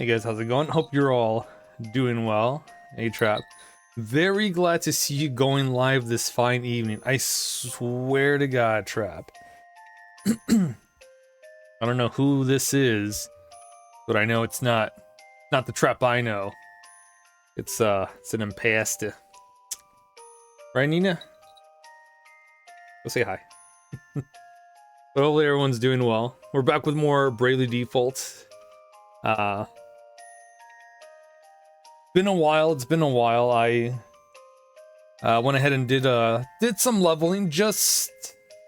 Hey guys, how's it going? Hope you're all doing well. Hey Trap. Very glad to see you going live this fine evening. I swear to God, Trap. I don't know who this is, but I know it's not the Trap I know. It's an Impasta. Right, Nina? Go say hi. But hopefully everyone's doing well. We're back with more Bravely Default. Been a while. It's been a while. I went ahead and did some leveling just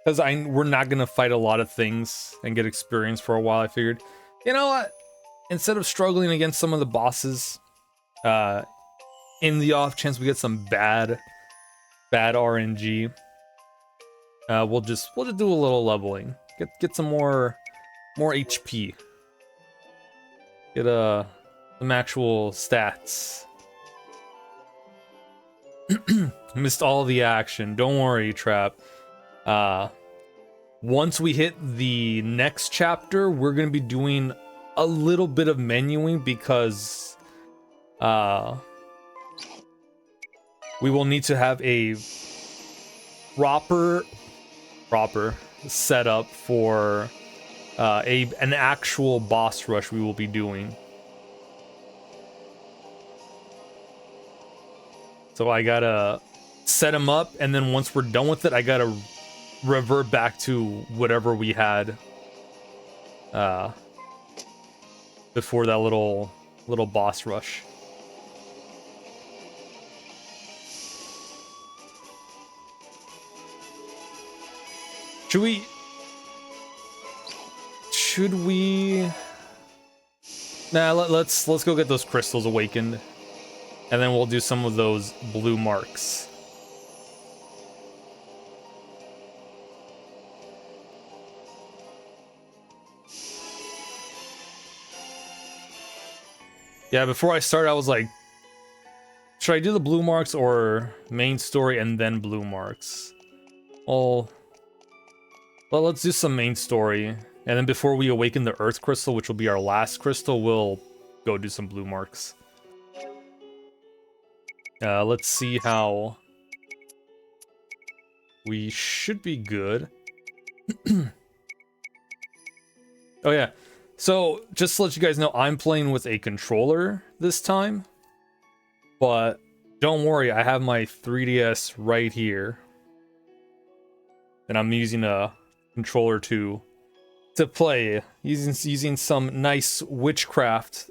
because we're not gonna fight a lot of things and get experience for a while. I figured, you know what? Instead of struggling against some of the bosses, in the off chance we get some bad RNG, we'll just do a little leveling. Get some more HP. Get some actual stats. Missed all the action. Don't worry, Trap. Once we hit the next chapter, we're gonna be doing a little bit of menuing because we will need to have a proper setup for an actual boss rush we will be doing. So I gotta set him up, and then once we're done with it, I gotta revert back to whatever we had before that little boss rush. Should we? Nah, let's go get those crystals awakened. And then we'll do some of those blue marks. Yeah, before I started, I was like, should I do the blue marks or main story and then blue marks? Well, let's do some main story. And then before we awaken the Earth Crystal, which will be our last crystal, we'll go do some blue marks. Let's see how we should be good. Oh yeah, so just to let you guys know, I'm playing with a controller this time, but don't worry, I have my 3DS right here, and I'm using a controller to play, using some nice witchcraft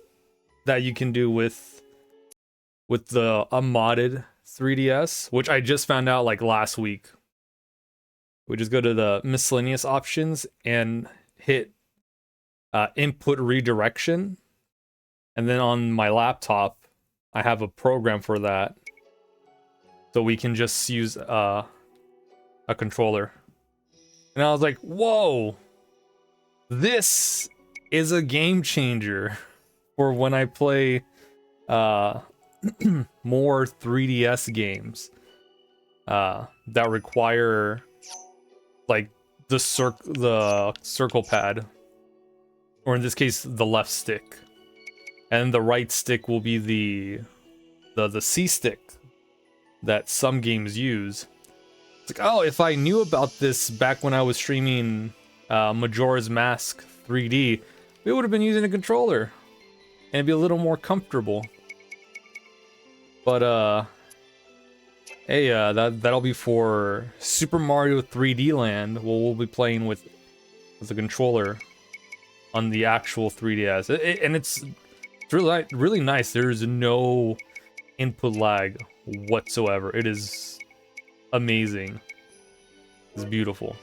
that you can do with the modded 3DS, which I just found out like last week. We just go to the miscellaneous options and hit input redirection, and then on my laptop I have a program for that, so we can just use a controller. And I was like, whoa, this is a game changer for when I play more 3DS games that require like the circle pad, or in this case the left stick, and the right stick will be the C stick that some games use. It's like, oh, if I knew about this back when I was streaming Majora's Mask 3D, we would have been using a controller and it'd be a little more comfortable. But hey, that'll be for Super Mario 3D Land. We'll be playing with the controller on the actual 3DS, and it's really nice. There's no input lag whatsoever. It is amazing. It's beautiful.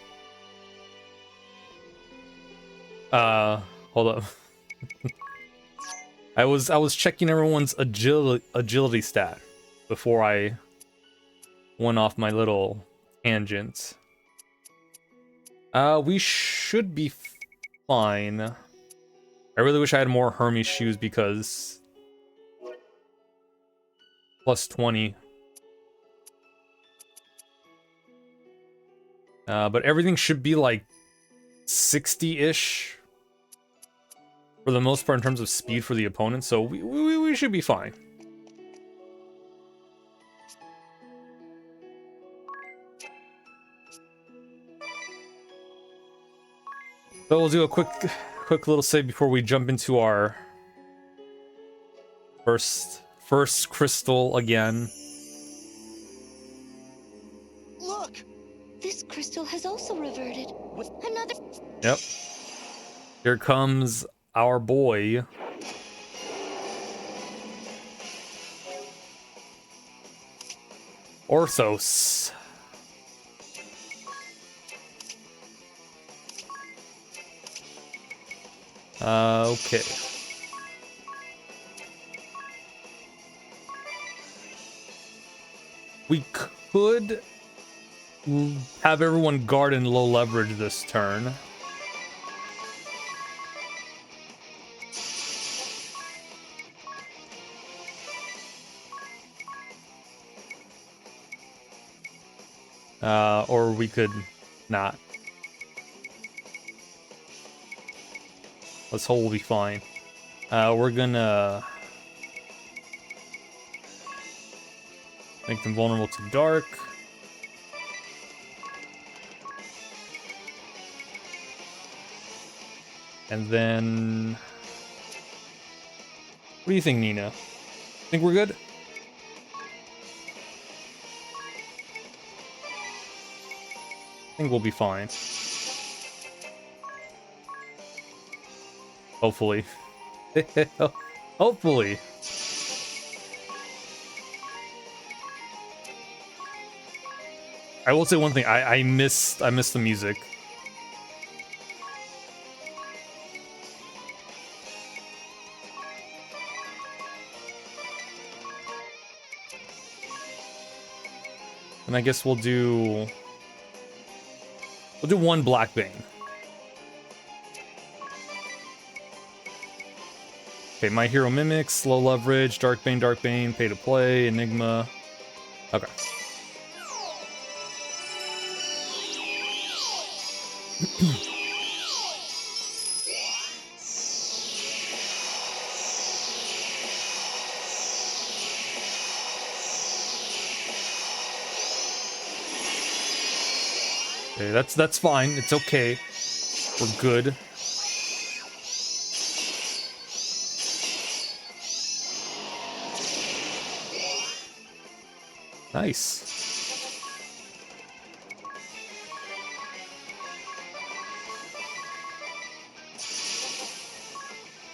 Hold up. I was checking everyone's agility stat before I went off my little tangents. We should be fine. I really wish I had more Hermes shoes because plus 20. But everything should be like 60-ish for the most part in terms of speed for the opponent, so we should be fine. So we'll do a quick little save before we jump into our first crystal again. Look! This crystal has also reverted. Another. Yep. Here comes our boy. Orthos. Okay. We could have everyone guard and low leverage this turn. Or we could not. This hole will be fine. We're gonna make them vulnerable to dark. And then... What do you think, Nina? Think we're good? I think we'll be fine. Hopefully. Hopefully. I will say one thing. I miss the music. And I guess we'll do one Black Bane. Okay, My Hero Mimics, low leverage, Dark Bane, pay to play, Enigma. Okay. Okay, that's fine. It's okay. We're good. Nice.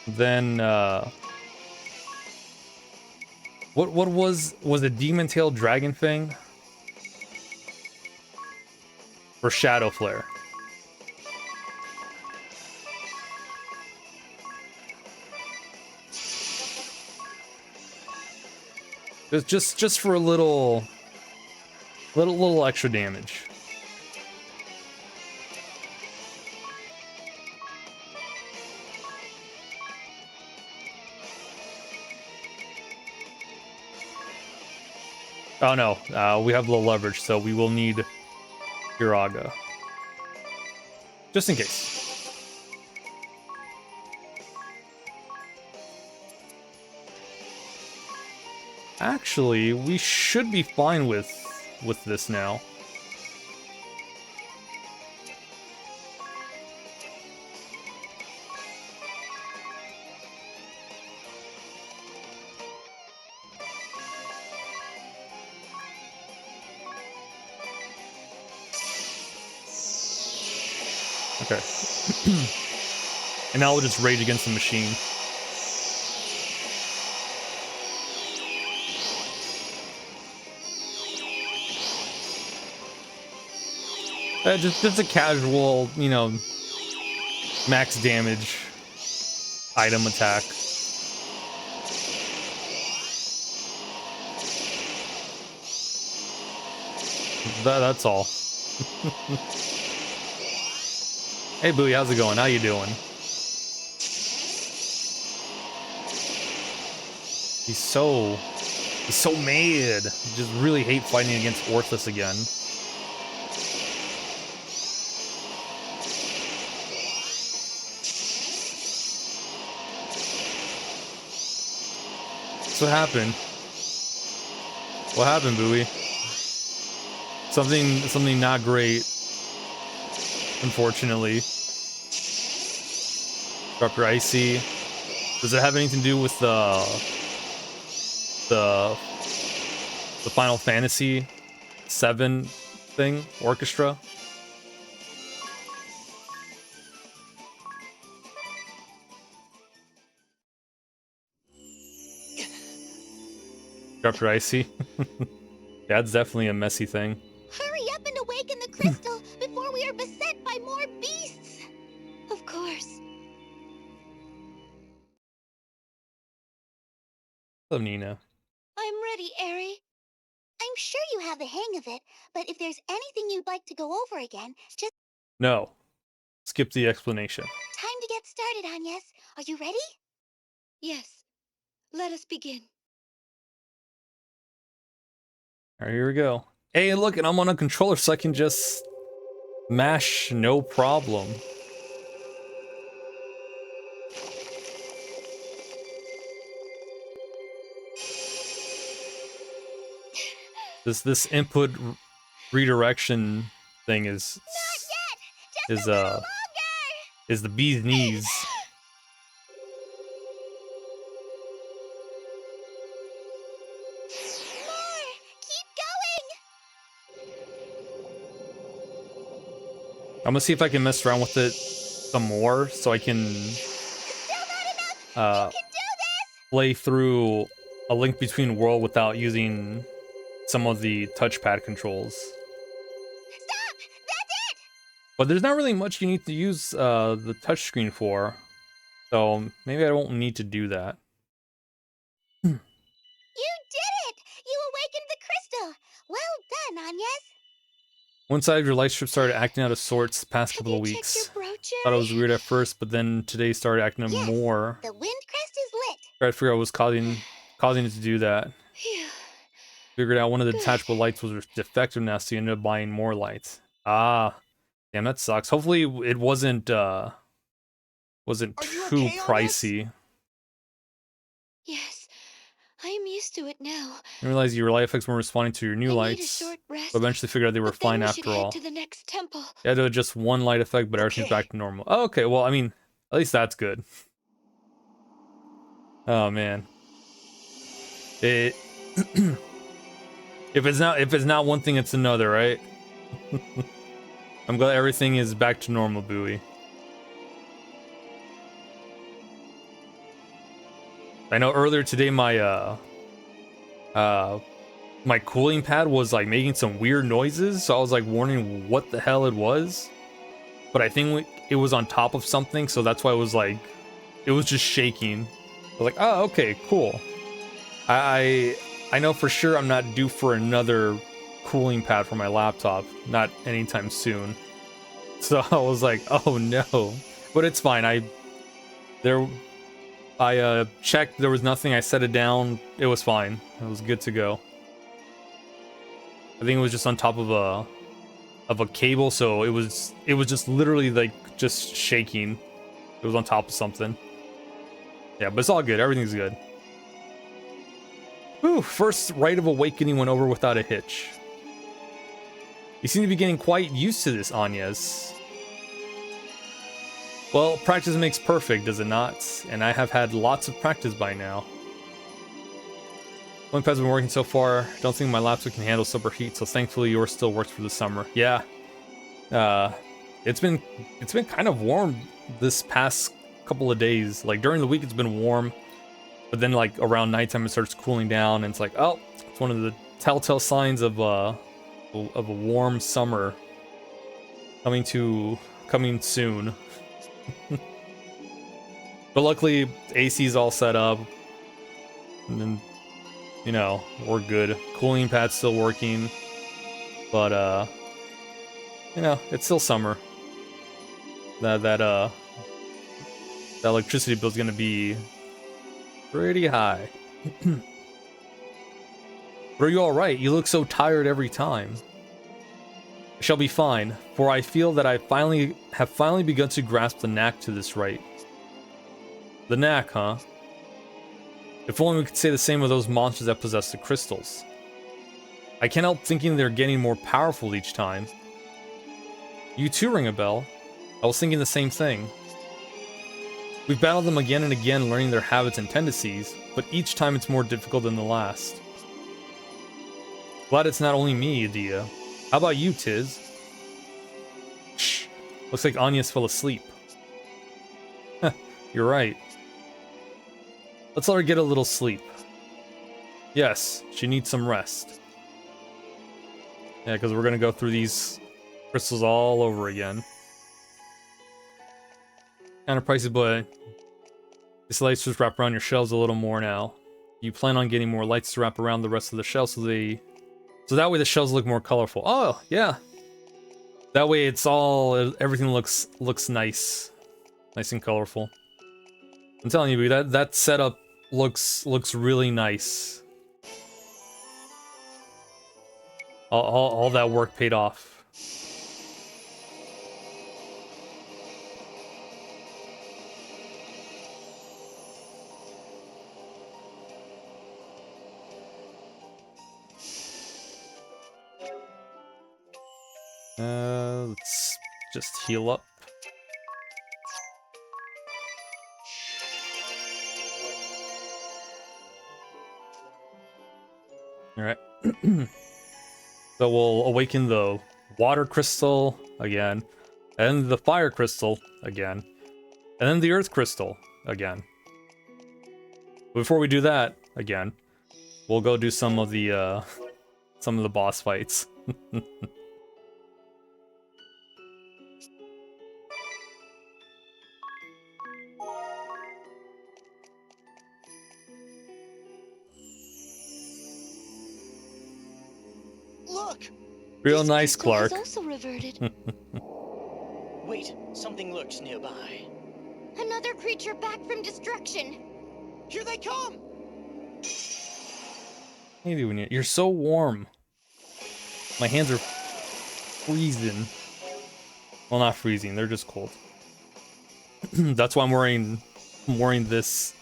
Then what was a Demon Tail Dragon thing? For Shadow Flare. Just for a little extra damage. Oh no, we have low leverage, so we will need Uraga. Just in case. Actually, we should be fine with this now. Okay. And now we'll just rage against the machine. Just a casual, you know, max damage item attack. That's all. Hey Bowie, how's it going? How you doing? He's so mad. He just really hate fighting against Orthos again. what happened. What happened, Bowie? Something not great. Unfortunately. Drop your icy. Does it have anything to do with the Final Fantasy 7 thing, orchestra? Drop your icy. That's definitely a messy thing. Hurry up and awaken the crystal before we are beset by more beasts. Of course. Hello, Nina. I'm ready, Eri. I'm sure you have the hang of it, but if there's anything you'd like to go over again, just... No. Skip the explanation. Time to get started, Agnes. Are you ready? Yes. Let us begin. Alright, here we go. Hey, look, and I'm on a controller, so I can just mash no problem. This input redirection thing is the bee's knees. More! Keep going! I'm gonna see if I can mess around with it some more, so I can Still not enough! You can do this! play through A Link Between World without using some of the touchpad controls. Stop! That's it! But there's not really much you need to use the touchscreen for, so maybe I won't need to do that. You did it! You awakened the crystal! Well done, Agnes! One side of your light strip started acting out of sorts the past Have couple you of checked weeks. your brooch, Thought it Eri? was weird at first, but then today started acting up Yes. more. The wind crest is lit. Tried to figure out what was causing it to do that. Phew. Figured out one of the Good. detachable lights was defective now, so you ended up buying more lights. Ah, damn, that sucks. Hopefully it wasn't Are you too okay, Agnes? pricey. Yes, I am used to it now. I realized your light effects weren't responding to your new I need a lights, short rest. but eventually figured out they were But then fine we after should head all. to the next temple. Yeah, there was just one light effect, but everything's Okay. back to normal. Oh, okay, well, I mean, at least that's good. Oh man, it. if it's not one thing, it's another, right? I'm glad everything is back to normal, Bowie. I know earlier today my my cooling pad was like making some weird noises, so I was like wondering what the hell it was. But I think it was on top of something, so that's why it was just shaking. I was like, oh, okay, cool. I know for sure I'm not due for another cooling pad for my laptop, not anytime soon. So I was like, oh no. But it's fine. I checked, there was nothing. I set it down. It was fine. It was good to go. I think it was just on top of a cable, so it was just literally like just shaking. It was on top of something. Yeah, but it's all good. Everything's good. Whew, first rite of awakening went over without a hitch. You seem to be getting quite used to this, Agnes. Well, practice makes perfect, does it not? And I have had lots of practice by now. One pad's been working so far. Don't think my laptop can handle super heat, so thankfully yours still works for the summer. Yeah. It's been kind of warm this past couple of days. Like during the week it's been warm, but then like around nighttime it starts cooling down and it's like, oh, it's one of the telltale signs of a warm summer coming soon. But luckily AC's all set up, and then you know we're good. Cooling pad's still working, but you know it's still summer. That electricity bill's gonna be pretty high. But are you all right? You look so tired every time. I shall be fine, for I feel that I have finally begun to grasp the knack to this rite. The knack, huh? If only we could say the same of those monsters that possess the crystals. I can't help thinking they're getting more powerful each time. You too ring a bell. I was thinking the same thing. We've battled them again and again, learning their habits and tendencies, but each time it's more difficult than the last. Glad it's not only me, Adia. How about you, Tiz? Shh. Looks like Anya's fell asleep. You're right. Let's let her get a little sleep. Yes, she needs some rest. Yeah, because we're gonna go through these crystals all over again. Kind of pricey, but this lights just wrap around your shelves a little more now. You plan on getting more lights to wrap around the rest of the shelves so that way the shelves look more colorful. Oh, yeah. That way everything looks nice. Nice and colorful. I'm telling you, that setup looks really nice. All that work paid off. Let's just heal up. Alright. So we'll awaken the water crystal again, and the fire crystal again, and then the earth crystal again. Before we do that again, we'll go do some of the boss fights. Look! Real This nice, crystal has Clark. also reverted. Wait, something lurks nearby. Another creature back from destruction. Here they come! What are you doing? You're so warm. My hands are freezing. Well, not freezing. They're just cold. That's why I'm wearing this.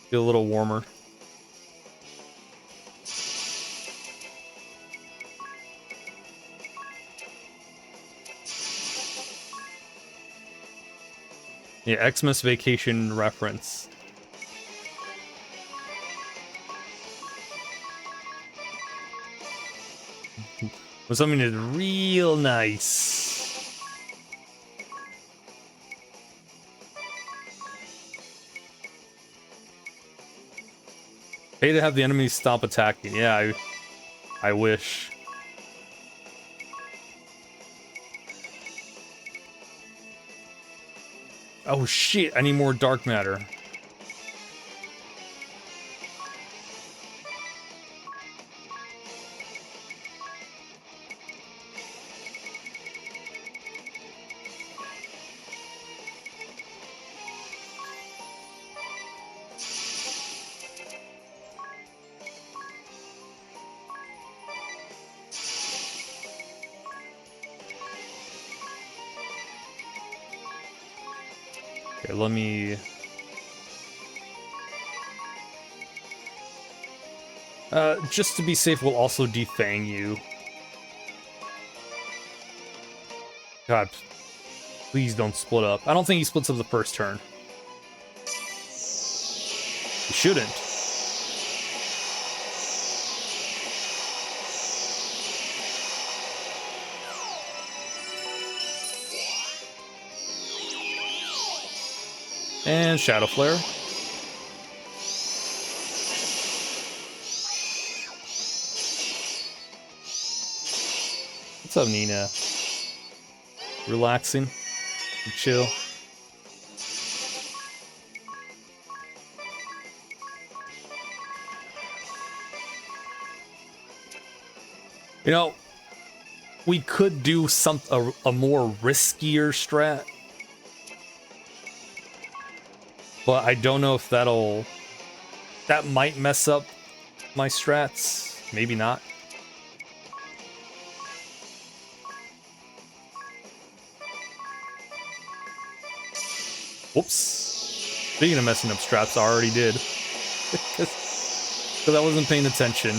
Feel a little warmer. Yeah, Xmas Vacation reference. When something is real nice. Pay to have the enemies stop attacking. Yeah, I wish. Oh shit, I need more dark matter. Okay, let me... just to be safe, we'll also defang you. God, please don't split up. I don't think he splits up the first turn. He shouldn't. And Shadow Flare. What's up, Nina? Relaxing? Chill? You know, we could do a more riskier strat. But I don't know if that might mess up my strats. Maybe not. Whoops. Speaking of messing up strats, I already did. Because I wasn't paying attention.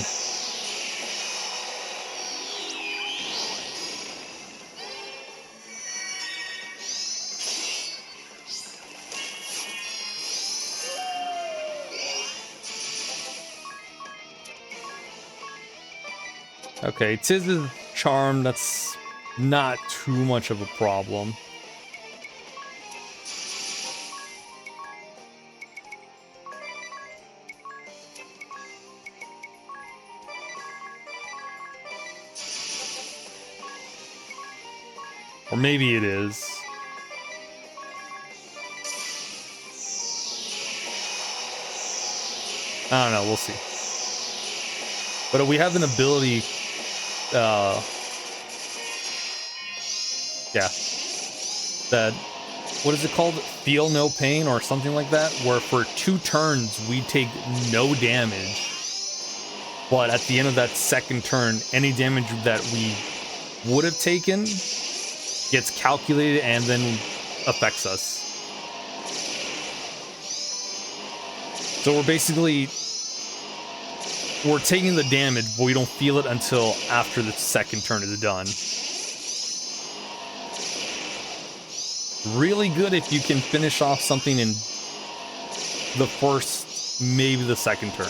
Okay, Tiz is charmed. That's not too much of a problem. Or maybe it is. I don't know, we'll see. But we have an ability, yeah, that, what is it called? Feel no pain or something like that, where for 2 turns we take no damage. But at the end of that second turn, any damage that we would have taken gets calculated and then affects us. So we're basically, we're taking the damage, but we don't feel it until after the second turn is done. Really good if you can finish off something in the first, maybe the second turn.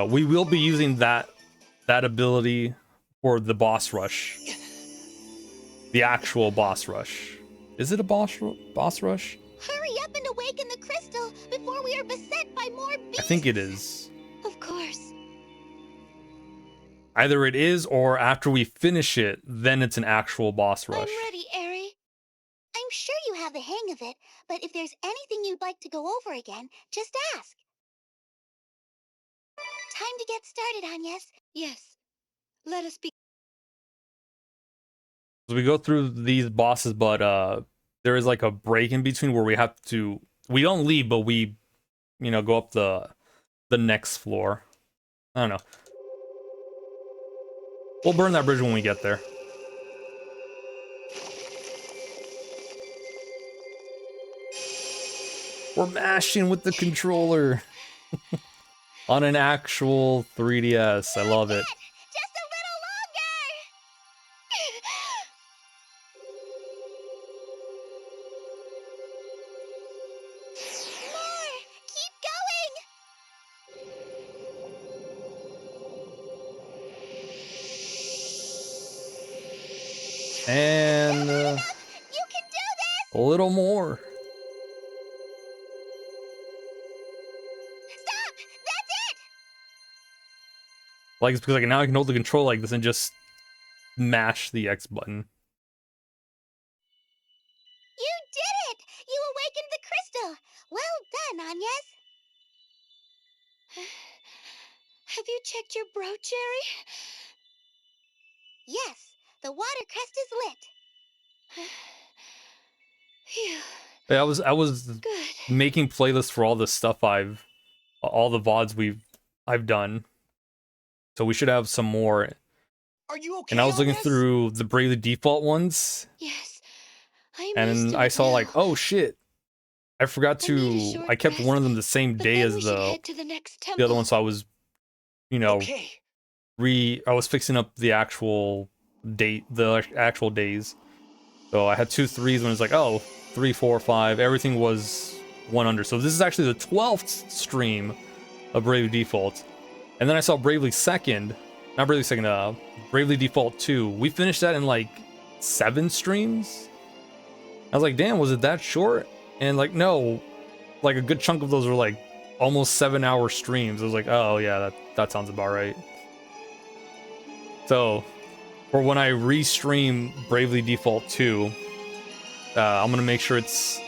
We will be using that ability for the boss rush. The actual boss rush. Is it a boss rush? Hurry up and awaken the crystal before we are beset by more beasts. I think it is. Of course. Either it is, or after we finish it, then it's an actual boss rush. I'm ready, Eri. I'm sure you have the hang of it, but if there's anything you'd like to go over again, just ask. Time to get started, Agnes. Yes. Let us be. So we go through these bosses, but there is like a break in between where we have to, we don't leave, but we, go up the next floor. I don't know. We'll burn that bridge when we get there. We're mashing with the controller on an actual 3DS. I love it. Just a little longer! More! Keep going! And You can do this! a little more. Stop! That's it! Like, it's because now I can hold the control like this and just mash the X button. You did it! You awakened the crystal! Well done, Agnes! Have you checked your brooch, Eri? Yes, the water crest is lit. Phew. Yeah, I was Good. making playlists for all the stuff all the VODs I've done. So we should have some more. Are you okay? And I was looking Agnes? through the Bravely Default ones, Yes. I'm and used to I it saw now. like, oh shit, I forgot I need a to. short I kept one of them the rest, same But day then as we should the head to the next other temple. one, so I was, Okay. I was fixing up the actual date, the actual days. So I had 2 3s when it's like, oh, 3, 4, 5, everything was 1 under. So this is actually the 12th stream of Bravely Default. And then I saw Bravely Second, not Bravely Second, Bravely Default 2. We finished that in like 7 streams. I was like, damn, was it that short? And like, no, like a good chunk of those were like almost 7-hour streams. I was like, oh yeah, that sounds about right. So for when I restream Bravely Default 2, I'm gonna make sure it's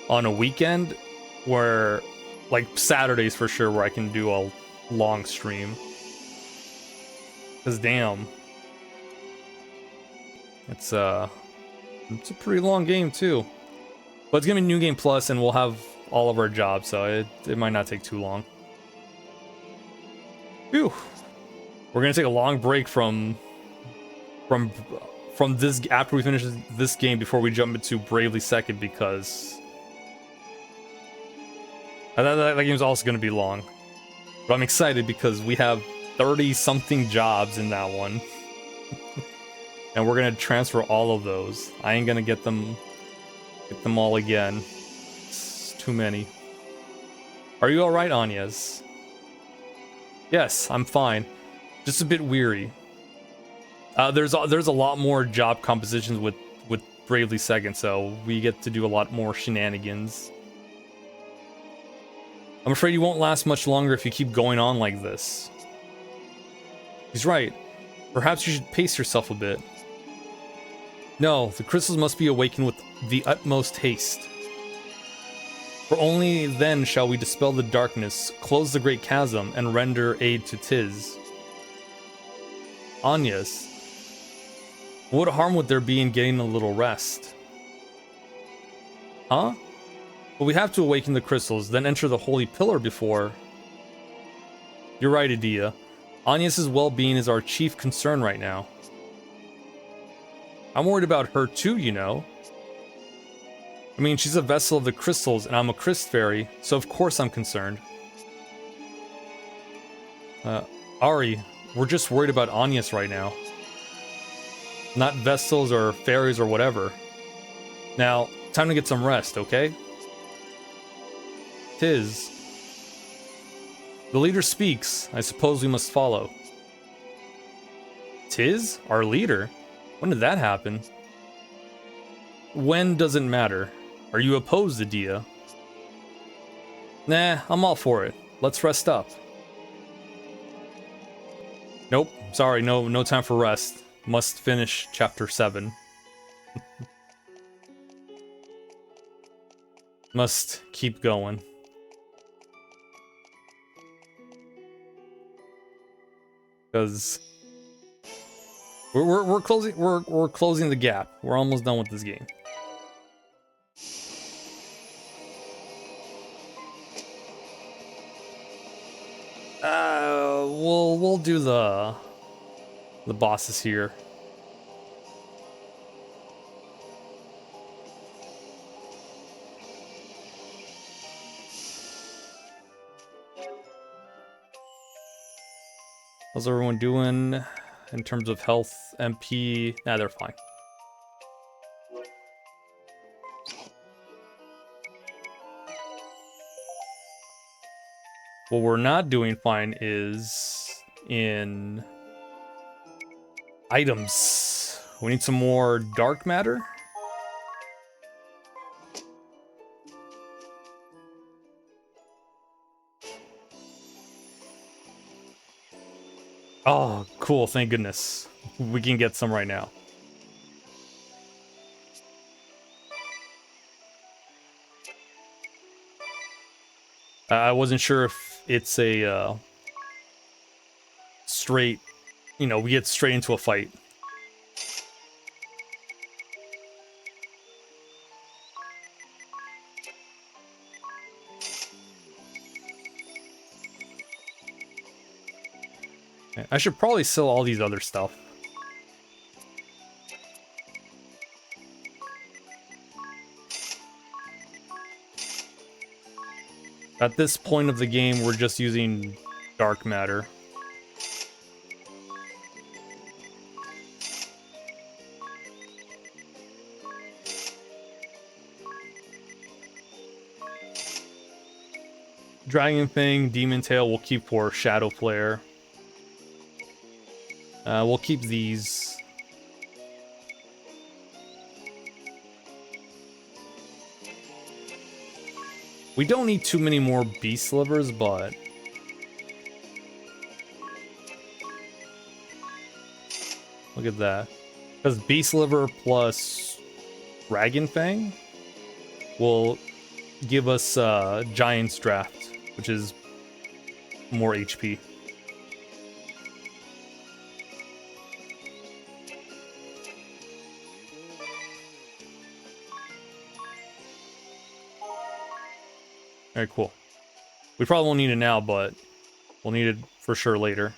on a weekend where, like Saturdays for sure, where I can do a long stream. Cause damn, it's a pretty long game too. But it's gonna be New Game Plus, and we'll have all of our jobs, so it might not take too long. Phew. We're gonna take a long break from from this after we finish this game before we jump into Bravely Second, because that game's also going to be long. But I'm excited because we have 30-something jobs in that one. And we're going to transfer all of those. I ain't going to get them all again. It's too many. Are you alright, Anyas? Yes, I'm fine. Just a bit weary. There's a lot more job compositions with Bravely Second, so we get to do a lot more shenanigans. I'm afraid you won't last much longer if you keep going on like this. He's right. Perhaps you should pace yourself a bit. No, the crystals must be awakened with the utmost haste. For only then shall we dispel the darkness, close the great chasm, and render aid to Tiz. Anyas, what harm would there be in getting a little rest? Huh? But we have to awaken the crystals, then enter the holy pillar before... You're right, Edea. Anyas' well-being is our chief concern right now. I'm worried about her too, you know. I mean, she's a vessel of the crystals, and I'm a Crystal Fairy, so of course I'm concerned. Ari, we're just worried about Anyas right now. Not vessels or fairies or whatever. Now, time to get some rest, okay? Tiz. The leader speaks. I suppose we must follow. Tiz? Our leader? When did that happen? When doesn't matter. Are you opposed, Edea? Nah, I'm all for it. Let's rest up. Nope, sorry, no time for rest. Must finish chapter 7. Must keep going. Because we're closing the gap. We're almost done with this game. We'll do the bosses here. How's everyone doing in terms of health, MP? Nah, they're fine. What we're not doing fine is in items. We need some more dark matter. Oh, cool. Thank goodness. We can get some right now. I wasn't sure if it's a straight, you know, we get straight into a fight. I should probably sell all these other stuff. At this point of the game, we're just using dark matter. Dragon Fang, Demon Tail we'll keep for Shadow Flare. We'll keep these. We don't need too many more beast livers, but look at that. Because beast liver plus Dragon Fang will give us Giant's Draft, which is more HP. Alright, cool. We probably won't need it now, but we'll need it for sure later.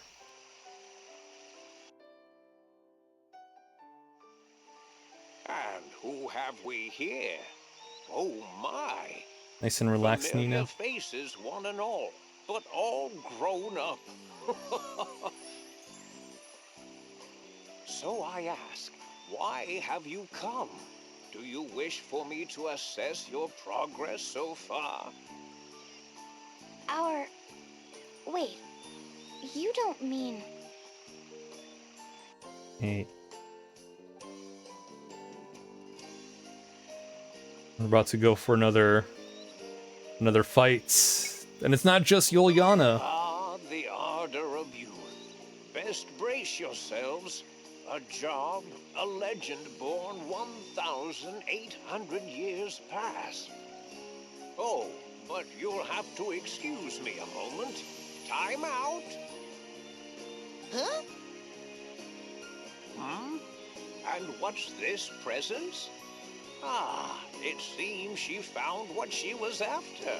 Oh my! Nice and relaxed, Familiar Nina. faces, one and all, but all grown up. So I ask, why have you come? Do you wish for me to assess your progress so far? Wait, you don't mean... Hey. We're about to go for another fight. And it's not just Yuliana. Ah, the ardor of youth. Best brace yourselves. A job, a legend born 1,800 years past. Oh, but you'll have to excuse me a moment. Time out. Huh? Hmm? And what's this, presents? Ah, it seems she found what she was after.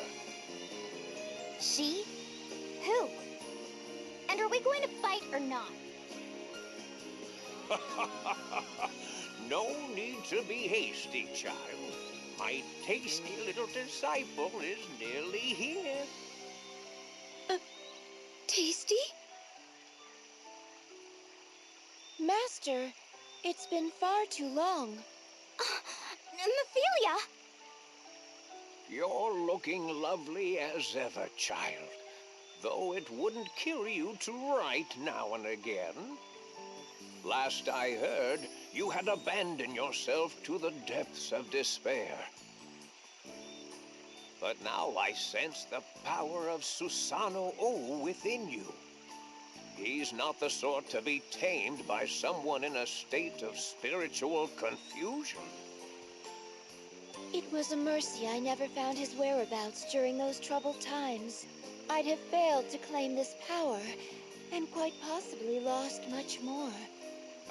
She? Who? And are we going to fight or not? No need to be hasty, child. My tasty little disciple is nearly here. Tasty? Master, it's been far too long. Mephilia! You're looking lovely as ever, child. Though it wouldn't kill you to write now and again. Last I heard, you had abandoned yourself to the depths of despair. But now I sense the power of Susanoo within you. He's not the sort to be tamed by someone in a state of spiritual confusion. It was a mercy I never found his whereabouts during those troubled times. I'd have failed to claim this power, and quite possibly lost much more.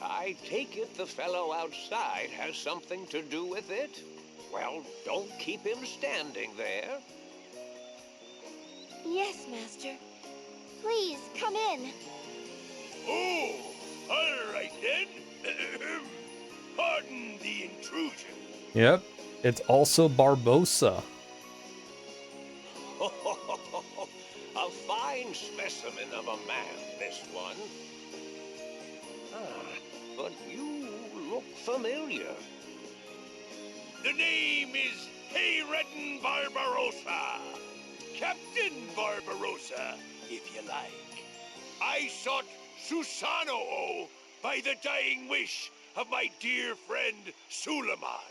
I take it the fellow outside has something to do with it? Well, don't keep him standing there. Yes, Master. Please, come in. Oh, all right then. Pardon the intrusion. Yep. It's also Barbossa. A fine specimen of a man, this one. Ah, but you look familiar. The name is Hayreddin Barbarossa. Captain Barbarossa, if you like. I sought Susanoo by the dying wish of my dear friend Suleiman.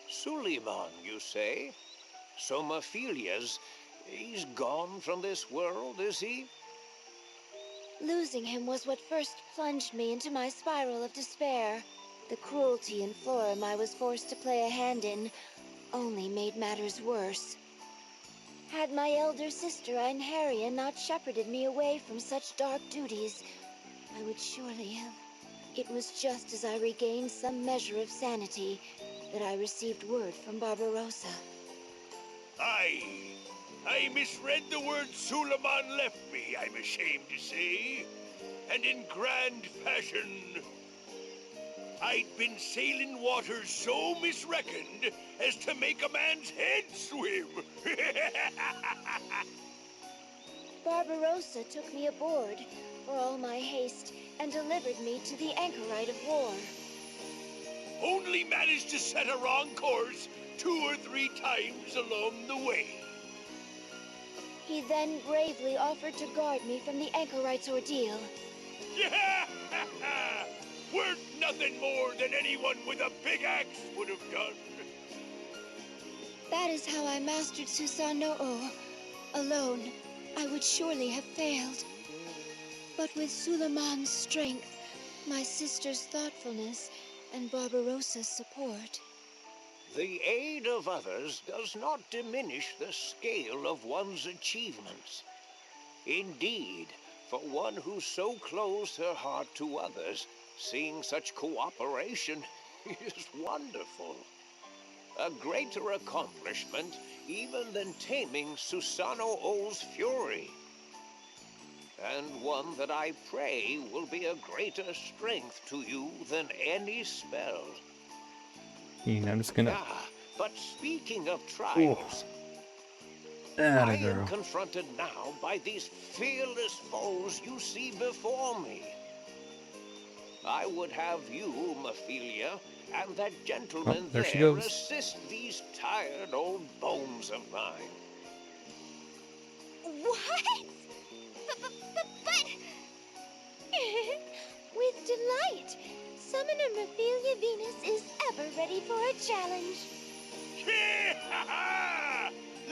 Suleiman, you say? So Mephilia's... he's gone from this world, is he? Losing him was what first plunged me into my spiral of despair. The cruelty in Florim I was forced to play a hand in only made matters worse. Had my elder sister Einherja not shepherded me away from such dark duties, I would surely have... It was just as I regained some measure of sanity that I received word from Barbarossa. I misread the word Suleiman left me, I'm ashamed to say. And in grand fashion, I'd been sailing waters so misreckoned as to make a man's head swim. Barbarossa took me aboard for all my haste and delivered me to the anchorite of war. Only managed to set a wrong course 2 or 3 times along the way. He then bravely offered to guard me from the anchorite's ordeal. Worth nothing more than anyone with a big axe would have done. That is how I mastered Susanoo. Alone, I would surely have failed. But with Suleiman's strength, my sister's thoughtfulness, and Barbarossa's support... The aid of others does not diminish the scale of one's achievements. Indeed, for one who so closed her heart to others, seeing such cooperation is wonderful. A greater accomplishment even than taming Susanoo's fury. And one that I pray will be a greater strength to you than any spell. I'm just gonna... Ah, But speaking of trials, I am confronted now by these fearless foes you see before me. I would have you, Mephilia, and that gentleman there she there goes. assist these tired old bones of mine. What? But... With delight, Summoner Mephilia Venus is ever ready for a challenge.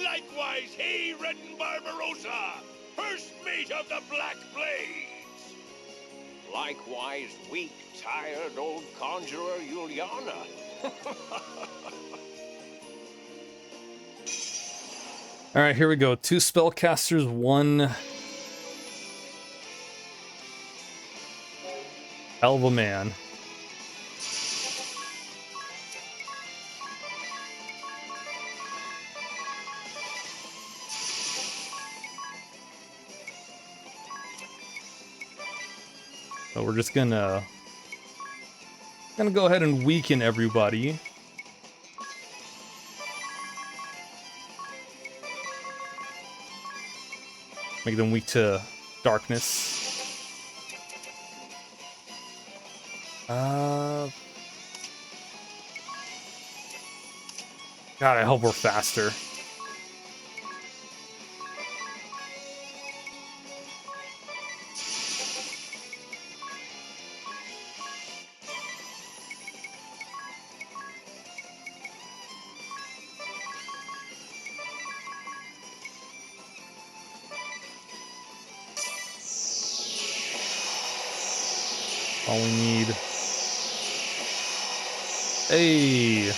Likewise, hey, Redden Barbarossa, first mate of the Black Blades. Likewise, weak, tired old conjurer Juliana. All right, here we go. 2 spellcasters, 1 hell of a man. So we're just gonna go ahead and weaken everybody. Make them weak to darkness. God, I hope we're faster. All we need. Hey!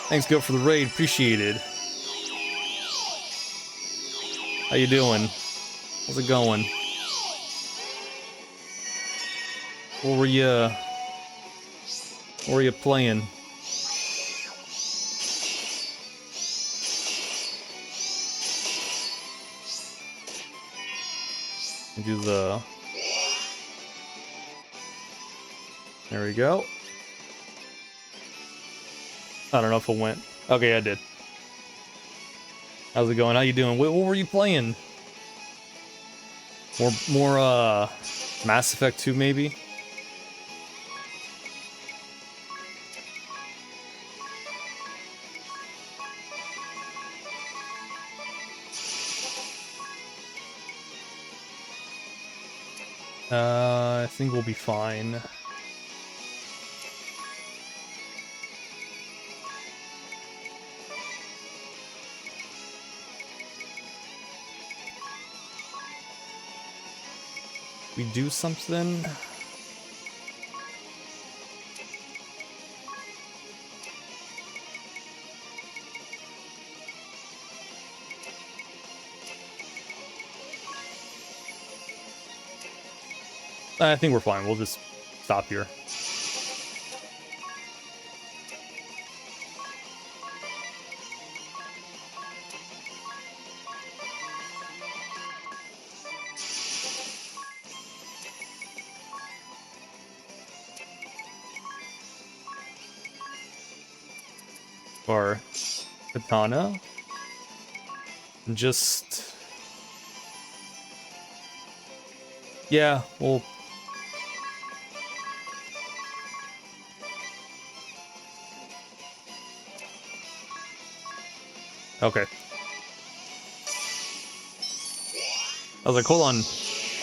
Thanks, Go, for the raid. Appreciate it. How you doing? How's it going? What were you playing? Do the... There we go. I don't know if it went. Okay, I did. How's it going? How you doing? What were you playing? More Mass Effect 2 maybe? I think we'll be fine. We do something. I think we're fine. We'll just stop here. Our katana. Just... Yeah, well... Okay. I was like, hold on.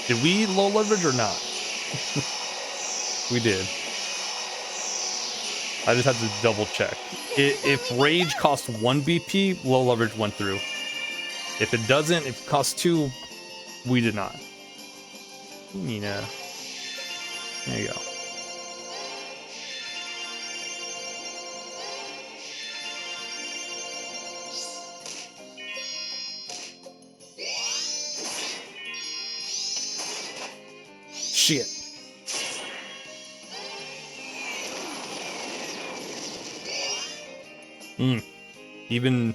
Did we low leverage or not? We did. I just had to double check. If rage costs 1 BP, low leverage went through. If it doesn't, if it costs 2, we did not. Nina. There you go. Shit. Even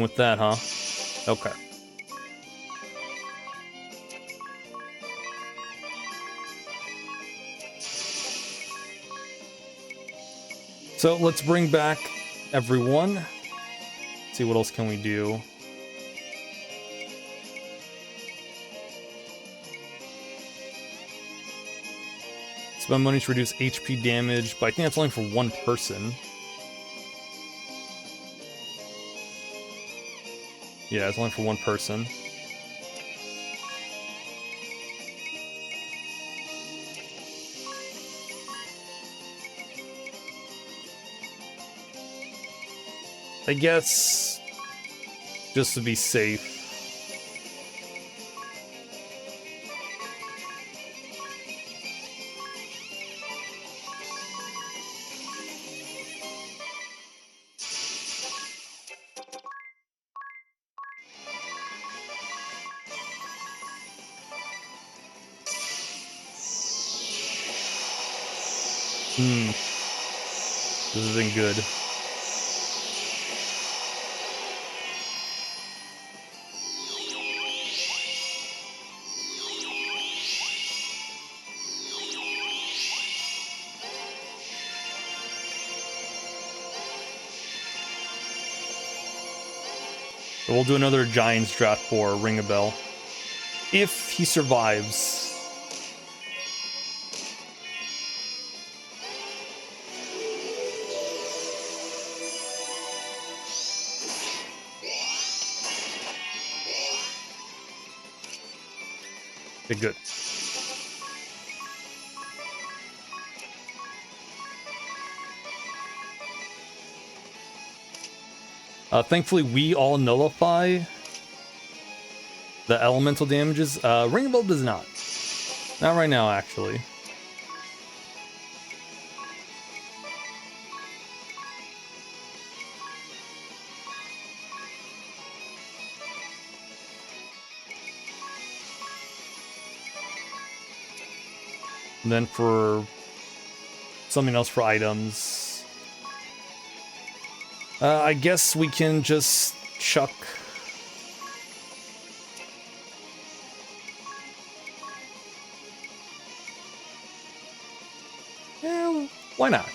with that, huh? Okay. So let's bring back everyone. See what else can we do. Spend money to reduce HP damage, but I think that's only for one person. Yeah, it's only for one person. I guess just to be safe. This isn't good. So we'll do another Giant's Draft for Ring a Bell. If he survives. Okay, good. Thankfully, we all nullify the elemental damages. Ring a Bell does not. Not right now, actually. And then for something else for items, I guess we can just chuck. Yeah, why not?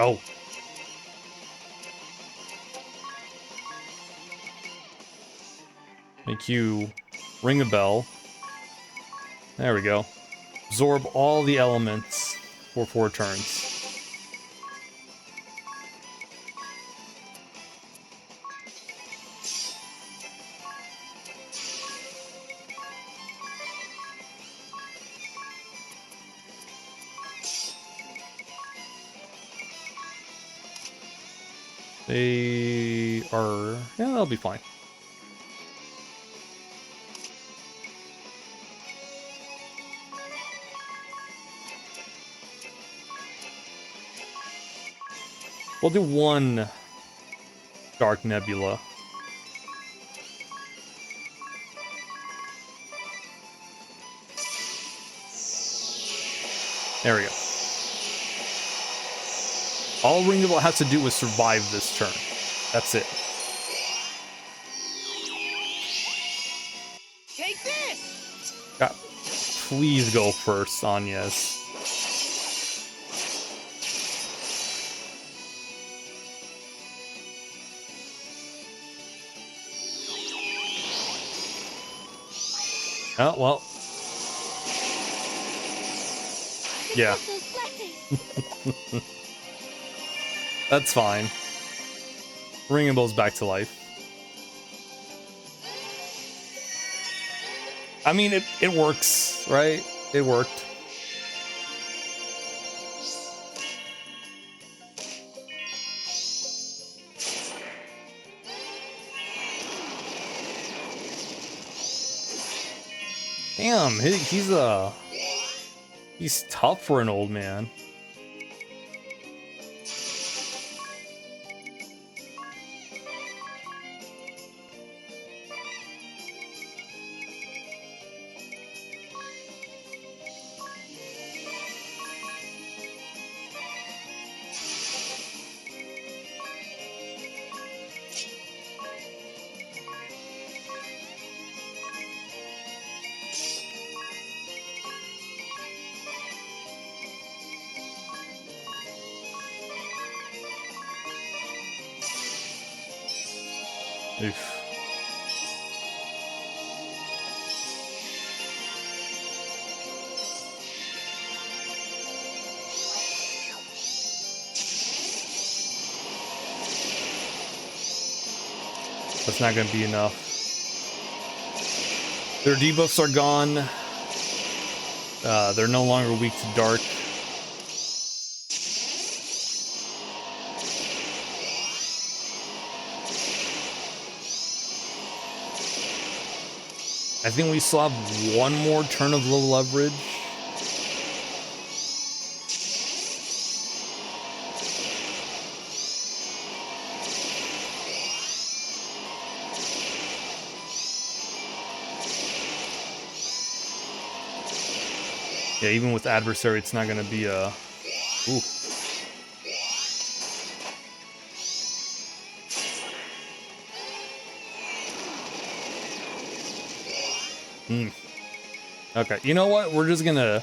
Oh. Make you ring a bell. There we go. Absorb all the elements for 4 turns. They are... yeah, that'll be fine. We'll do 1 Dark Nebula. There we go. All Ring of Bell has to do is survive this turn. That's it. Take this! God, please go first, Anyas. Oh, well. Yeah. That's fine. Ring of Bell's back to life. I mean, it works, right? It worked. Damn, he's tough for an old man. Oof. That's not gonna be enough. Their debuffs are gone. They're no longer weak to dark. I think we still have one more turn of low leverage. Yeah, even with adversary, it's not gonna be a. Ooh. Okay, you know what? We're just gonna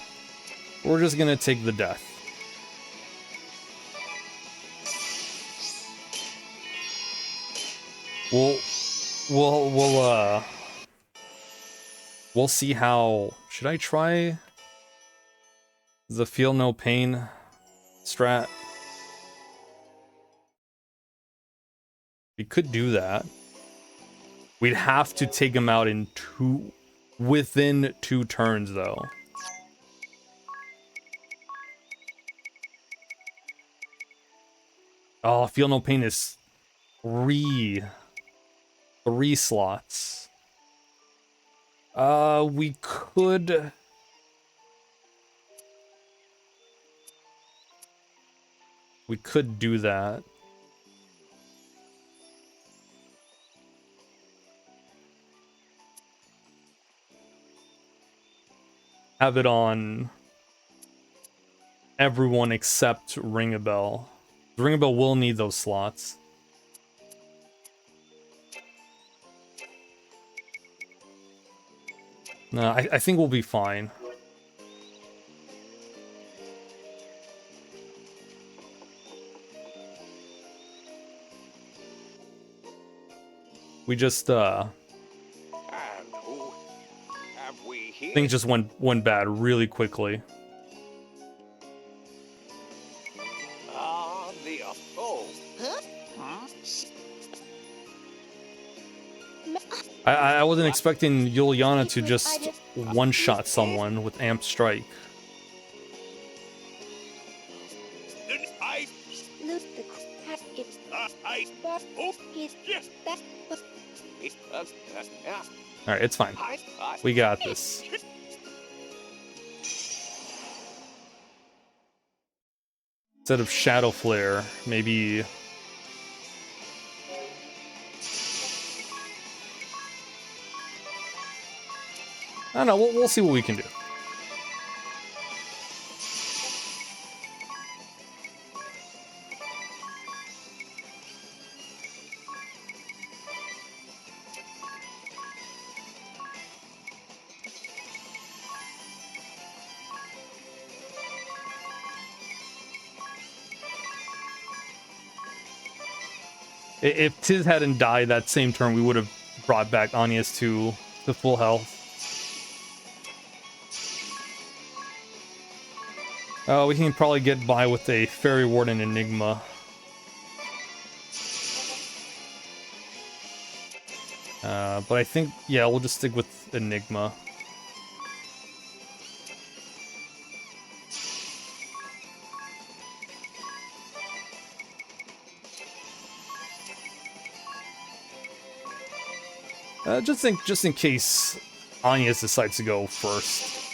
take the death. We'll see how. Should I try the feel no pain strat? We could do that. We'd have to take him out in within 2 turns though. Oh, feel no pain is 3 slots. We could do that. Have it on everyone except Ring a Bell. Ring a Bell will need those slots. No, I think we'll be fine. We just And who have we here? things just went bad really quickly. Ah, the oh. I wasn't expecting Yuliana to just one-shot someone with Amp Strike. Alright, it's fine. We got this. Instead of Shadow Flare, maybe... I don't know, we'll see what we can do. If Tiz hadn't died that same turn, we would have brought back Anya's to full health. We can probably get by with a Fairy Warden Enigma. But I think, yeah, we'll just stick with Enigma. Just in case Anya decides to go first.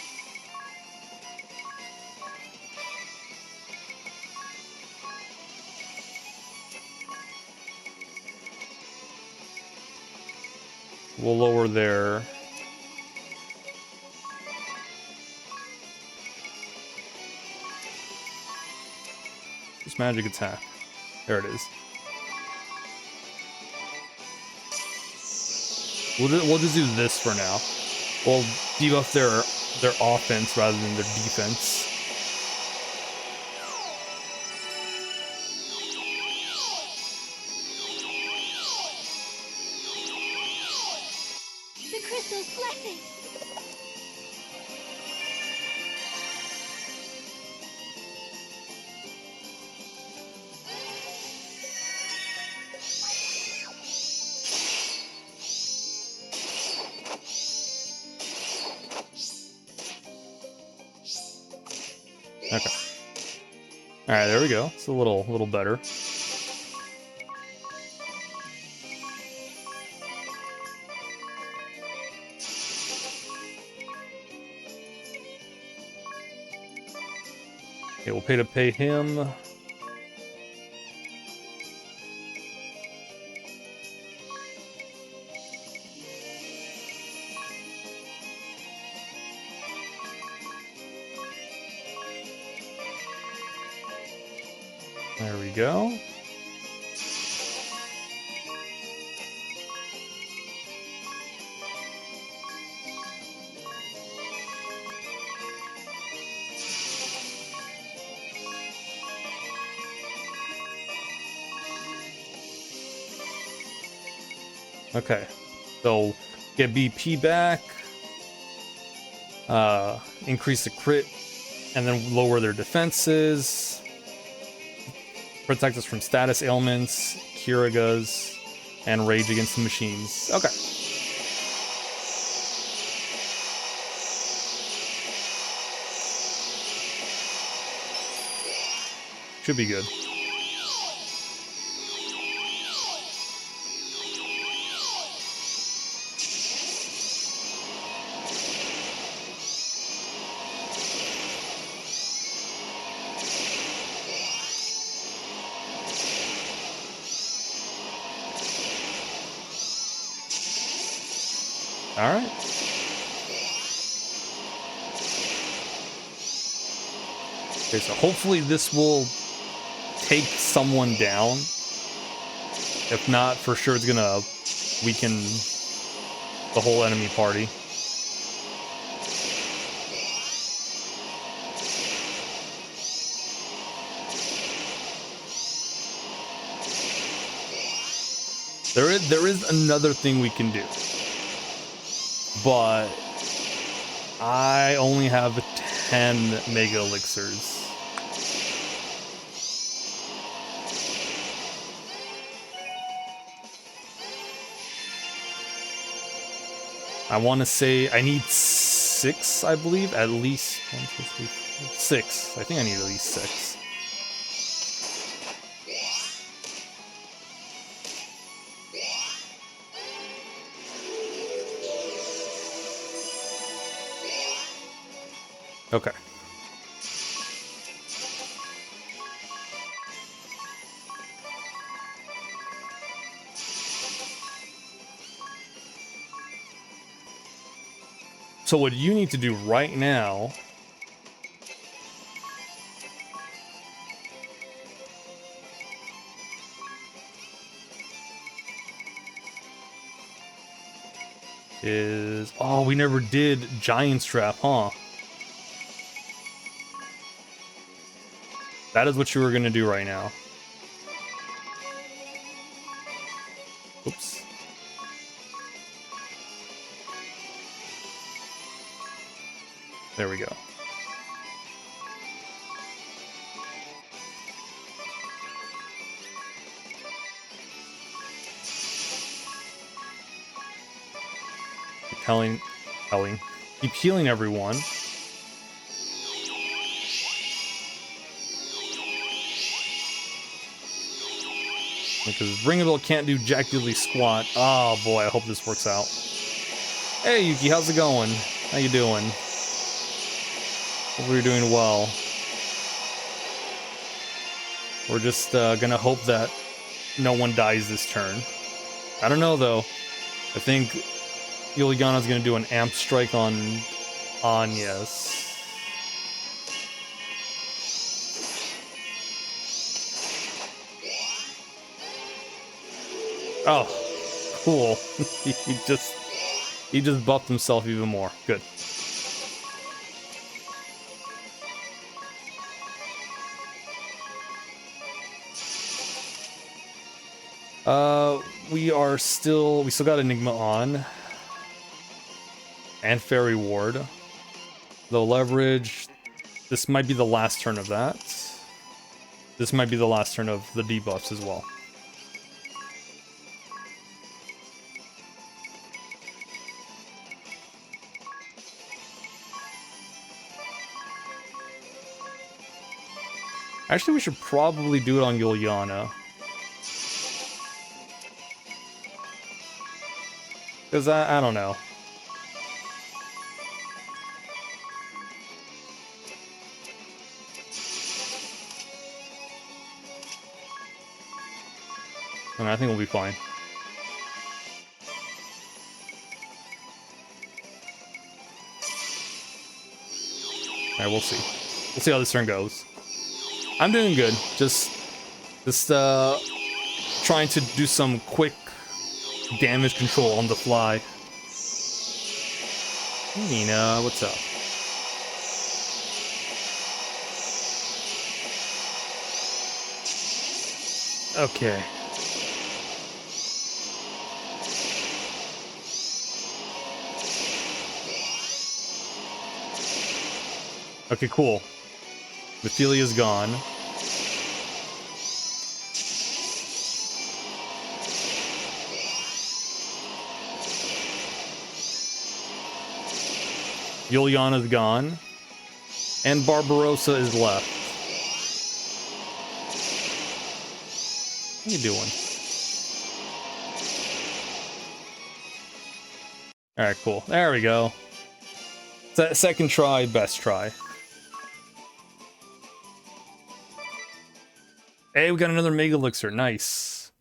We'll lower their... Just magic attack. There it is. We'll just do this for now. We'll debuff their offense rather than their defense. those blessings. Okay. All right, there we go. It's a little better. Okay, we'll pay him. There we go. Okay, so get BP back, increase the crit, and then lower their defenses. Protect us from status ailments, Kiragas, and rage against the machines. Okay. Should be good. All right. Okay, so hopefully this will take someone down. If not, for sure it's gonna weaken the whole enemy party. There is another thing we can do. But I only have 10 mega elixirs. I want to say I need 6, I believe, at least 1, 2, 3, 4, 6. I think I need at least 6. Okay. So what you need to do right now is... Oh, we never did Giant's Trap, huh? That is what you were going to do right now. Oops. There we go. Keep healing everyone. Because Ring-a-Bell can't do jack diddly squat. Oh boy, I hope this works out. Hey Yuki, how's it going? How you doing? Hope you're doing well. We're just gonna hope that no one dies this turn. I don't know though. I think Juliana's gonna do an amp strike on Anyas. Oh, cool. he just buffed himself even more. Good. We still got Enigma on. And Fairy Ward. The leverage. This might be the last turn of that. This might be the last turn of the debuffs as well. Actually, we should probably do it on Yuliana. Because I don't know. And I think we'll be fine. Alright, we'll see. We'll see how this turn goes. I'm doing good. Just trying to do some quick damage control on the fly. Nina, what's up? Okay. Okay, cool. Mephilia's gone. Yuliana's gone. And Barbarossa is left. What are you doing? Alright, cool. There we go. Second try, best try. Hey, we got another Mega Elixir. Nice.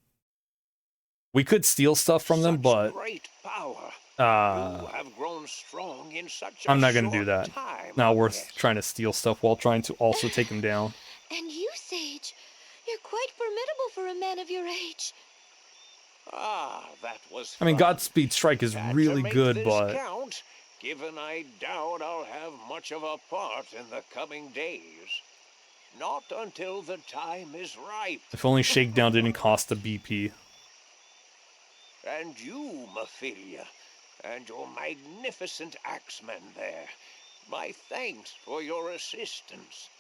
We could steal stuff from them, but great power. You have grown strong in such I'm a not gonna do short that. time, Not worth yes. trying to steal stuff while trying to also take him down. And you, Sage, you're quite formidable for a man of your age. Ah, that was I mean, fun. Godspeed Strike is Had to really make good, this but count, given I doubt I'll have much of a part in the coming days. Not until the time is ripe. if only Shakedown didn't cost a BP. And you, Mephilia, and your magnificent axemen there, my thanks for your assistance.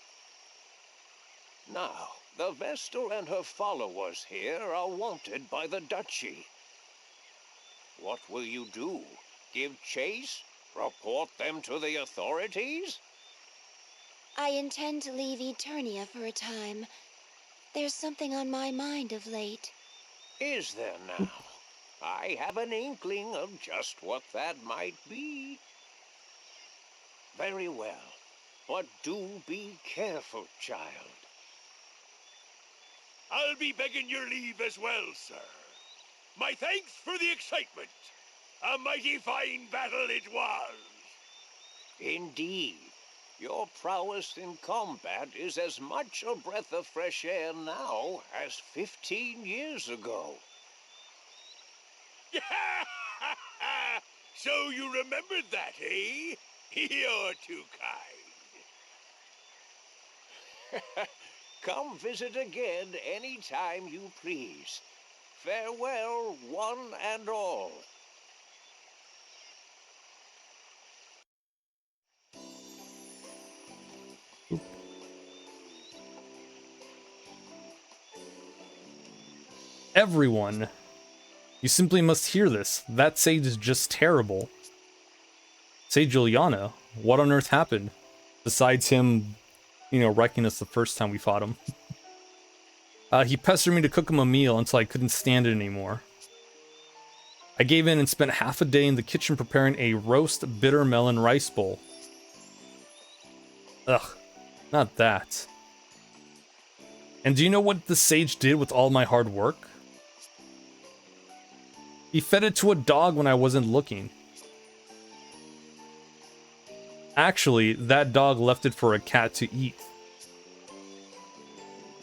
Now, the Vestal and her followers here are wanted by the Duchy. What will you do? Give chase? Report them to the authorities? I intend to leave Eternia for a time. There's something on my mind of late. Is there now? I have an inkling of just what that might be. Very well, but do be careful, child. I'll be begging your leave as well, sir. My thanks for the excitement. A mighty fine battle it was. Indeed, your prowess in combat is as much a breath of fresh air now as 15 years ago. So you remembered that, eh? You're too kind. Come visit again any time you please. Farewell, one and all. Everyone, you simply must hear this. That Sage is just terrible. Sage Juliana, what on earth happened? Besides him, wrecking us the first time we fought him. He pestered me to cook him a meal until I couldn't stand it anymore. I gave in and spent half a day in the kitchen preparing a roast bitter melon rice bowl. Ugh, not that. And do you know what the Sage did with all my hard work? He fed it to a dog when I wasn't looking. Actually, that dog left it for a cat to eat.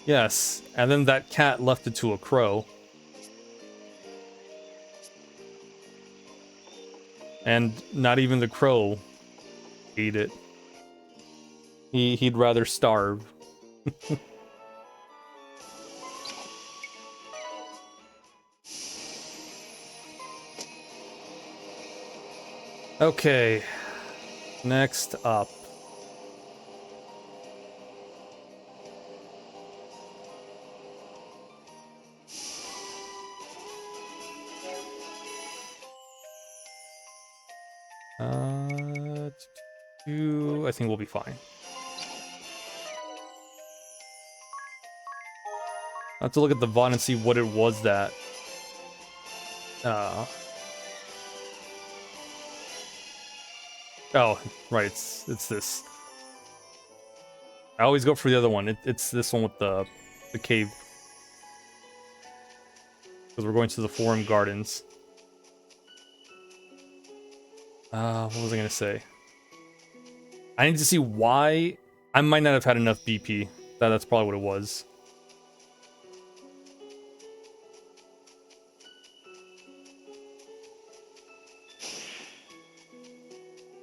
Yes, and then that cat left it to a crow. And not even the crow ate it. He'd rather starve. Okay, next up. I think we'll be fine. I have to look at the VOD and see what it was that. Oh, right, it's this. I always go for the other one. It's this one with the cave. Because we're going to the Forum Gardens. What was I gonna say? I need to see why. I might not have had enough BP. That's probably what it was.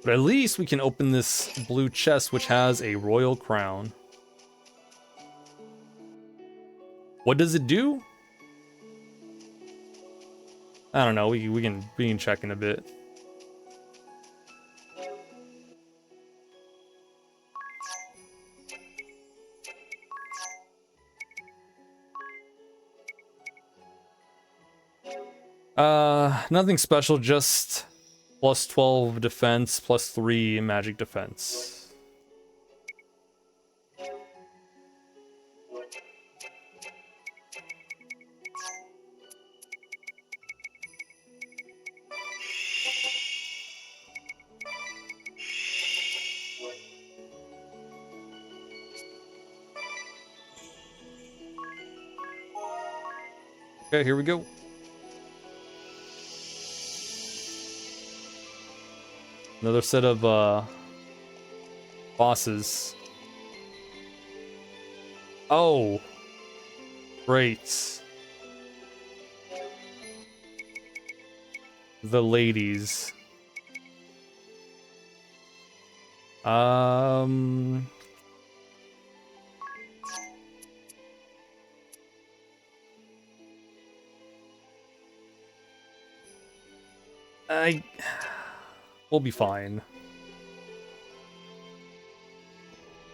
But at least we can open this blue chest, which has a royal crown. What does it do? I don't know. We can check in a bit. Nothing special, just plus 12 defense, plus 3 magic defense. Okay, here we go. Another set of bosses. Oh, great. The ladies. We'll be fine.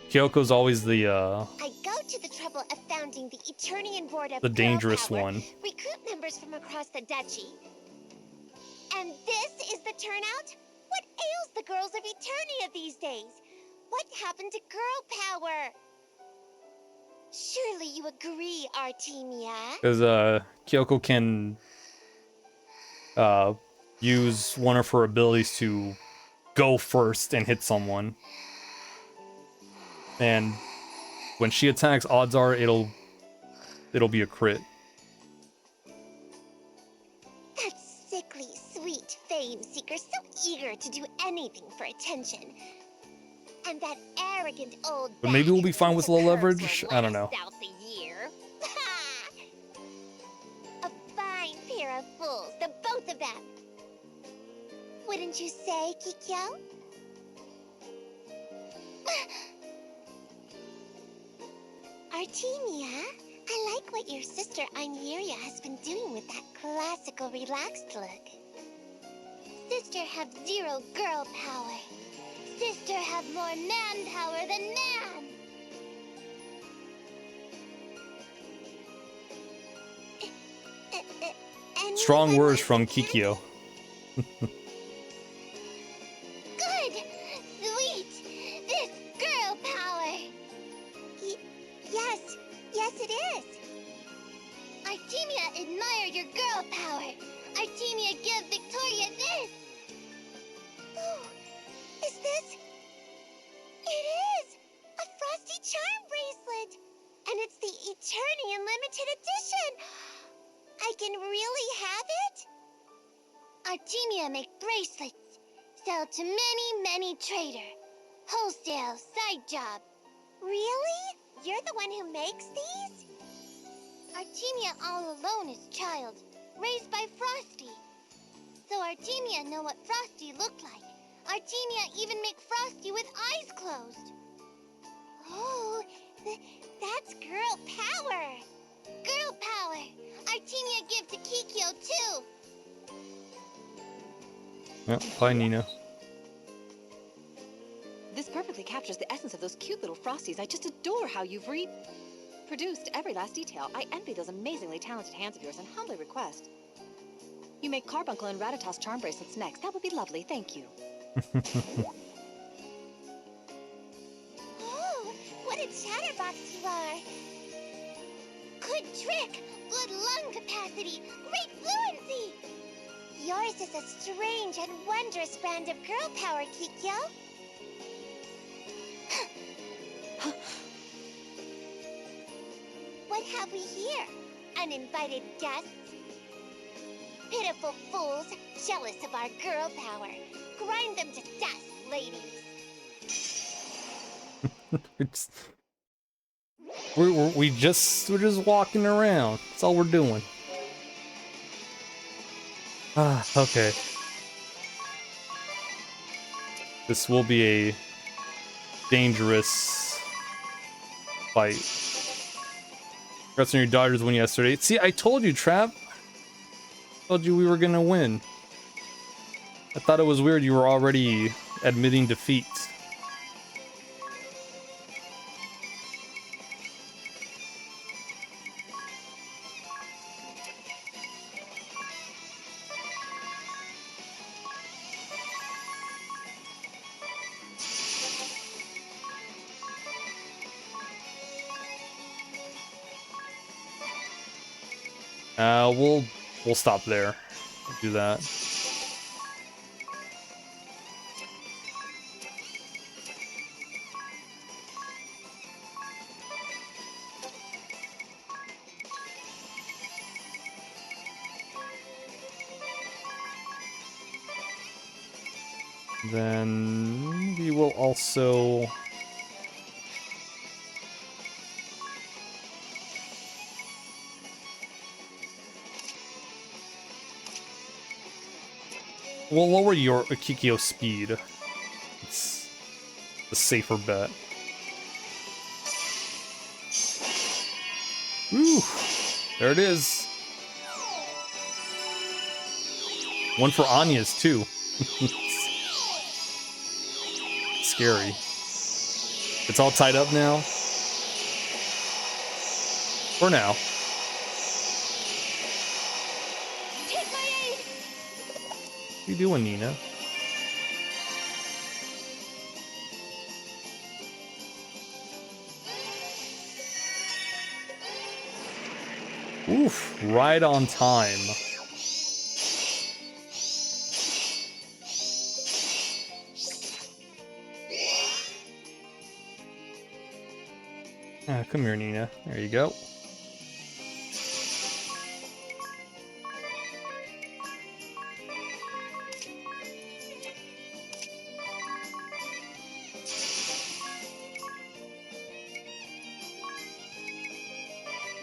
Kyoko's always the I go to the trouble of founding the Eternian Board of the Girl dangerous Power, one. recruit members from across the duchy. And this is the turnout? What ails the girls of Eternia these days? What happened to girl power? Surely you agree, Artemia? Because Kyoko can use one of her abilities to go first and hit someone. And when she attacks, odds are it'll be a crit. That sickly, sweet fame seeker, so eager to do anything for attention. And that arrogant old But maybe we'll be fine with piece of low curves leverage. will I don't know. last out the year. A fine pair of fools, the both of them. Wouldn't you say, Kikyo? Artemia, I like what your sister Aineria has been doing with that classical relaxed look. Sister have zero girl power. Sister have more man power than man. Strong words from Kikyo. Good! Sweet! This girl power! Yes it is! Artemia admire your girl power! Artemia give Victoria this! Oh, is this? It is! A Frosty Charm bracelet! And it's the Eternian limited edition! I can really have it? Artemia make bracelets. Sell to many trader. Wholesale, side job. Really? You're the one who makes these? Artemia all alone is child, raised by Frosty. So Artemia know what Frosty looked like. Artemia even make Frosty with eyes closed. Oh, that's girl power. Girl power. Artemia give to Kikyo too. Yep, bye Nina. perfectly captures the essence of those cute little Frosties. I just adore how you've reproduced every last detail. I envy those amazingly talented hands of yours and humbly request you make Carbuncle and Ratatoss charm bracelets next. That would be lovely, thank you. Oh, what a chatterbox you are! Good trick, good lung capacity, great fluency! Yours is a strange and wondrous brand of girl power, Kikyo. What have we here? Uninvited guests? Pitiful fools, jealous of our girl power. Grind them to dust, ladies. We're just walking around. That's all we're doing. Ah, okay. This will be a dangerous fight. Congrats on your Dodgers win yesterday. See, I told you, Trap. I told you we were gonna win. I thought it was weird you were already admitting defeat. We'll stop there. We'll do that. Then we will also we'll lower your Kikyo speed. It's a safer bet. Ooh, there it is. One for Anya's too. Scary. It's all tied up now. For now. Take my aid! What are you doing, Nina? Oof, right on time. Come here, Nina. There you go.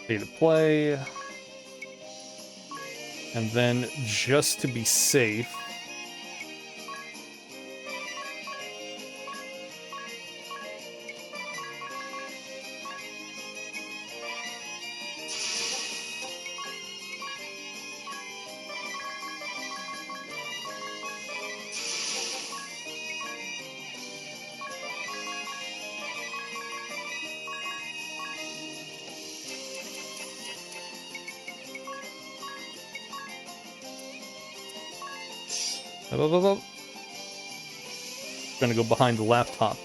Pay to play. And then, just to be safe, gonna go behind the laptop.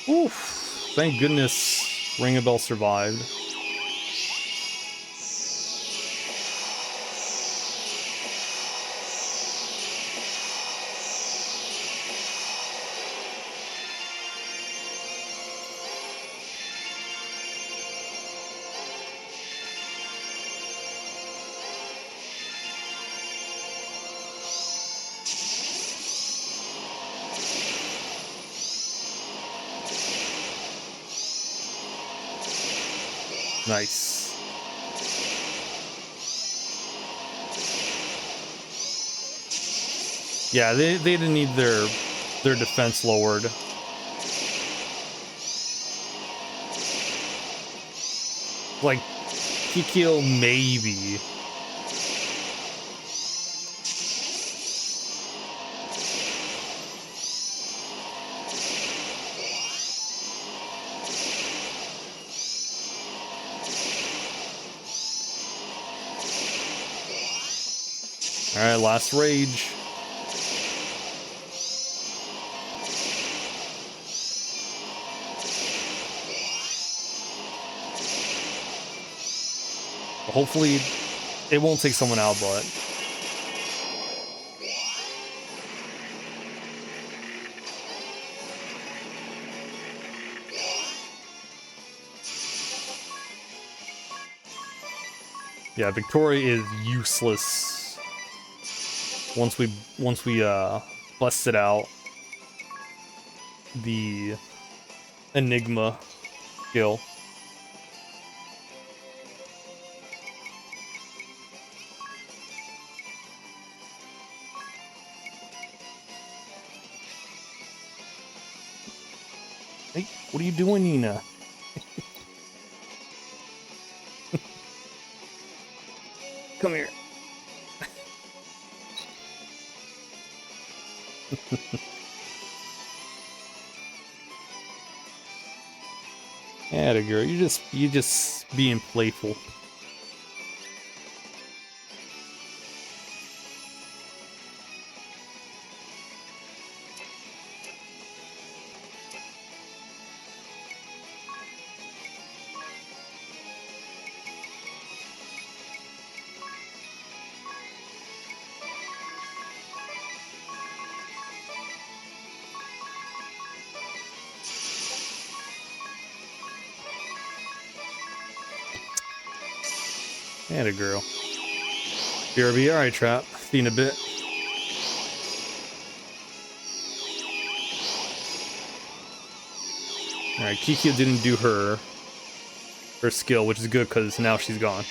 Oof! Thank goodness Ring-a-Bell survived. Nice. Yeah, they didn't need their defense lowered. Like, Kikyo maybe. Alright, last rage. Hopefully, it won't take someone out, but... Yeah, Victoria is useless. Once we busted out the Enigma skill. Hey, what are you doing, Nina? Come here. Atta girl, you just being playful. Atta girl. BRB, alright, Trap. See you in a bit. Alright, Kikyo didn't do her skill, which is good because now she's gone.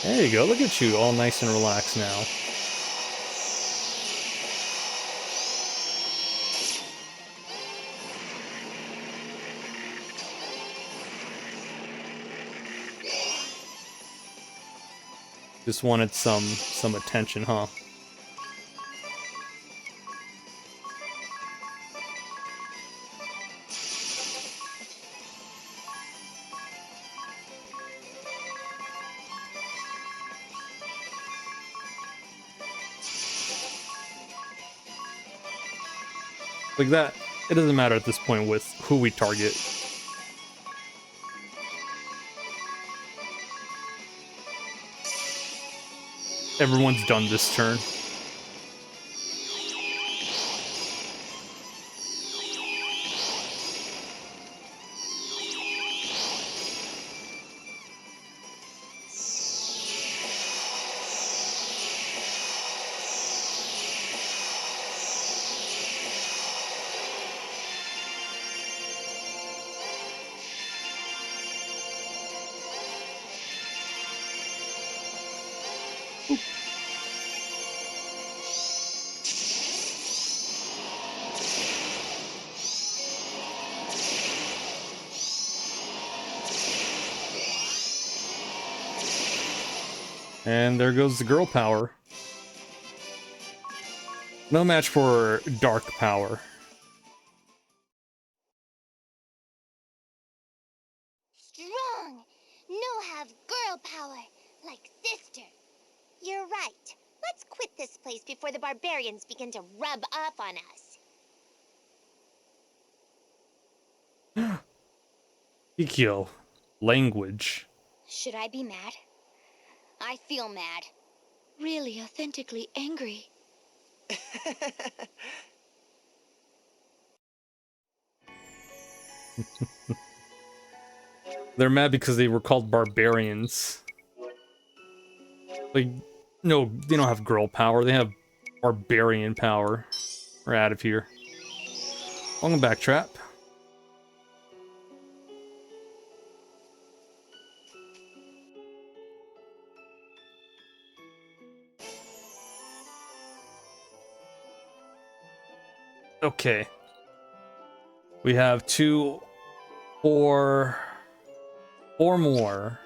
There you go, look at you, all nice and relaxed now. Just wanted some attention, huh? Like that, it doesn't matter at this point with who we target. Everyone's done this turn. And there goes the girl power. No match for dark power. Strong! No have girl power, like sister. You're right. Let's quit this place before the barbarians begin to rub off on us. Kikyo. Language. Should I be mad? I feel mad. Really authentically angry. They're mad because they were called barbarians. Like, no, they don't have girl power. They have barbarian power. We're out of here. Welcome back, Trap. Okay. We have 2, 4 more.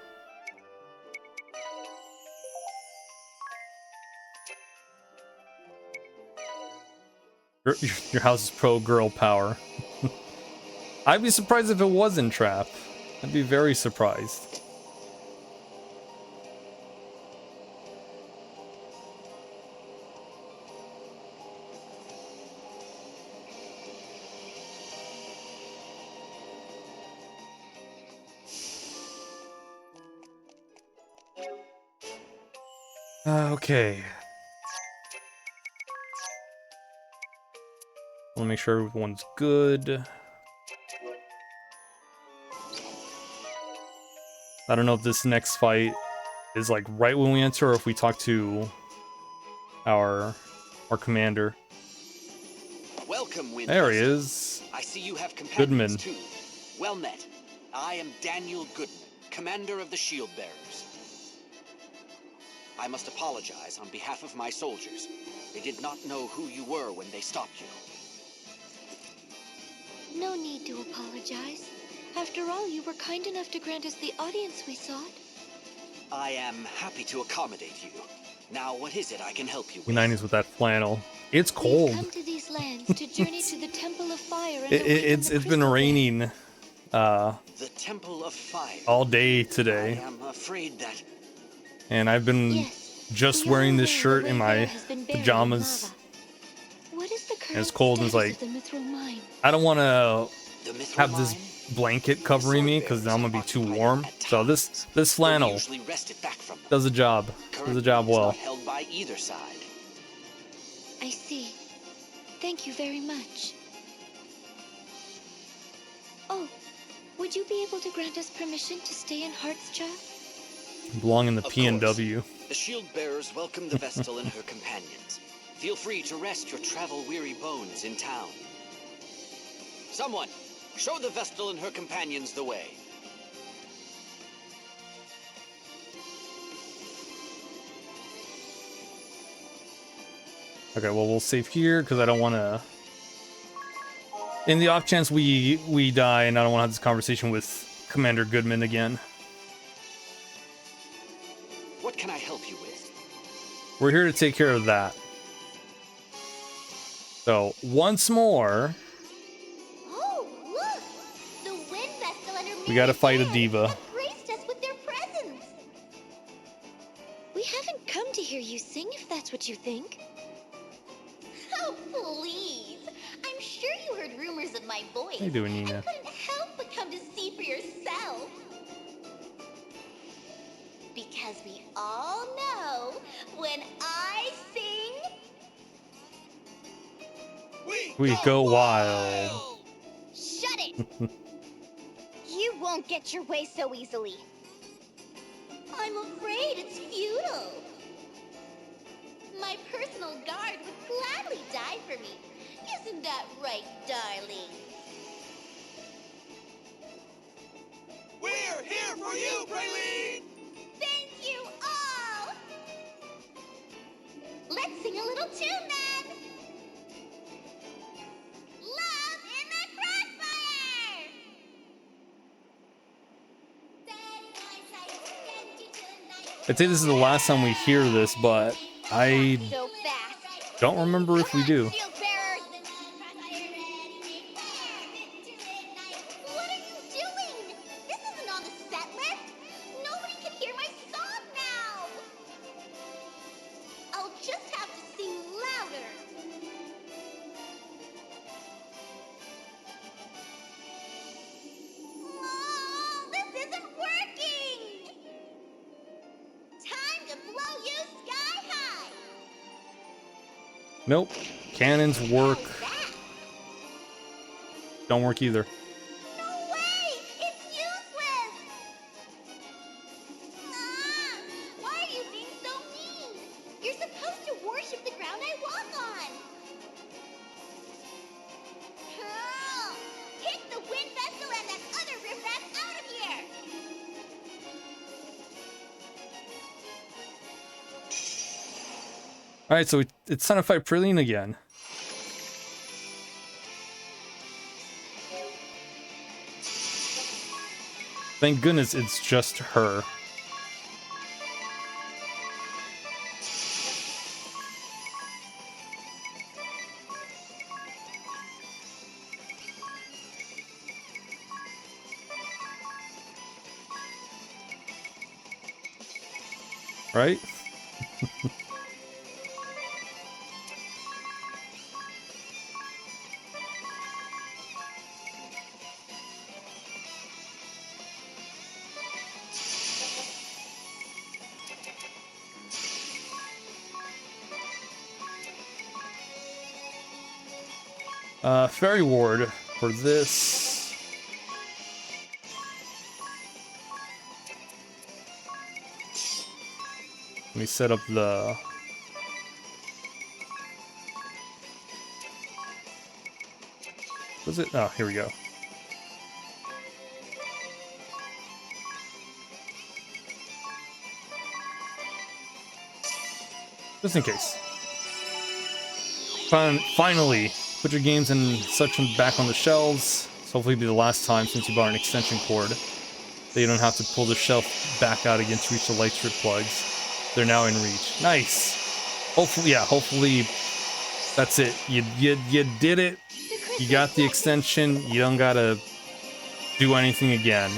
Your house is pro girl power. I'd be surprised if it wasn't Trap. I'd be very surprised. Okay. I'll make sure everyone's good. I don't know if this next fight is like right when we enter or if we talk to our commander. Welcome, Wind There he Vessel. is. I see you have Goodman. companions too. Well met. I am Daniel Goodman, commander of the Shield Bearers. I must apologize on behalf of my soldiers. They did not know who you were when they stopped you. No need to apologize. After all, you were kind enough to grant us the audience we sought. I am happy to accommodate you. Now, what is it I can help you with? U90s with that flannel. It's We've cold. come to these lands to journey to the Temple of Fire and It's been raining The Temple of Fire. all day I today, am afraid that... and I've been Yes, just we are wearing this aware shirt the in way my there has been buried in pajamas. lava. What is the current And it's cold and it's status like- of the Mithril mine? I don't want to The Mithril have this Mine? blanket covering me because I'm gonna be too warm. So this flannel Usually wrest it back from them. does a job. Does a job Currently, it's well. not held by either side. I see. Thank you very much. Oh, would you be able to grant us permission to stay in Heartschild? Belong in the Of PNW. The Shield Bearers welcome the Vestal and her companions. Feel free to rest your travel-weary bones in town. Someone, show the Vestal and her companions the way. Okay, well we'll save here because I don't want to. In the off chance we die, and I don't want to have this conversation with Commander Goodman again. What can I help you with? We're here to take care of that. So once more, Oh, look! The Wind Vestal and her we gotta fight a men diva. have graced us with their presence. We haven't come to hear you sing, if that's what you think. Oh, please! I'm sure you heard rumors of my voice. How you doing, Nina? And couldn't help but come to see for yourself. Because we all know when I sing, We go wild. shut it! You won't get your way so easily. I'm afraid it's futile. My personal guard would gladly die for me. Isn't that right, darling? We're here for you, Praline! Thank you all! Let's sing a little tune then! Love in the Crossfire! I'd say this is the last time we hear this, but I So fast. don't remember if we do. Shield bearers! What are you doing? This isn't on the set list. Nobody can hear my song now. I'll just have to sing louder. Oh, this isn't working. Time to blow you sky high. Nope. Cannons work. How's that? Don't work either. No way! It's useless! Ah, why are you being so mean? You're supposed to worship the ground I walk on! Oh, kick the Wind Vessel and that other riffraff out of here! All right, so it's time to fight Praline again. Thank goodness it's just her. Right? Fairy Ward for this. Let me set up the... Was it? Oh, here we go. Just in case. Finally, put your games in section back on the shelves. So hopefully it'll be the last time since you bought an extension cord that you don't have to pull the shelf back out again to reach the light strip plugs. They're now in reach. Nice. Hopefully, yeah. Hopefully, that's it. You did it. You got the extension. You don't gotta do anything again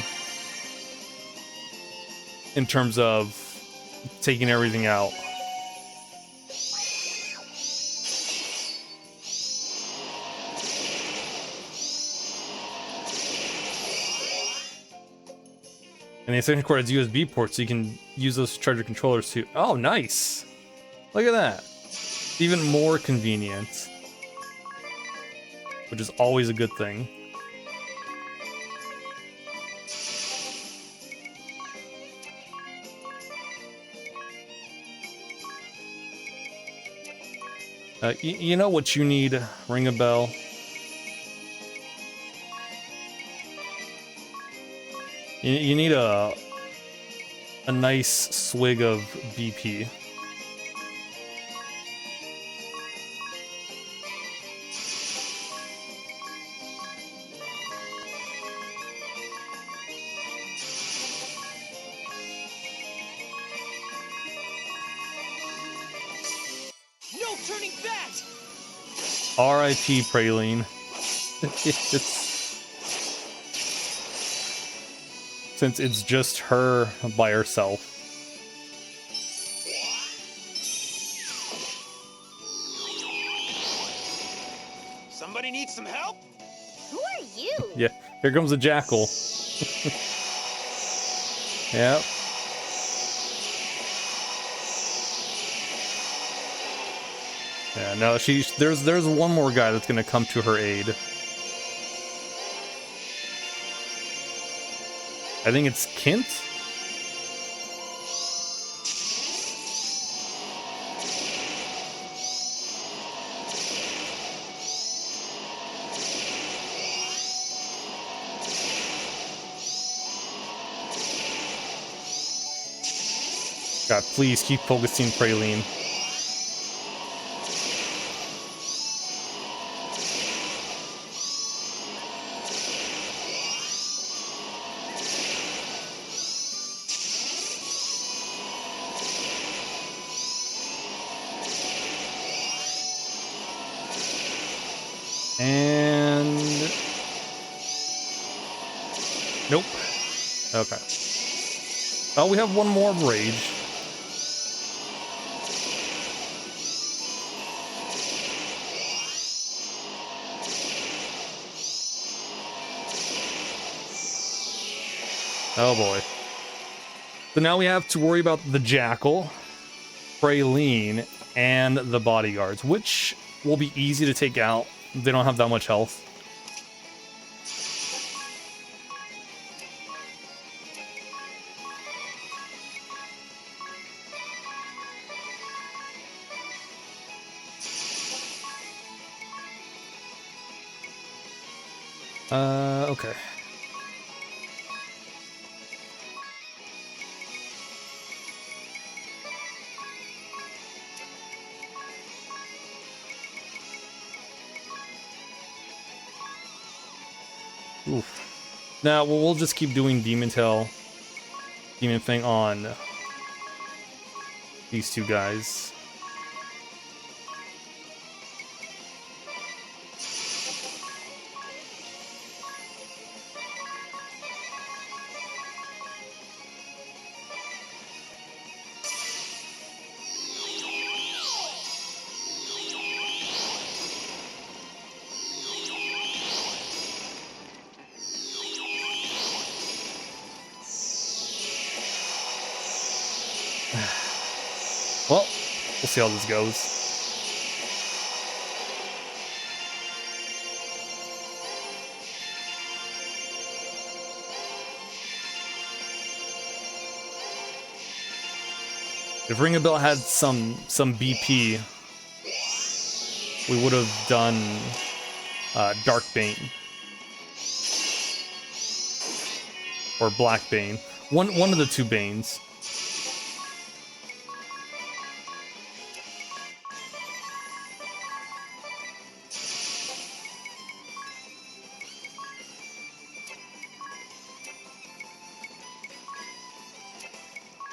in terms of taking everything out. And the extension cord has USB ports, so you can use those to charge your controllers too. Oh, nice! Look at that. Even more convenient, which is always a good thing. You know what you need? Ring a bell. You need a nice swig of BP. No turning back! R.I.P. Praline. Since it's just her by herself. Somebody needs some help? Who are you? Yeah, here comes the jackal. Yep. Yeah, no, there's one more guy that's gonna come to her aid. I think it's Kint? God, please keep focusing Praline. And... Nope. Okay. Oh, we have one more of Rage. Oh boy. So now we have to worry about the Jackal, Praline, and the bodyguards, which will be easy to take out. They don't have that much health. Okay. Oof. Now, we'll just keep doing Demon Fang on these two guys. Well, we'll see how this goes. If Ring a Bell had some BP, we would have done Dark Bane or Black Bane. One of the two Banes.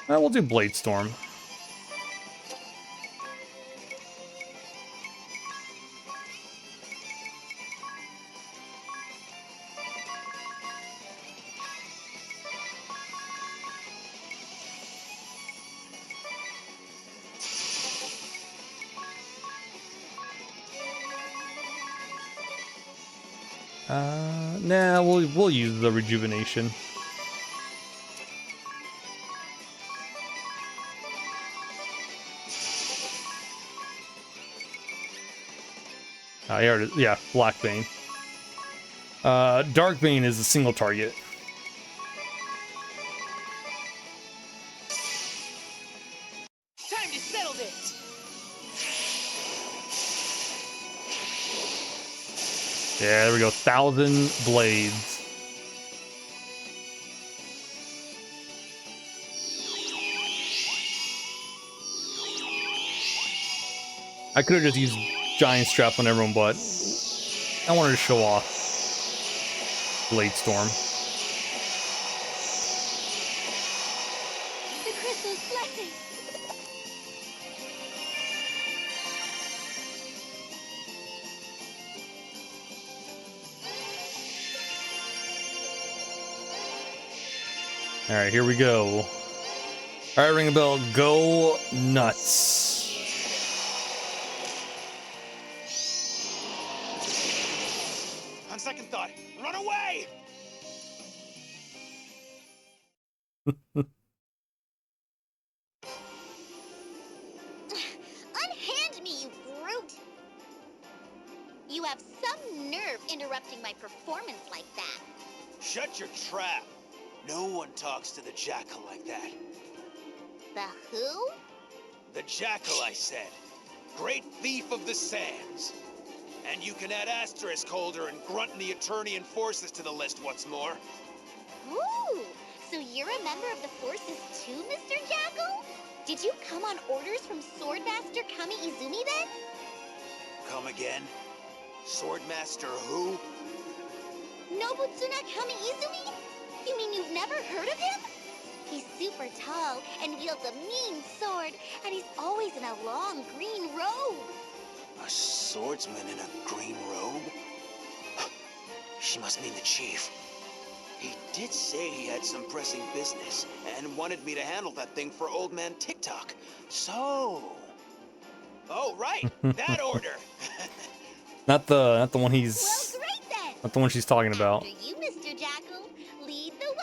We'll do Blade Storm. Nah, we'll use the rejuvenation. Yeah, Black Bane. Dark Bane is a single target. Time to settle this. Yeah, there we go. 1,000 blades. I could have just used Giant Strap on everyone, but I wanted to show off Blade Storm. The crystal's blessing. All right, here we go. All right, Ring a Bell, go nuts. On second thought, run away! Unhand me, you brute! You have some nerve interrupting my performance like that. Shut your trap. No one talks to the Jackal like that. The who? The Jackal, I said. Great thief of the sands. And you can add Asterisk Holder and Grunt and the Eternian Forces to the list, what's more. Ooh, so you're a member of the forces too, Mr. Jackal? Did you come on orders from Swordmaster Kami Izumi then? Come again? Swordmaster who? Nobutsuna Kami Izumi? You mean you've never heard of him? He's super tall and wields a mean sword, and he's always in a long green robe. A swordsman in a green robe? She must mean the chief. He did say he had some pressing business and wanted me to handle that thing for old man TikTok. So... Oh, right! That order! Not the one he's... Well, great then! Not the one she's talking about. After you, Mr. Jackal. Lead the way!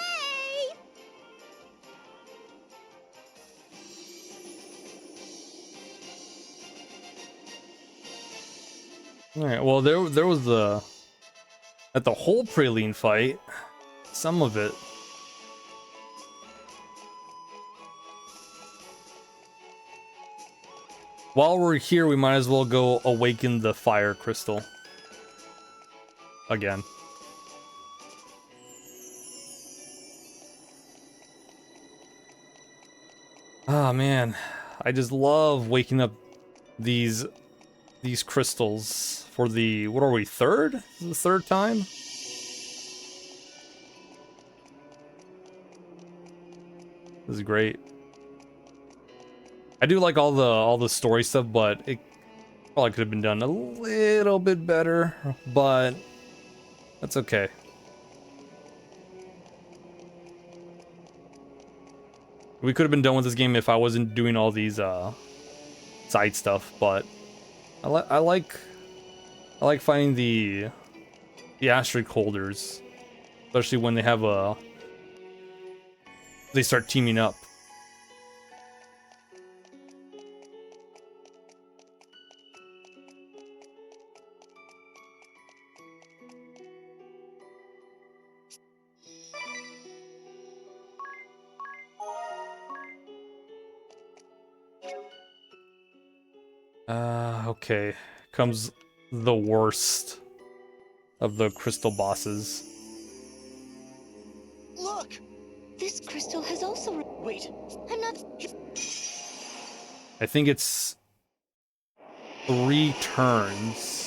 Alright, well, there was the... At the whole Praline fight, some of it. While we're here, we might as well go awaken the fire crystal. Again. Ah, man. I just love waking up these crystals for the, what are we, third? This is the third time? This is great. I do like all the story stuff, but it probably could have been done a little bit better, but that's okay. We could have been done with this game if I wasn't doing all these side stuff, but I like finding the asterisk holders, especially when they have they start teaming up. Okay. Comes the worst of the crystal bosses. Look! This crystal has also... Wait, I'm not. I think it's 3 turns.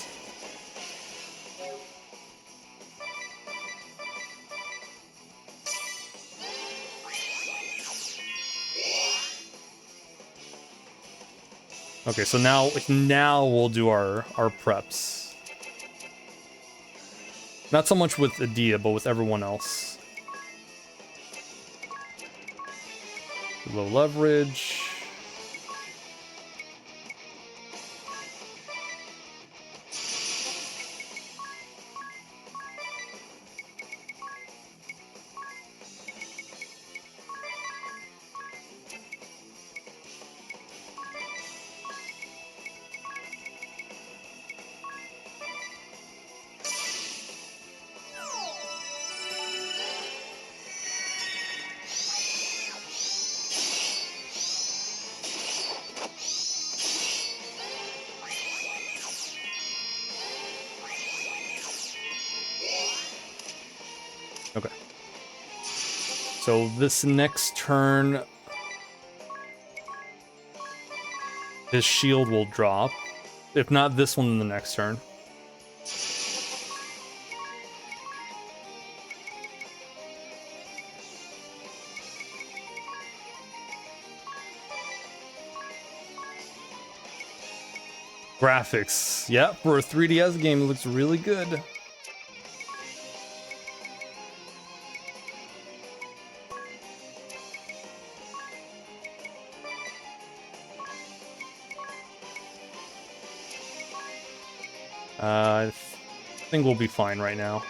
Okay, so now we'll do our preps. Not so much with Edea, but with everyone else. Low leverage. Okay. So this next turn, his shield will drop. If not this one, then the next turn. Graphics. Yep, for a 3DS game, it looks really good. I think we'll be fine right now.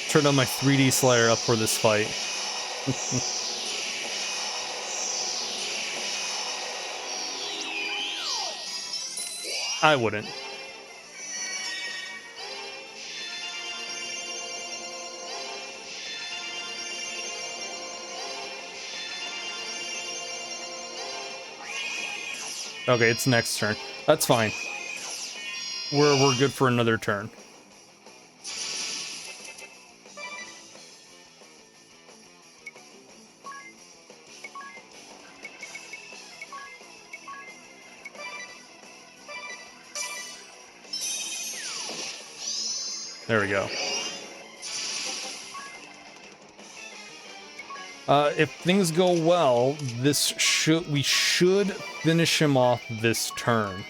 Turn on my 3D Slayer up for this fight. I wouldn't. Okay, it's next turn. That's fine. We're good for another turn. There we go. If things go well, we should finish him off this turn.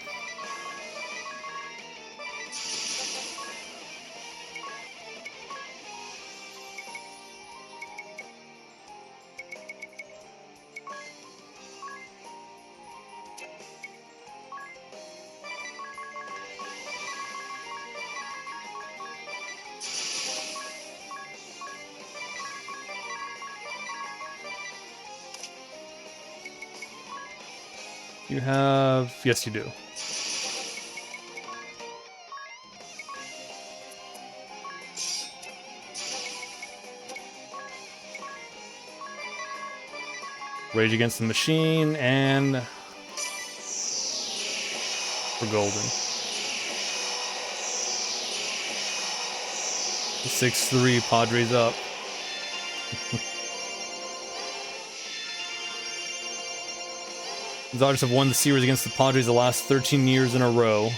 You have... Yes, you do. Rage Against the Machine, and... for Golden. 6-3, Padres up. The Dodgers have won the series against the Padres the last 13 years in a row.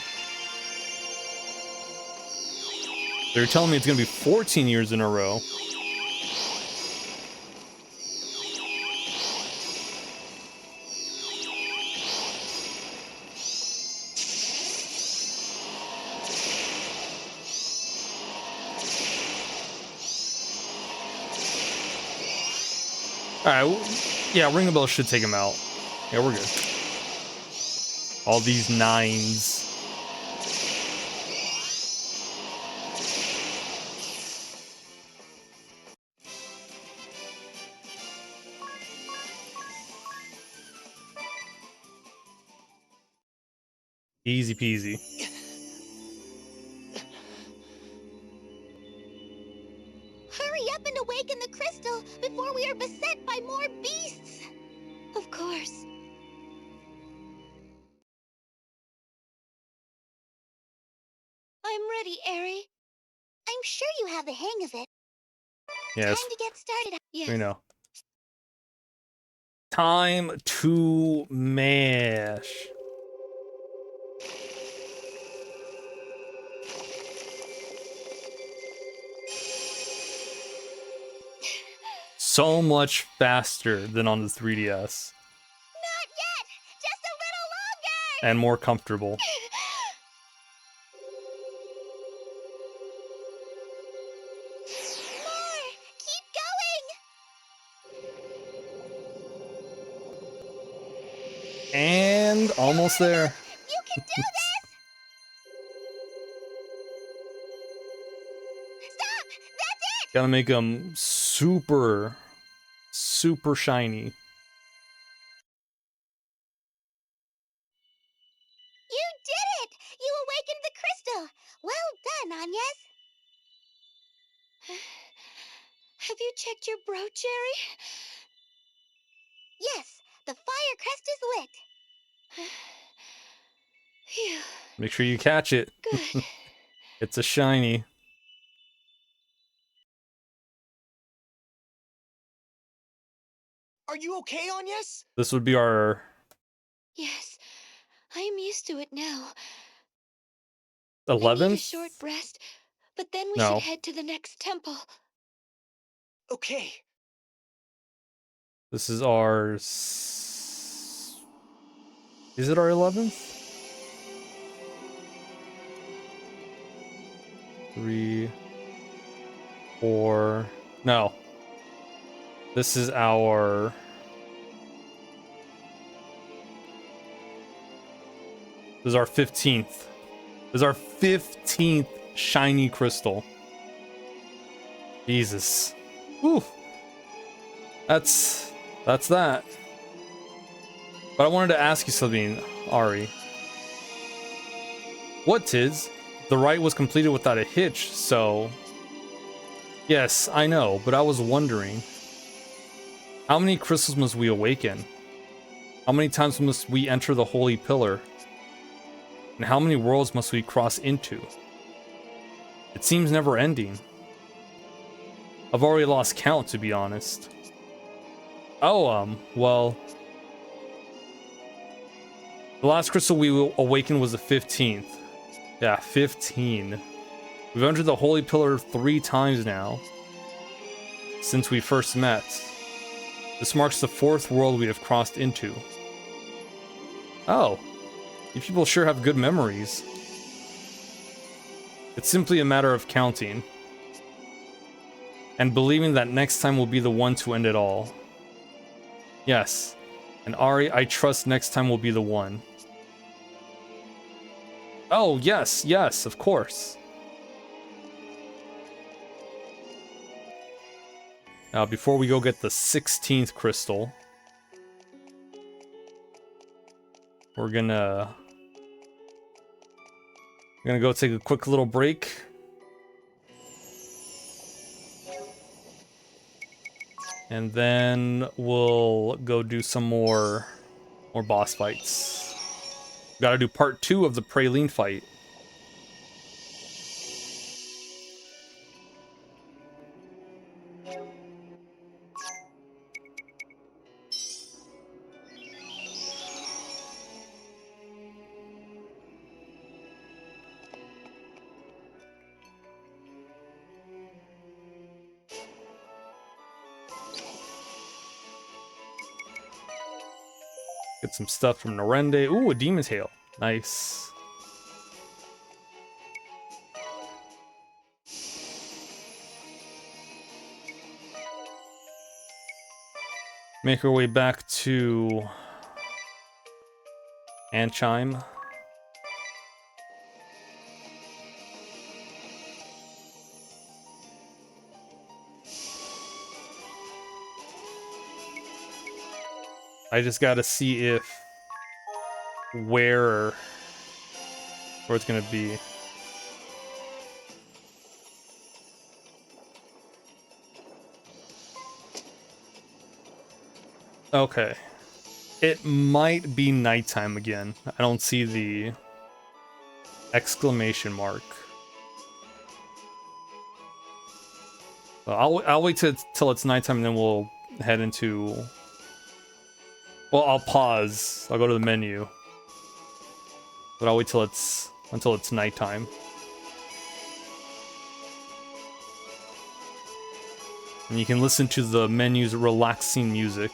They're telling me it's going to be 14 years in a row. Alright, yeah, Ring a Bell should take him out. Yeah, we're good. All these 9s. Easy peasy. Hurry up and awaken the crystal before we are beset by more beasts! Of course. I'm ready, Eri. I'm sure you have the hang of it. Yes, Time to get started. Yes. we know. Time to mash. So much faster than on the 3DS. Not yet! Just a little longer! And more comfortable. More! Keep going! And almost there. You can do this! Stop! That's it! Gotta make them super shiny. You did it! You awakened the crystal! Well done, Agnes! Have you checked your brooch, Eri? Yes, the fire crest is lit. Phew. Make sure you catch it. Good. It's a shiny. Are you okay, Agnes? This would be our Yes, I am used to it now. I need a 11th? short rest, but then we No. should head to the next temple. Okay. This is our... Is it our 11th? 3, 4... No. This is our... This is our 15th. This is our 15th shiny crystal. Jesus. Whew. That's that. But I wanted to ask you something, Ari. What, Tiz? The rite was completed without a hitch, so... Yes, I know, but I was wondering... How many crystals must we awaken? How many times must we enter the Holy Pillar? And how many worlds must we cross into? It seems never ending. I've already lost count, to be honest. Oh, well... The last crystal we awakened was the 15th. Yeah, 15. We've entered the Holy Pillar 3 times now. Since we first met. This marks the 4th world we have crossed into. Oh. You people sure have good memories. It's simply a matter of counting. And believing that next time will be the one to end it all. Yes. And Ari, I trust next time will be the one. Oh, yes, yes, of course. Now, before we go get the 16th crystal, we're gonna go take a quick little break. And then we'll go do some more boss fights. Gotta do part 2 of the Praline fight. Get some stuff from Norende. Ooh, a Demon's Hail. Nice. Make our way back to Anchime. I just gotta see if where it's gonna be. Okay. It might be nighttime again. I don't see the exclamation mark. I'll wait till it's nighttime and then we'll head into. Well, I'll pause. I'll go to the menu, but I'll wait until it's nighttime. And you can listen to the menu's relaxing music.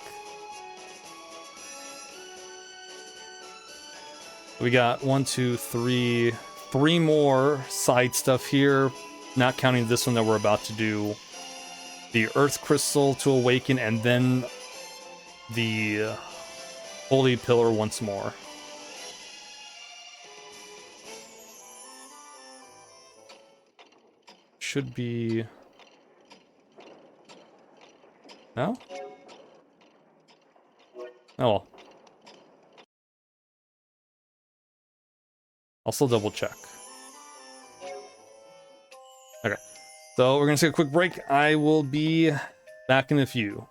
We got 1, 2, 3, 3 more side stuff here, not counting this one that we're about to do. The Earth Crystal to awaken, and then the Holy Pillar once more. Should be... No? Oh well. I'll still double check. Okay. So we're gonna take a quick break. I will be back in a few.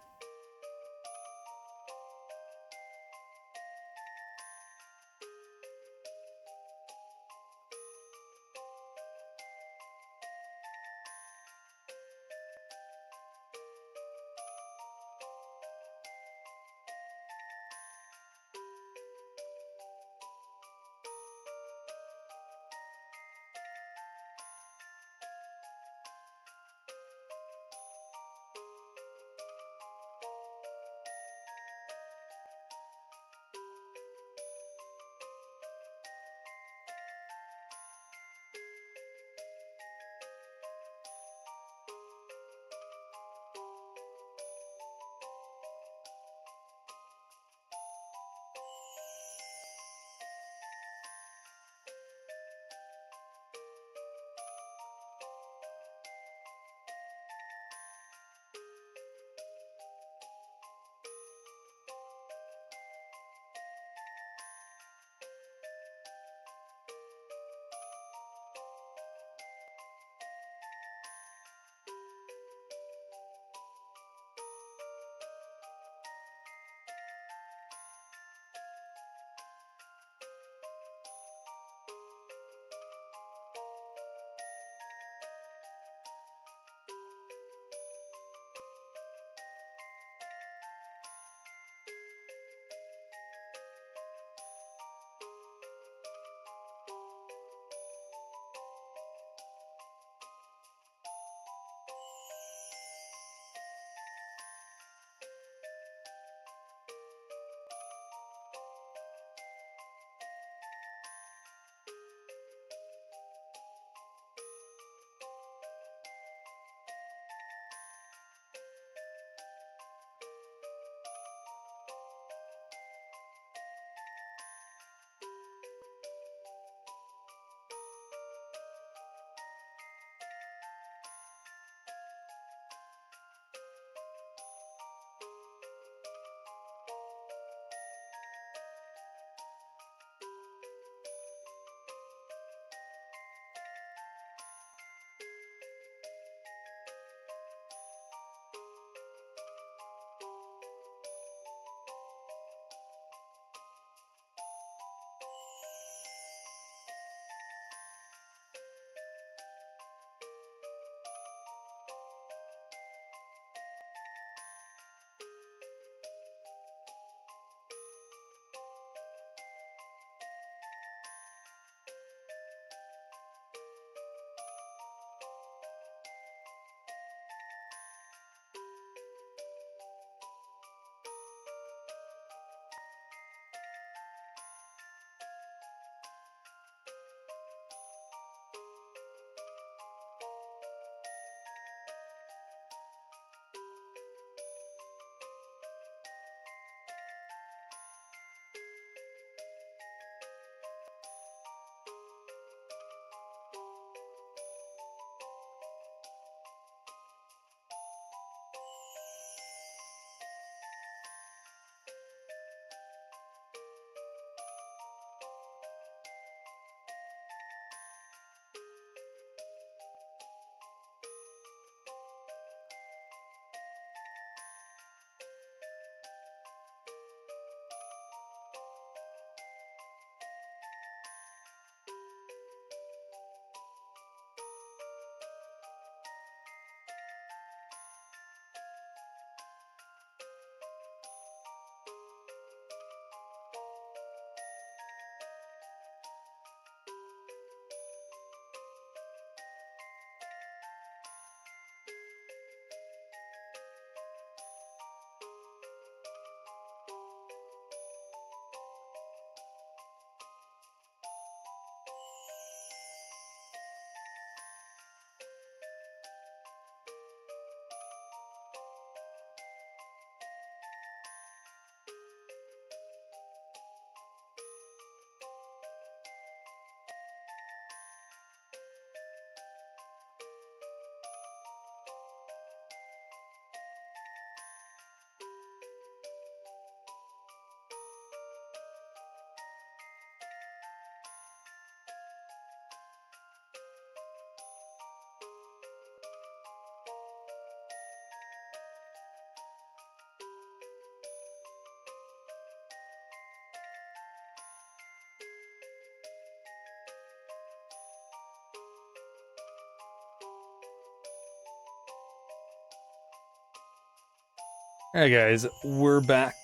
Alright guys, we're back.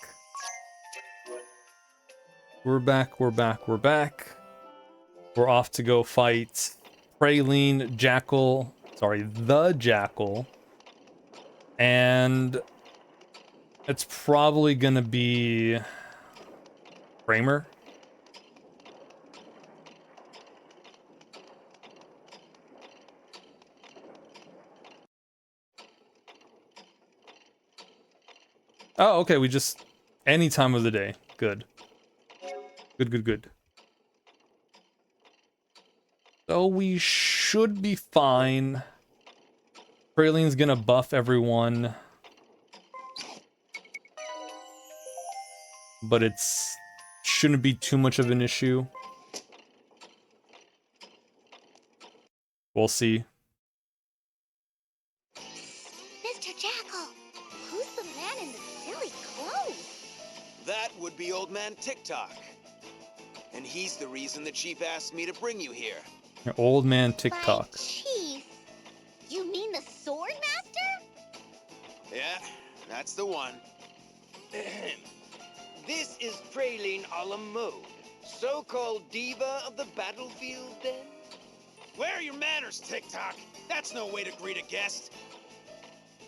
We're back. We're off to go fight Praline, Jackal, sorry, the Jackal. And it's probably gonna be Kramer. Oh, okay, we just... any time of the day. Good. Good. So we should be fine. Praline's gonna buff everyone. But it's... shouldn't be too much of an issue. We'll see. Mr. Jackal, who's the man in the silly clothes? That would be Old Man TikTok. And he's the reason the chief asked me to bring you here. Old man TikTok. By Chief, you mean the Sword Master? Yeah, that's the one. This is Praline a la mode, so-called diva of the battlefield, then? Where are your manners, TikTok? That's no way to greet a guest.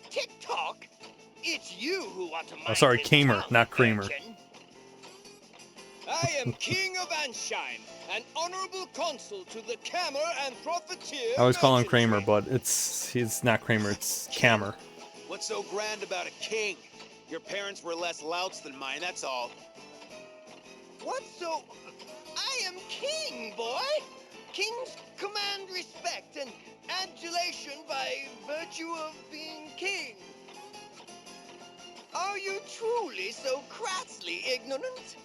TikTok? It's you who want to mind Oh, sorry, his Kamer, tongue, not Kramer. urchin. I am King of Ansheim, an honorable consul to the Kamer and Profiteer. I always call him Kramer, merchantry. but he's not Kramer, it's Kamer. What's so grand about a king? Your parents were less louts than mine, that's all. What's so... I am king, boy! Kings command respect and adulation by virtue of being king. Are you truly so crassly ignorant?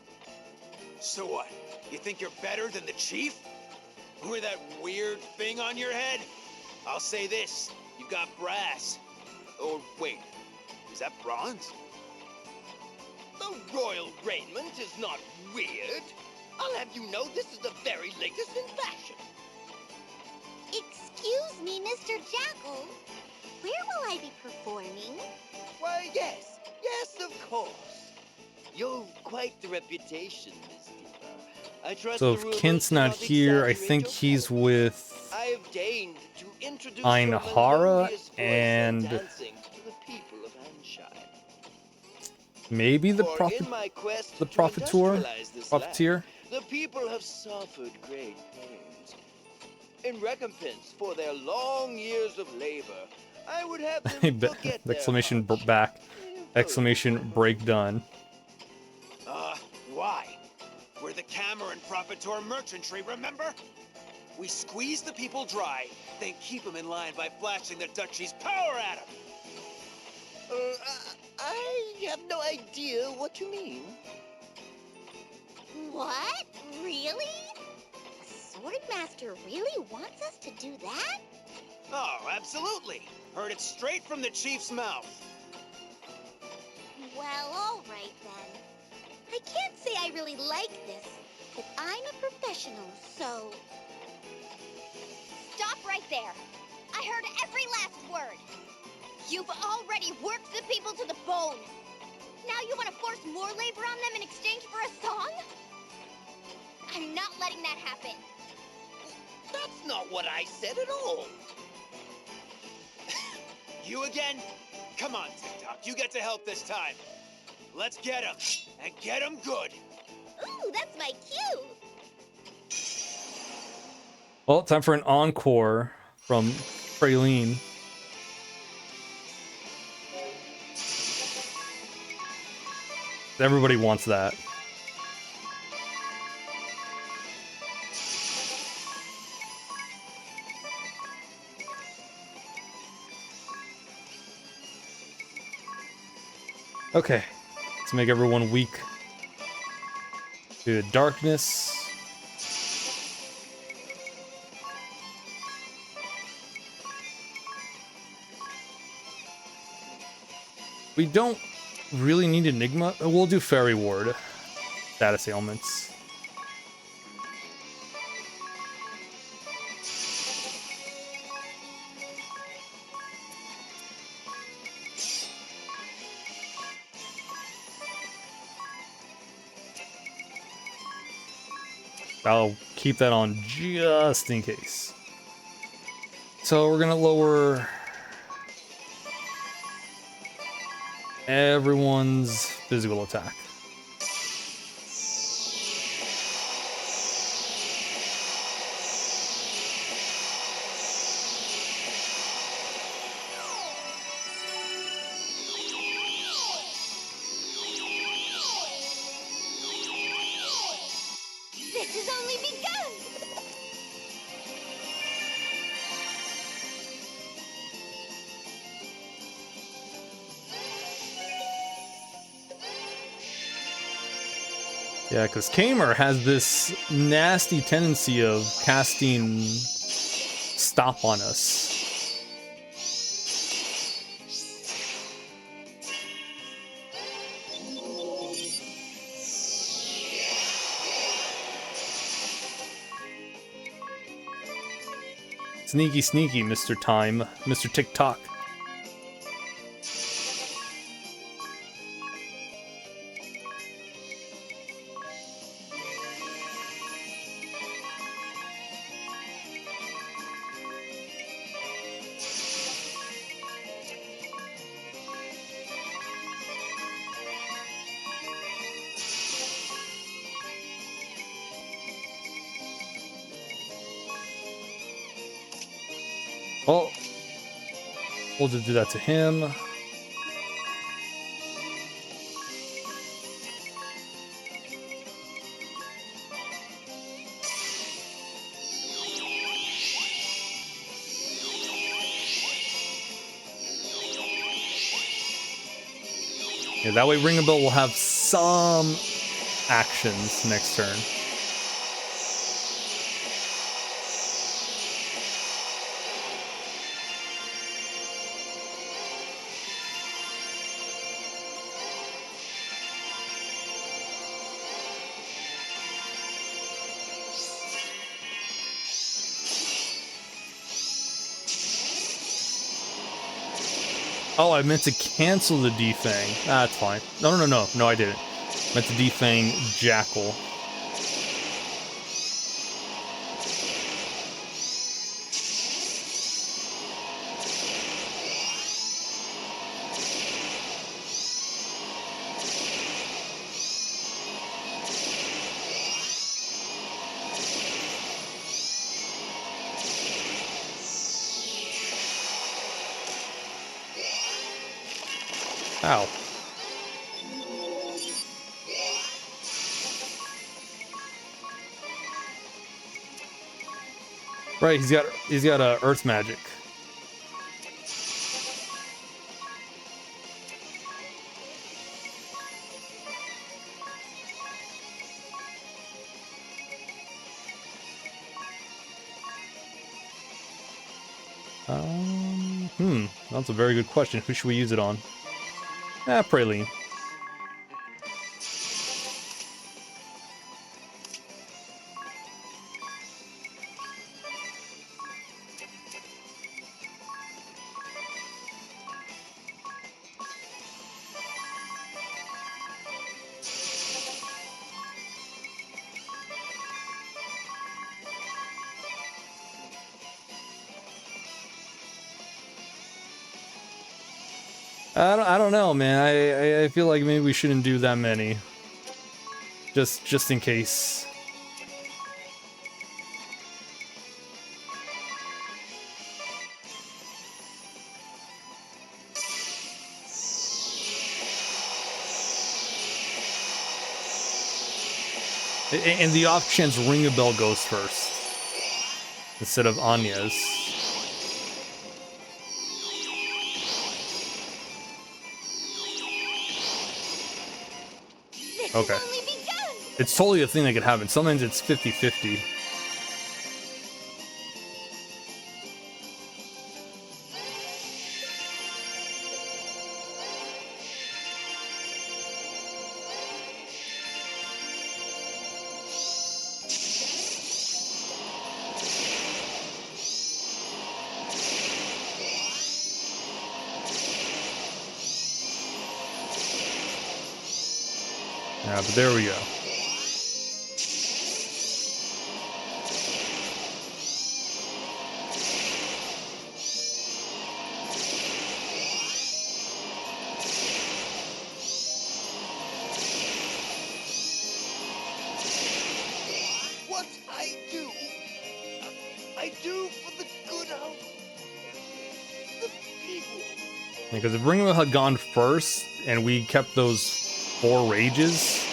So what? You think you're better than the chief? With that weird thing on your head? I'll say this, you got brass. Or wait, is that bronze? The royal raiment is not weird. I'll have you know this is the very latest in fashion. Excuse me, Mr. Jackal. Where will I be performing? Why, yes, of course. You've quite the reputation, Miss Diva. I trust So the if rumors Kent's do not here, I exaggerate think your he's powers. with I have deigned to introduce Einhara your melodious voice and dancing to the people of Ansheim. maybe the For in my quest to Profiteer? industrialize this Profiteer? land, the people have suffered great pains. In recompense for their long years of labor, I would have them forget their Exclamation hardship. back. Exclamation break done. Why? We're the Kamer and Profiteer merchantry, remember? We squeeze the people dry, then keep them in line by flashing the duchy's power at them. I have no idea what you mean. What? Really? The Swordmaster really wants us to do that? Oh, absolutely. Heard it straight from the chief's mouth. Well, all right then. I can't say I really like this, but I'm a professional, so... Stop right there. I heard every last word. You've already worked the people to the bone. Now you want to force more labor on them in exchange for a song? I'm not letting that happen. That's not what I said at all. You again? Come on, TikTok, you get to help this time. Let's get him, and get him good. Ooh, that's my cue! Well, time for an encore from Praline. Everybody wants that. Okay, let's make everyone weak to the darkness. We don't really need Enigma. We'll do Fairy Ward. Status ailments. I'll keep that on just in case. So we're gonna lower everyone's physical attack. This has only begun! Yeah, because Kamer has this nasty tendency of casting Stop on us. Sneaky, sneaky, Mr. Time, Mr. TikTok. Oh, we'll just do that to him. Yeah, that way Ringabel will have some actions next turn. Oh, I meant to cancel the Defang. That's fine. No, I didn't. I meant to Defang Jackal. Ow. Right, he's got Earth Magic. That's a very good question. Who should we use it on? Praline. I don't know, man. I feel like maybe we shouldn't do that many. Just in case. And the off chance Ringabel goes first instead of Anya's. Okay. It's totally a thing that could happen. Sometimes it's 50-50. Yeah, but there we go. Because if Ringo had gone first and we kept those 4 rages,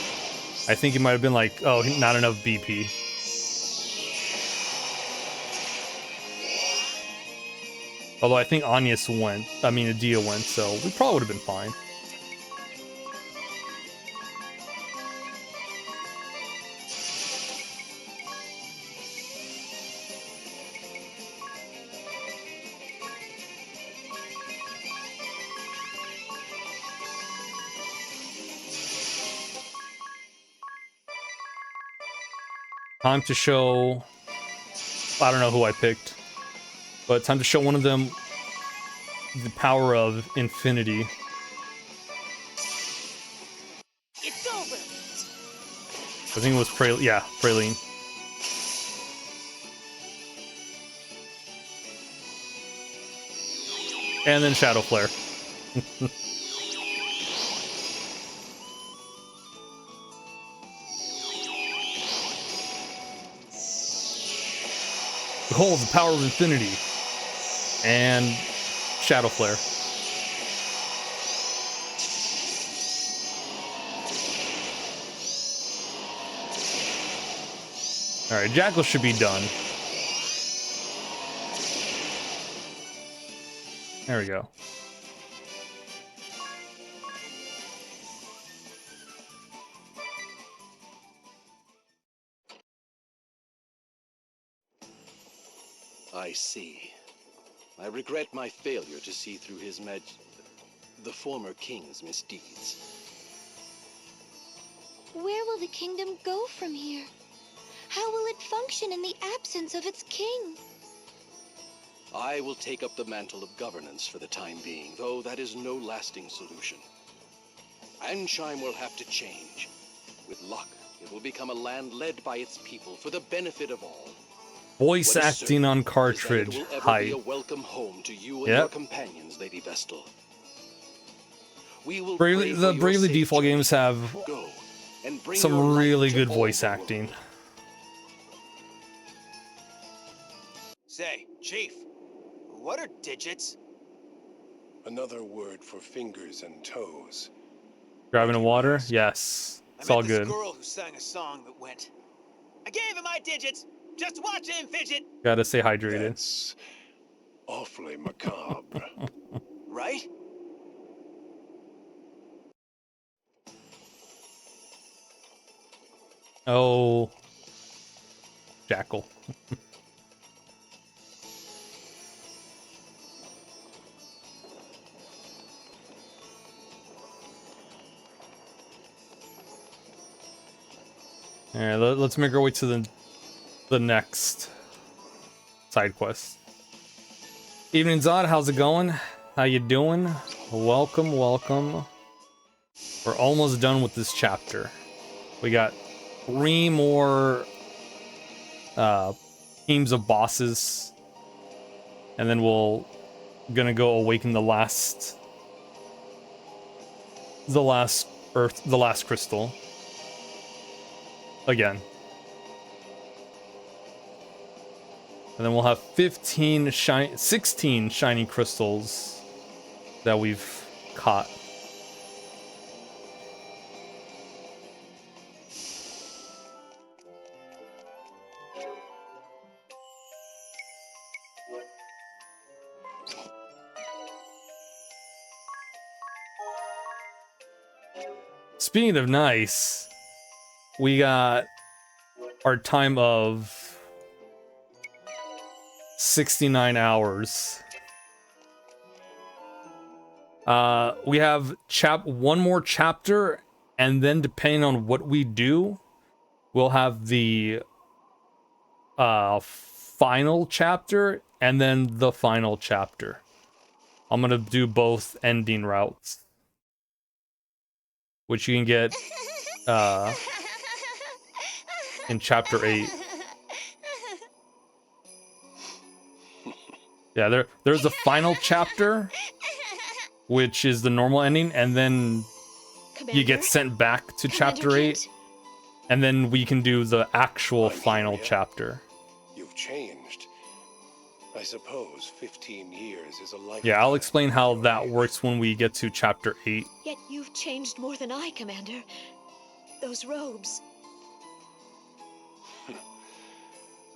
I think it might have been like, oh, not enough BP. Although I think Adia went, so we probably would have been fine. Time to show, I don't know who I picked, but time to show one of them the power of infinity. It's over. I think it was Praline. And then Shadow Flare. Behold the power of infinity. And Shadow Flare. Alright, Jackal should be done. There we go. I see. I regret my failure to see through the former king's misdeeds. Where will the kingdom go from here? How will it function in the absence of its king? I will take up the mantle of governance for the time being, though that is no lasting solution. Ansheim will have to change. With luck, it will become a land led by its people for the benefit of all. Voice acting on cartridge. Hi. A welcome home to you and your companions, Lady Vestal. We will the Bravely Default games have some really good voice acting. Say, Chief, what are digits? Another word for fingers and toes. Driving in water? Yes. It's all good. I met this girl who sang a song that went, I gave him my digits, just watch him fidget. Gotta stay hydrated. That's awfully macabre. Right? Oh. Jackal. Alright, let's make our way to the next side quest. Evening Zod, how's it going? How you doing? Welcome, welcome. We're almost done with this chapter. We got 3 more teams of bosses, and then gonna go awaken the last crystal again. And then we'll have 16 shiny crystals that we've caught. Speaking of nice, we got our time of 69 hours. We have one more chapter, and then depending on what we do, we'll have the final chapter and then the final chapter. I'm gonna do both ending routes, which you can get in chapter 8. Yeah, there's a final chapter, which is the normal ending, and then you get sent back to chapter 8, and then we can do the actual final chapter. You've changed. I suppose 15 years is a lifetime. Yeah, I'll explain how that works when we get to chapter 8. Yet you've changed more than I, Commander. Those robes.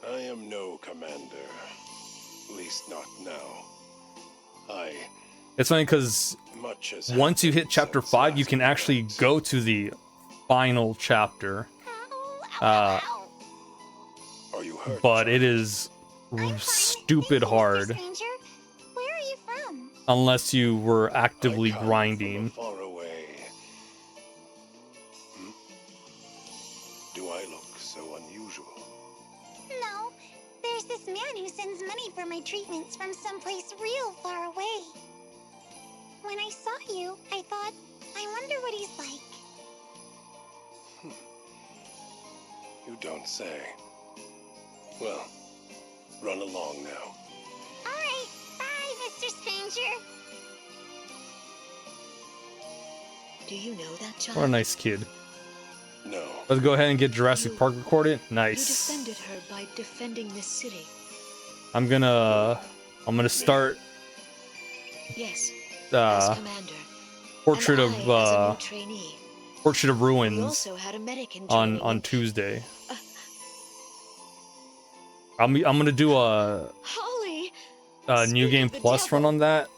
I am no commander. At least not now. It's funny because Much as once you hit chapter since 5, you last can actually occurrence. go to the final chapter. Are you hurt? But child? it is stupid hard Stranger, where are you from? unless you were I actively come grinding. from far away. Do I look so unusual? No, there's this man who sends money for my treatments from someplace real far away. When I saw you, I thought, I wonder what he's like. You don't say. Well, run along now. All right, bye, Mr. Stranger. Do you know that child? What a nice kid. No. Let's go ahead and get Jurassic Park recorded. You Nice. defended her by defending this city. I'm gonna start Yes, as uh Commander. Portrait and of I, as a new trainee. Portrait of We Ruins also had a medic in on training. Tuesday. I'm gonna do a Holly! New Speak Game of the Plus run devil. on that,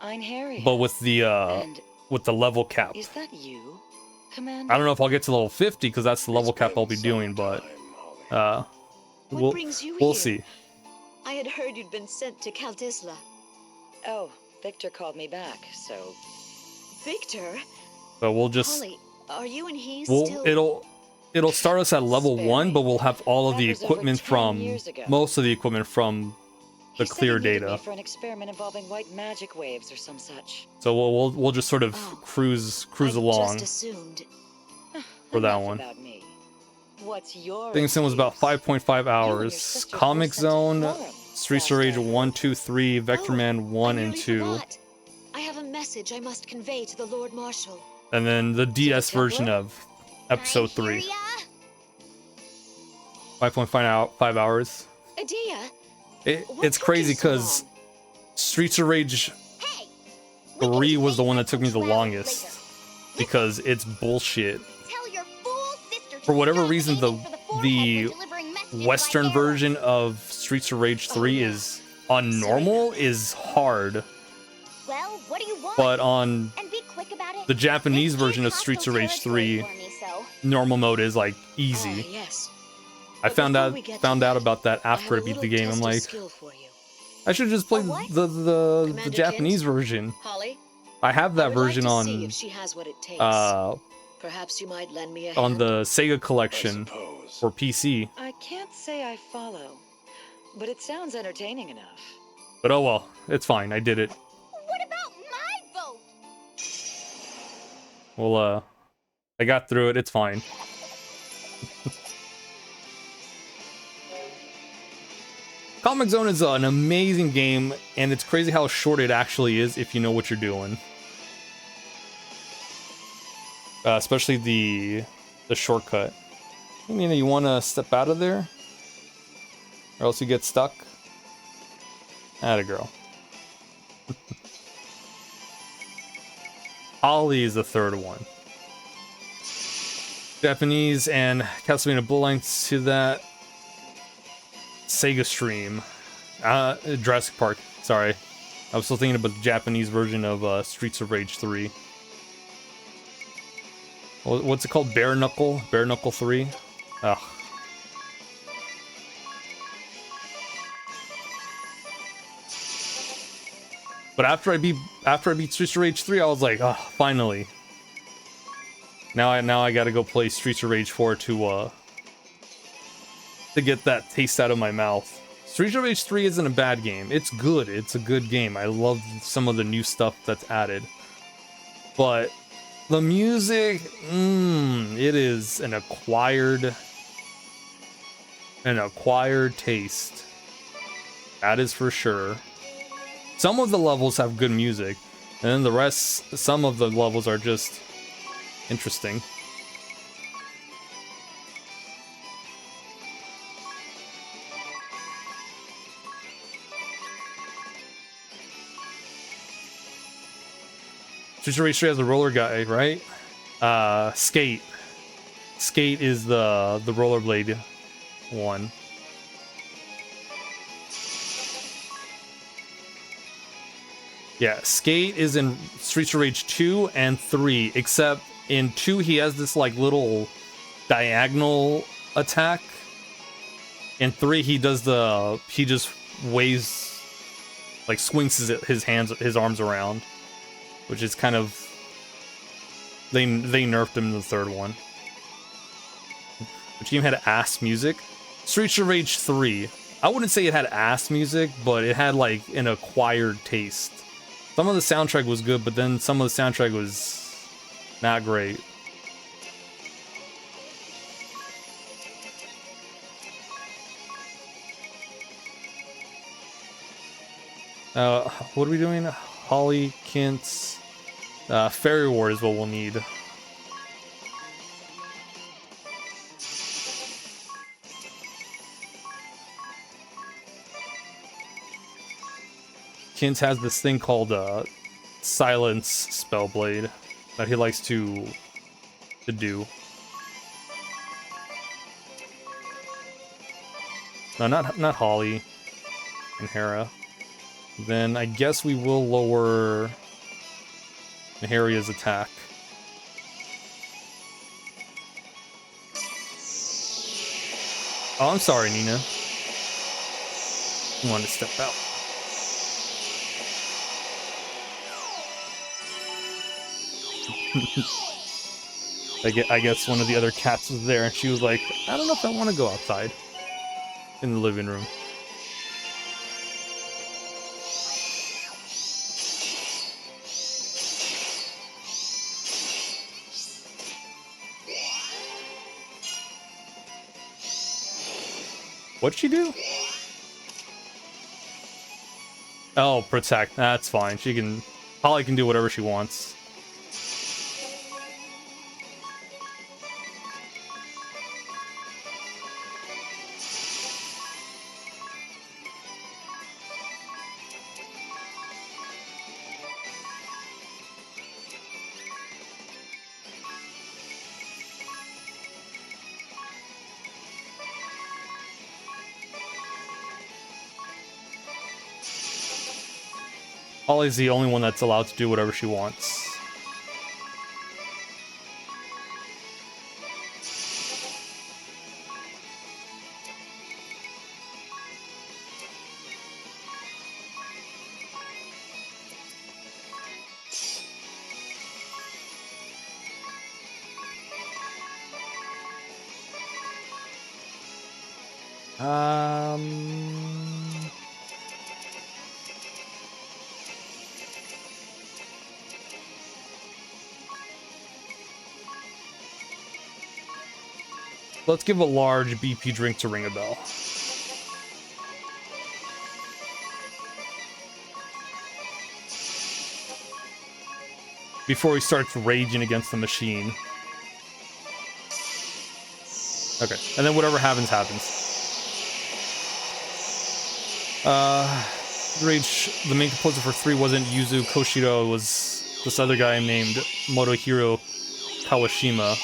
I'm Harry. but with the And level cap. is that you, Commander? I don't know if I'll get to level 50 because that's the level It's cap I'll been be some doing, but time, Holly. What we'll brings you we'll here? see. I had heard you'd been sent to Kaldisla. Oh, Victor called me back, so... Victor? But we'll just Holly, are you and he we'll still... it'll start us at level Spare 1, me. but we'll have all of That the was over equipment 10 from years ago. most of the equipment from the He said clear he needed data. me for an experiment involving white magic waves or some such. So we'll just sort of Oh. cruise I along just assumed. for that Enough one. about me. What's your I think this one was about excuse? 5.5 You and hours. your sister Comic were sent to Zone, Florham Streets last of Rage I heard. 1, 2, 3, Vector Oh, Man 1 I and nearly 2, forgot. I have a message I must convey to the Lord Marshal. and then the DS version Templar? of Episode I hear 3. ya. 5.5 hours. Adia, It's what took crazy you so because long? Streets of Rage Hey, we can 3 was the debate one my that took me the punctuality longest later. because it's bullshit. Tell your fool sister to For whatever stop reason, aiming for the forehead the when delivering messages Western like arrows. version of Streets of Rage 3 Oh, yeah. is on normal is hard, Well, what do you want? but on And be quick about it. the Japanese This is version of Streets of hostile Rage 3, territory for me, so normal mode is like easy. Ah, yes. I But found before out we get to found out that, about that I have after a I beat the little game. test I'm of like, skill for you. I should just play A what? the Commander Japanese Kent? version. Holly, I have I that would like version to see on if she has what it takes. Perhaps you might lend me a on hand? the Sega I collection suppose. for PC. I can't say I follow, but it sounds entertaining enough. But oh well, it's fine. I did it. what about my vote? Well, I got through it. It's fine. Comic Zone is an amazing game, and it's crazy how short it actually is if you know what you're doing. Especially the shortcut. I mean, you want to step out of there, or else you get stuck. Atta girl. Ollie is the third one. Japanese and Castlevania Bloodlines to that. Sega Stream. Jurassic Park. Sorry. I was still thinking about the Japanese version of Streets of Rage 3. What's it called? Bare Knuckle? Bare Knuckle 3? Ugh. But after I beat Streets of Rage 3, I was like, oh, finally. Now I gotta go play Streets of Rage 4 to get that taste out of my mouth. Streets of Rage 3 isn't a bad game. It's good. It's a good game. I love some of the new stuff that's added. But the music, it is an acquired taste. That is for sure. Some of the levels have good music, and then the rest, some of the levels are just interesting. Streets of Rage 3 has the roller guy, right? Skate. Skate is the rollerblade one. Yeah, Skate is in Streets of Rage 2 and 3, except in 2 he has this like little diagonal attack. In 3 he just waves, like swings his arms around, which is kind of, they nerfed him in the third one. Which game had ass music? Streets of Rage 3. I wouldn't say it had ass music, but it had like an acquired taste. Some of the soundtrack was good, but then some of the soundtrack was not great. What are we doing? Holly, Kint's, Fairy Ward is what we'll need. Kint has this thing called Silence Spellblade that he likes to do. No, not Holly and Hera. Then I guess we will lower Neharia's attack. Oh, I'm sorry, Nina. I wanted to step out. I guess one of the other cats was there and she was like, I don't know if I want to go outside in the living room. What'd she do? Oh, protect. That's fine. She can... Holly can do whatever she wants. Holly's the only one that's allowed to do whatever she wants. Let's give a large BP drink to ring a bell. Before he starts raging against the machine. Okay, and then whatever happens, happens. The main composer for 3 wasn't Yuzo Koshiro, it was this other guy named Motohiro Kawashima.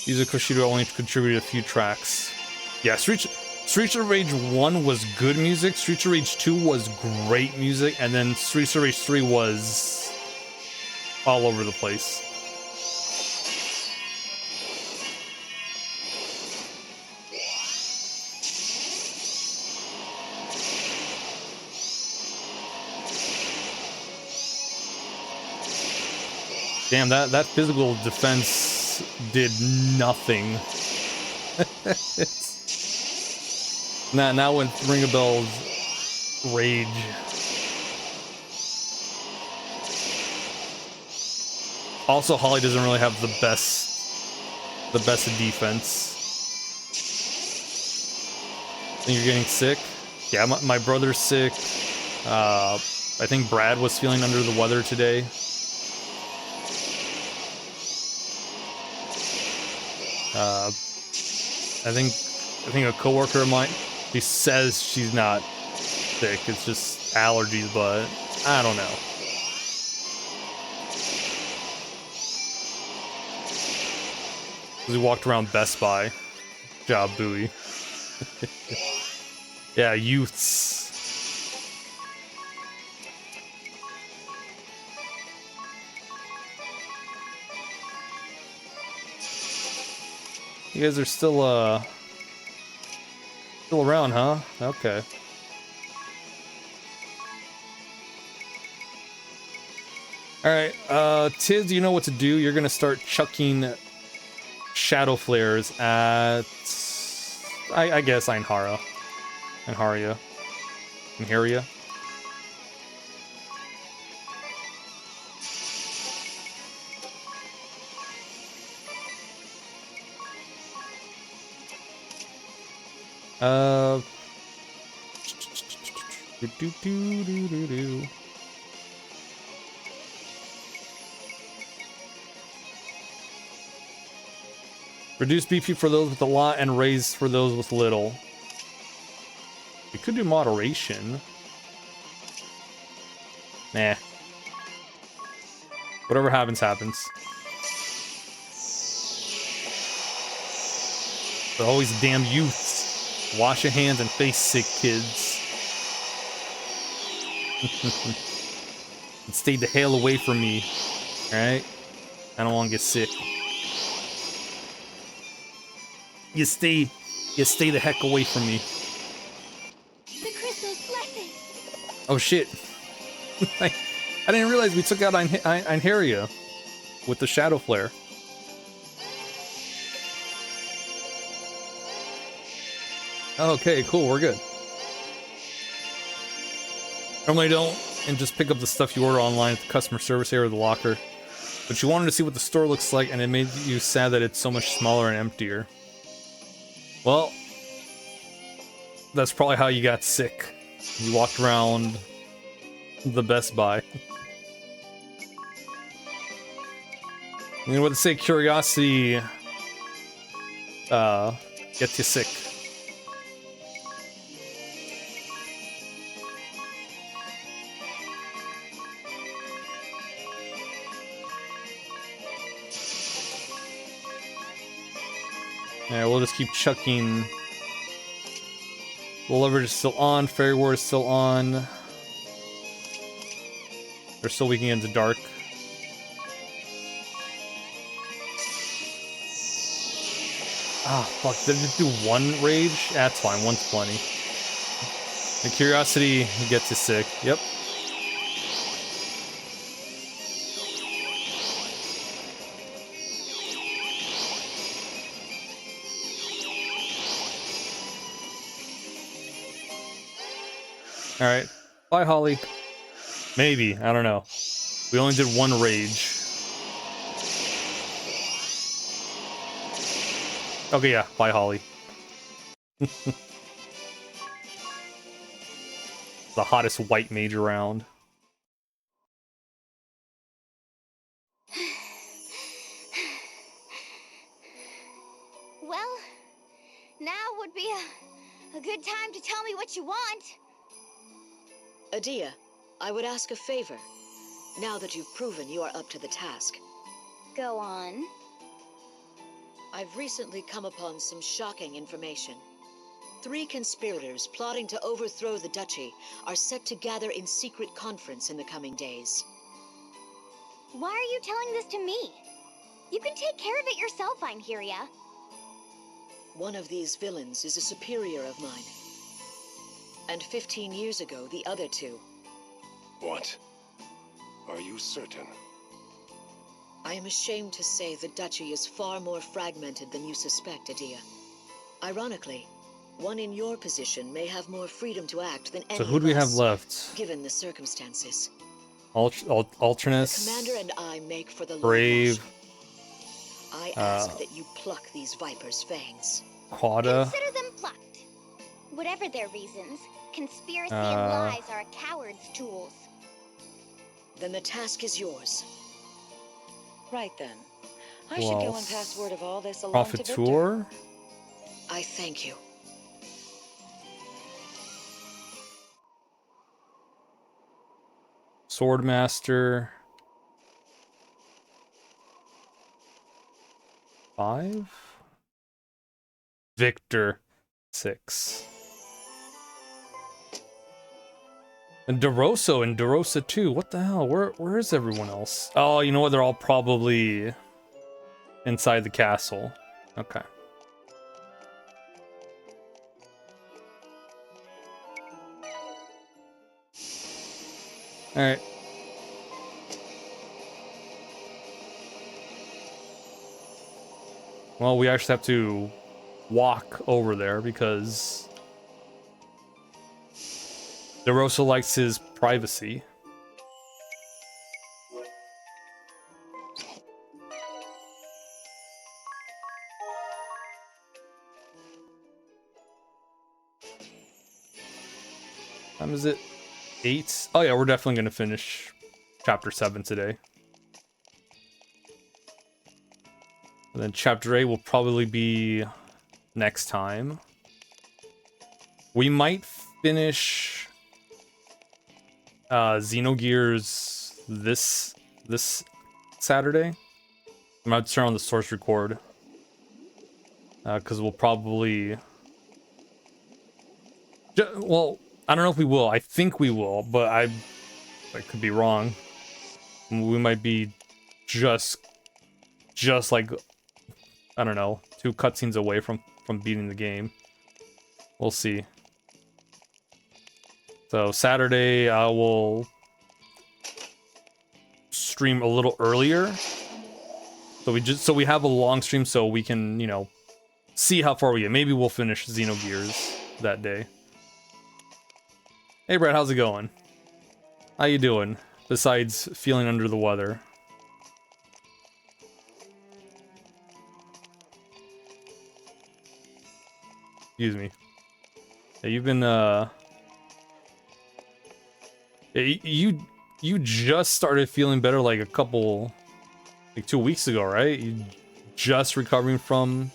Yuzo Koshiro only contributed a few tracks. Yeah, Streets of Rage 1 was good music, Streets of Rage 2 was great music, and then Streets of Rage 3 was all over the place. Damn, that physical defense did nothing. now when Ring a Bell's rage. Also, Holly doesn't really have the best defense. Think you're getting sick? Yeah, my brother's sick. I think Brad was feeling under the weather today. I think a coworker of mine, she says she's not sick, it's just allergies, but I don't know. We walked around Best Buy. Job, Bowie. Yeah, youths. You guys are still around, huh? Okay. Alright, Tiz, you know what to do. You're gonna start chucking shadow flares at I guess Einharia. Einharia. Do. Reduce BP for those with a lot and raise for those with little. We could do moderation. Nah. Whatever happens, happens. But always damn youths. Wash your hands and face sick, kids. And stay the hell away from me. Alright? I don't want to get sick. You stay the heck away from me. The crystal's blessing. Oh shit. I didn't realize we took out Einharia with the Shadow Flare. Okay, cool, we're good. Normally don't, and just pick up the stuff you order online at the customer service area or the locker. But you wanted to see what the store looks like, and it made you sad that it's so much smaller and emptier. Well, that's probably how you got sick. You walked around the Best Buy. You know what to say, curiosity gets you sick. Yeah, we'll just keep chucking. The leverage is still on, Fairy Ward is still on. They're still weakening into dark. Ah, fuck, did I just do one rage? That's fine, one's plenty. The curiosity gets you sick, yep. Alright. Bye, Holly. Maybe. I don't know. We only did one rage. Okay, yeah. Bye, Holly. The hottest white mage around. Well, now would be a good time to tell me what you want. Adia, I would ask a favor, now that you've proven you are up to the task. Go on. I've recently come upon some shocking information. 3 conspirators plotting to overthrow the Duchy are set to gather in secret conference in the coming days. Why are you telling this to me? You can take care of it yourself, Einharia. One of these villains is a superior of mine. And 15 years ago, the other 2. What? Are you certain? I am ashamed to say the Duchy is far more fragmented than you suspect, Adia. Ironically, one in your position may have more freedom to act than any So who do we of have us, left? given the circumstances. Alternus. The commander and I make for the Brave. I ask that you pluck these vipers' fangs. Quada. Consider them plucked. Whatever their reasons, conspiracy and lies are a coward's tools. Then the task is yours. Right then. I should go and pass word of all this along to Victor. Profiteur? I thank you. Swordmaster. 5. Victor 6. And DeRosa and DeRosa 2. What the hell? Where is everyone else? Oh, you know what? They're all probably inside the castle. Okay. All right. Well, we actually have to walk over there because DeRosa likes his privacy. Time is it? 8? Oh yeah, we're definitely gonna finish chapter 7 today. And then chapter 8 will probably be next time. We might finish Xenogears this Saturday. I'm about to turn on the source record because we'll probably well, I don't know if we will. I think we will, but I could be wrong. We might be just like, I don't know, 2 cutscenes away from beating the game. We'll see. So Saturday I will stream a little earlier. So we have a long stream so we can, you know, see how far we get. Maybe we'll finish Xenogears that day. Hey Brad, how's it going? How you doing? Besides feeling under the weather. Excuse me. Yeah, you've been you just started feeling better like a couple, like 2 weeks ago, right? You just recovering from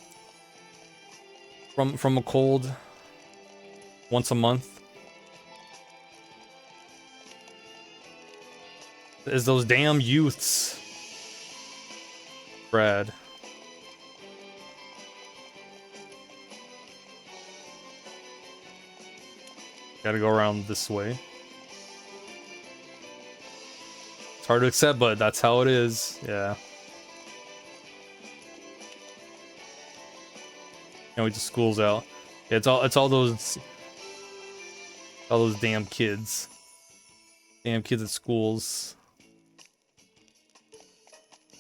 a cold once a month. Is those damn youths, Brad. Gotta go around this way. It's hard to accept, but that's how it is. Yeah. Can't wait till school's out. Yeah, it's all those damn kids. Damn kids at schools.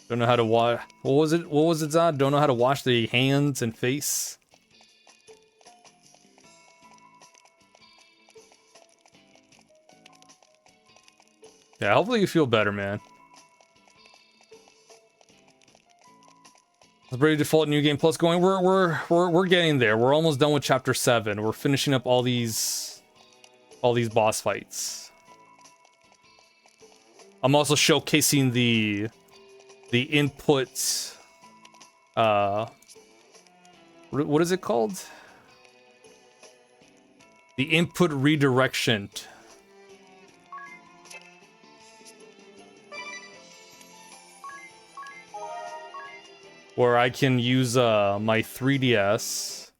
Don't know how to wash. What was it, Zod? Don't know how to wash their hands and face. Yeah, hopefully you feel better, man. Let's bring default new game plus going. We're getting there. We're almost done with chapter 7. We're finishing up all these boss fights. I'm also showcasing the input, what is it called? The input redirection. Where I can use my 3DS,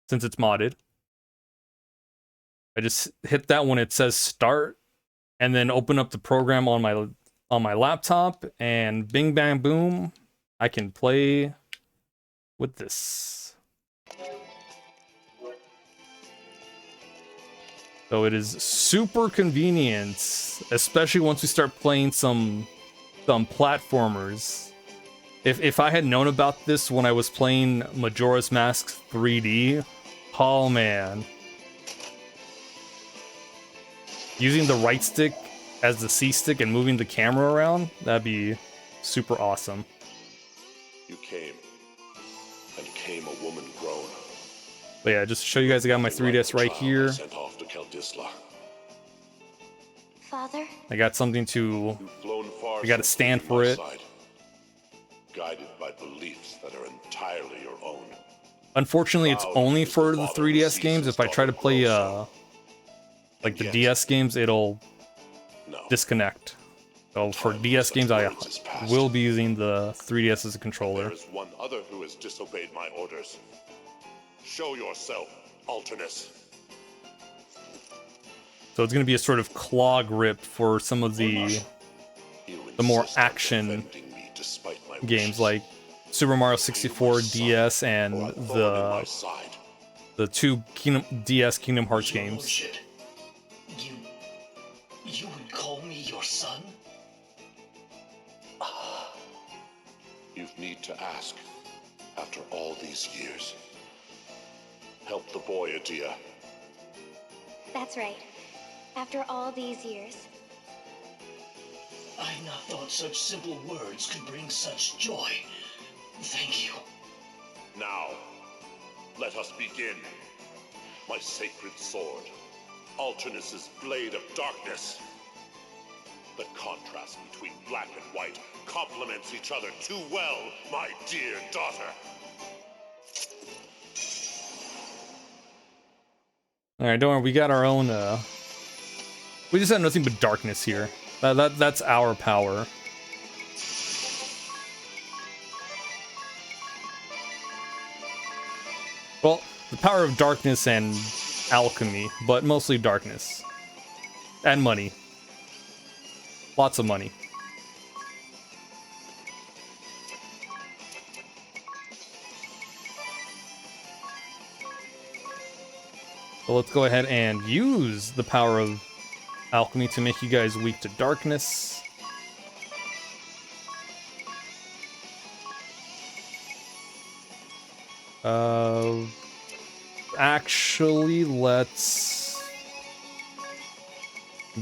since it's modded. I just hit that when it says start, and then open up the program on my laptop, and bing bang boom, I can play with this. So it is super convenient, especially once we start playing some platformers. If I had known about this when I was playing Majora's Mask 3D, oh man. Using the right stick as the C stick and moving the camera around, that'd be super awesome. You came a woman grown. But yeah, just to show you guys, I got my 3DS right here. Sent off to Keldisla. Father? I got something to... I got to stand for it. Guided by beliefs that are entirely your own. Unfortunately, it's only for the 3DS games. If I try to play like the DS games, it'll disconnect. So for DS games, I will be using the 3DS as a controller. There is one other who has disobeyed my orders. Show yourself, Alternus. So it's going to be a sort of claw grip for some of the more action games like Super Mario 64 DS and the two DS Kingdom Hearts games. You would call me your son? You need to ask after all these years. Help the boy, Edea. That's right. After all these years. I had not thought such simple words could bring such joy. Thank you. Now, let us begin. My sacred sword, Alternus's blade of darkness. The contrast between black and white complements each other too well, my dear daughter. Alright, don't worry, we got our own, we just have nothing but darkness here. That's our power. Well, the power of darkness and alchemy, but mostly darkness. And money. Lots of money. So let's go ahead and use the power of alchemy to make you guys weak to darkness. Actually, let's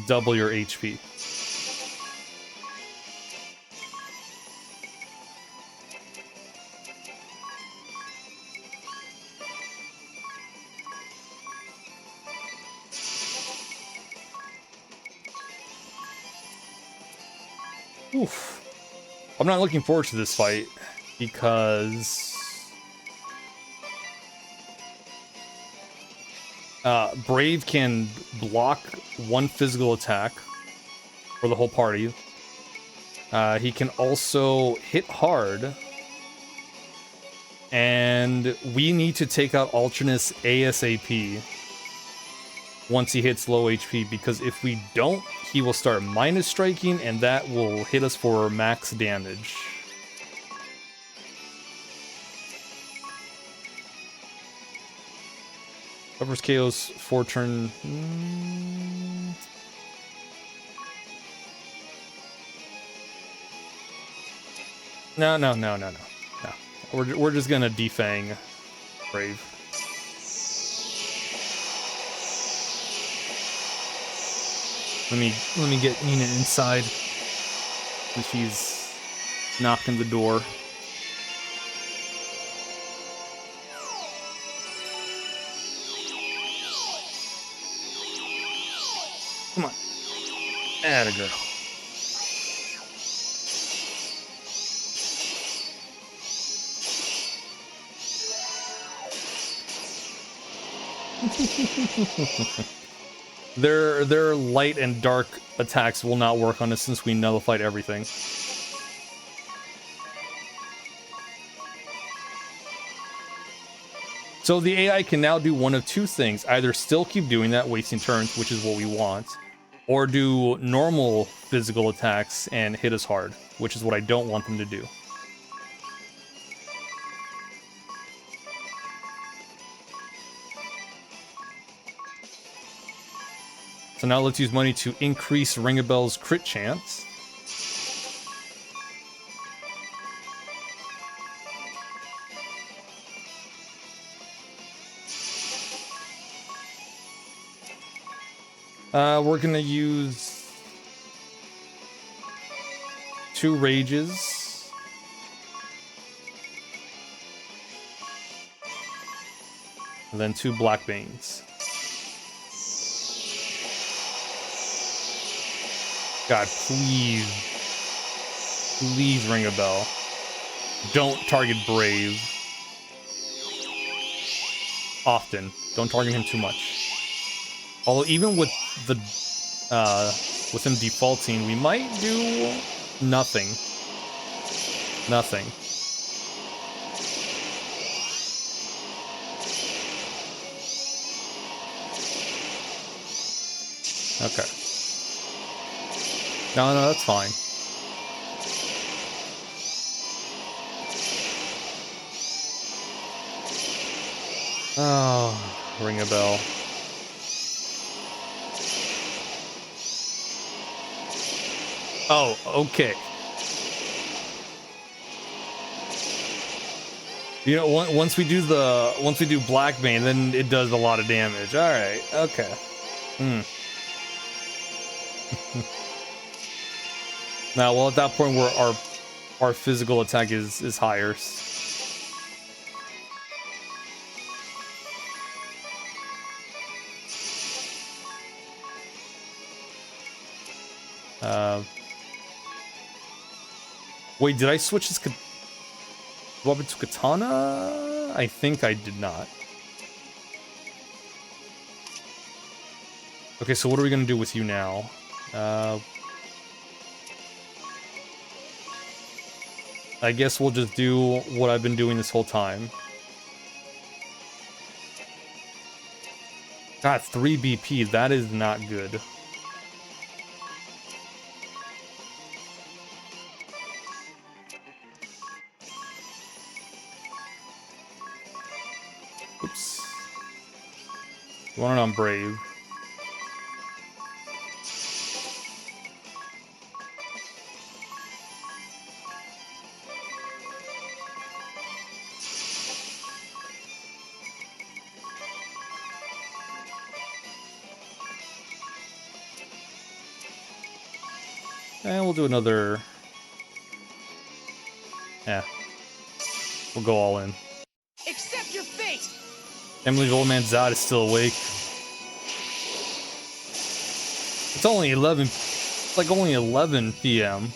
double your HP. Oof. I'm not looking forward to this fight because Brave can block one physical attack for the whole party. He can also hit hard, and we need to take out Alternus ASAP once he hits low HP, because if we don't, he will start minus striking, and that will hit us for max damage. Covers KO's 4-turn. No. We're just gonna defang Brave. Let me get Nina inside. If she's knocking the door. Come on. Atta girl. Their light and dark attacks will not work on us since we nullified everything. So the AI can now do one of two things. Either still keep doing that, wasting turns, which is what we want, or do normal physical attacks and hit us hard, which is what I don't want them to do. So now let's use money to increase Ring-a-Bell's crit chance. We're gonna use 2 rages. And then 2 black banes. God, please. Please ring a bell. Don't target Brave. Often. Don't target him too much. Although even with with him defaulting, we might do nothing. Nothing. Okay. No, that's fine. Oh, ring a bell. Oh, okay. You know, once we do Blackbane, then it does a lot of damage. All right, okay. Now, well, at that point, where our physical attack is higher. Wait, did I switch his weapon to katana? I think I did not. Okay, so what are we gonna do with you now? I guess we'll just do what I've been doing this whole time. God, 3 BP, that is not good. Oops. You want it on Brave. And we'll do another... Yeah. We'll go all in. Accept your fate! Emily's old man Zod is still awake. It's only 11... It's like only 11 p.m.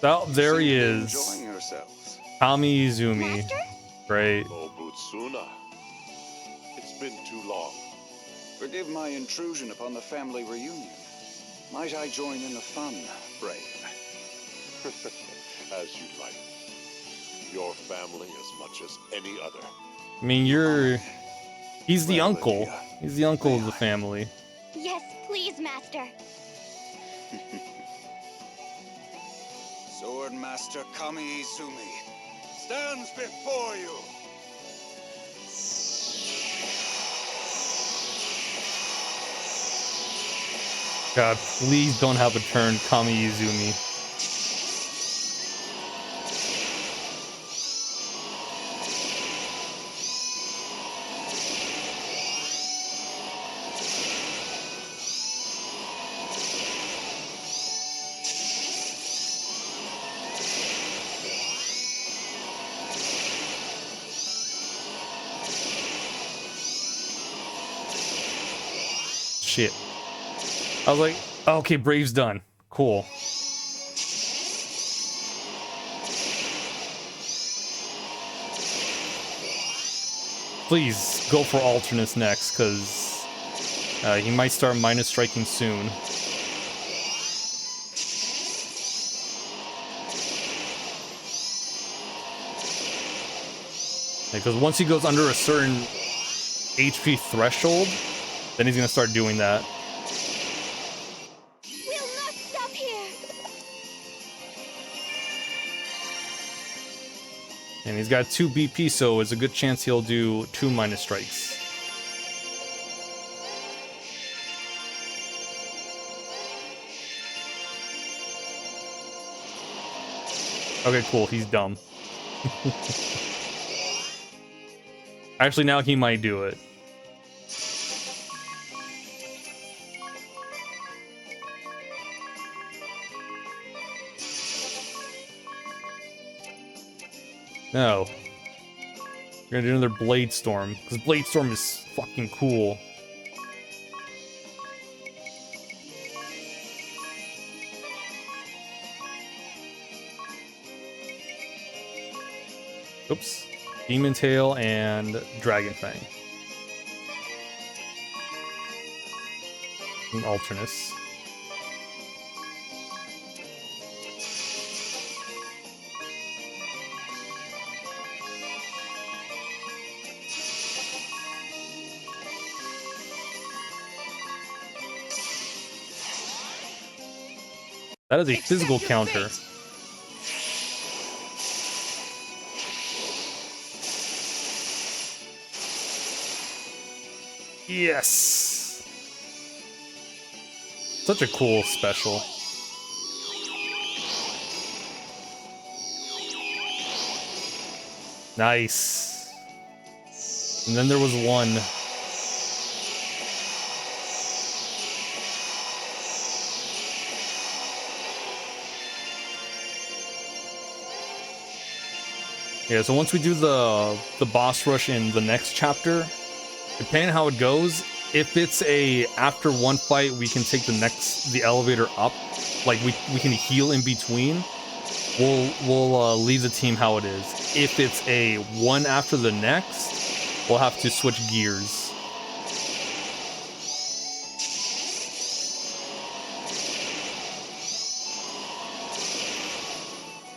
Oh, there he is. Enjoying yourselves. Kami Izumi. Master? Great. Oh, Butsuna. It's been too long. Forgive my intrusion upon the family reunion. Might I join in the fun, Brave? As you like. Your family as much as any other. I mean, he's the uncle. He's the uncle of the family. Yes, please, Master. Swordmaster Kami Izumi stands before you. God, please don't have a turn, Kami Izumi. Shit. I was like, oh, okay, Brave's done. Cool. Please go for Alternus next, because he might start minus striking soon. Because once he goes under a certain HP threshold, then he's gonna start doing that. We'll not stop here. And he's got 2 BP, so it's a good chance he'll do 2 minus strikes. Okay, cool. He's dumb. Actually, now he might do it. No. We're gonna do another Blade Storm, because Blade Storm is fucking cool. Oops. Demon Tail and Dragon Fang. And Alternus. That is a physical counter. Yes! Such a cool special. Nice. And then there was one. Yeah, so once we do the boss rush in the next chapter, depending on how it goes, if it's a after one fight we can take the elevator up, like we can heal in between, we'll leave the team how it is. If it's a one after the next, we'll have to switch gears.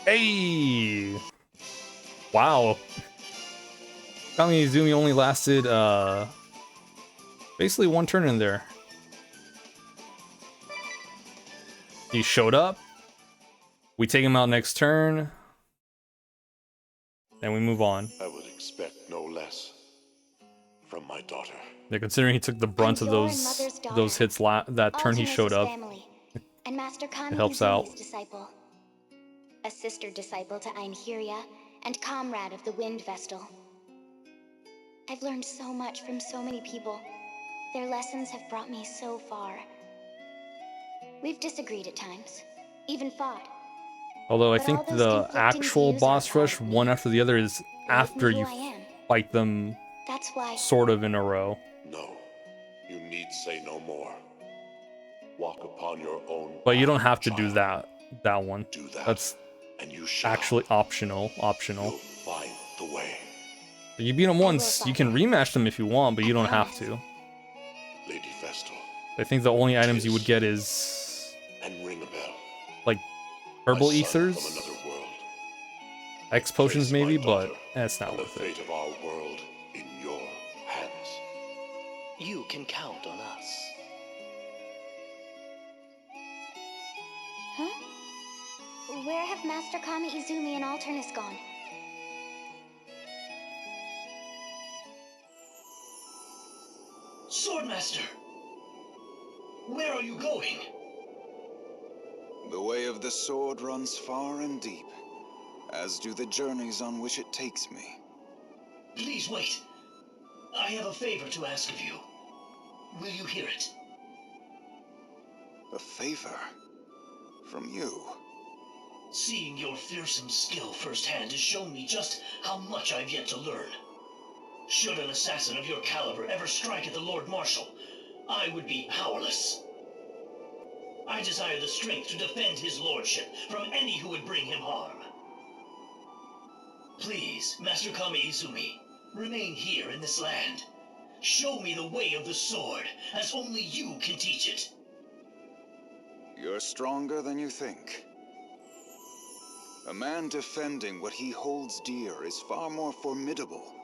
Hey! Wow. Kami Izumi only lasted basically one turn in there. He showed up. We take him out next turn. Then we move on. I would expect no less from my daughter. Yeah, considering he took the brunt of those hits that turn he showed up. And Master Kami It helps out. Izumi's disciple. A sister disciple to Einherja and comrade of the Wind Vestal. I've learned so much from so many people. Their lessons have brought me so far. We've disagreed at times, even fought. Although I think the actual boss rush, one after the other, is after you fight them That's why sort of in a row. No, you need say no more. Walk upon your own. But you don't have to do that one. Do that, That's and you shall actually optional. find the way. You beat them once, you can rematch them if you want, but you don't have to. Lady Vestal. I think the only items you would get is And ring a bell. like herbal My son ethers, from another world. X potions Place my maybe, but daughter that's not and the worth it. fate of our world in your hands. You can count on us. Huh? Where have Master Kami Izumi and Alternus gone? Swordmaster! Where are you going? The way of the sword runs far and deep, as do the journeys on which it takes me. Please wait. I have a favor to ask of you. Will you hear it? A favor? From you? Seeing your fearsome skill firsthand has shown me just how much I've yet to learn. Should an assassin of your caliber ever strike at the Lord Marshal, I would be powerless. I desire the strength to defend his lordship from any who would bring him harm. Please, Master Kami Izumi, remain here in this land. Show me the way of the sword, as only you can teach it. You're stronger than you think. A man defending what he holds dear is far more formidable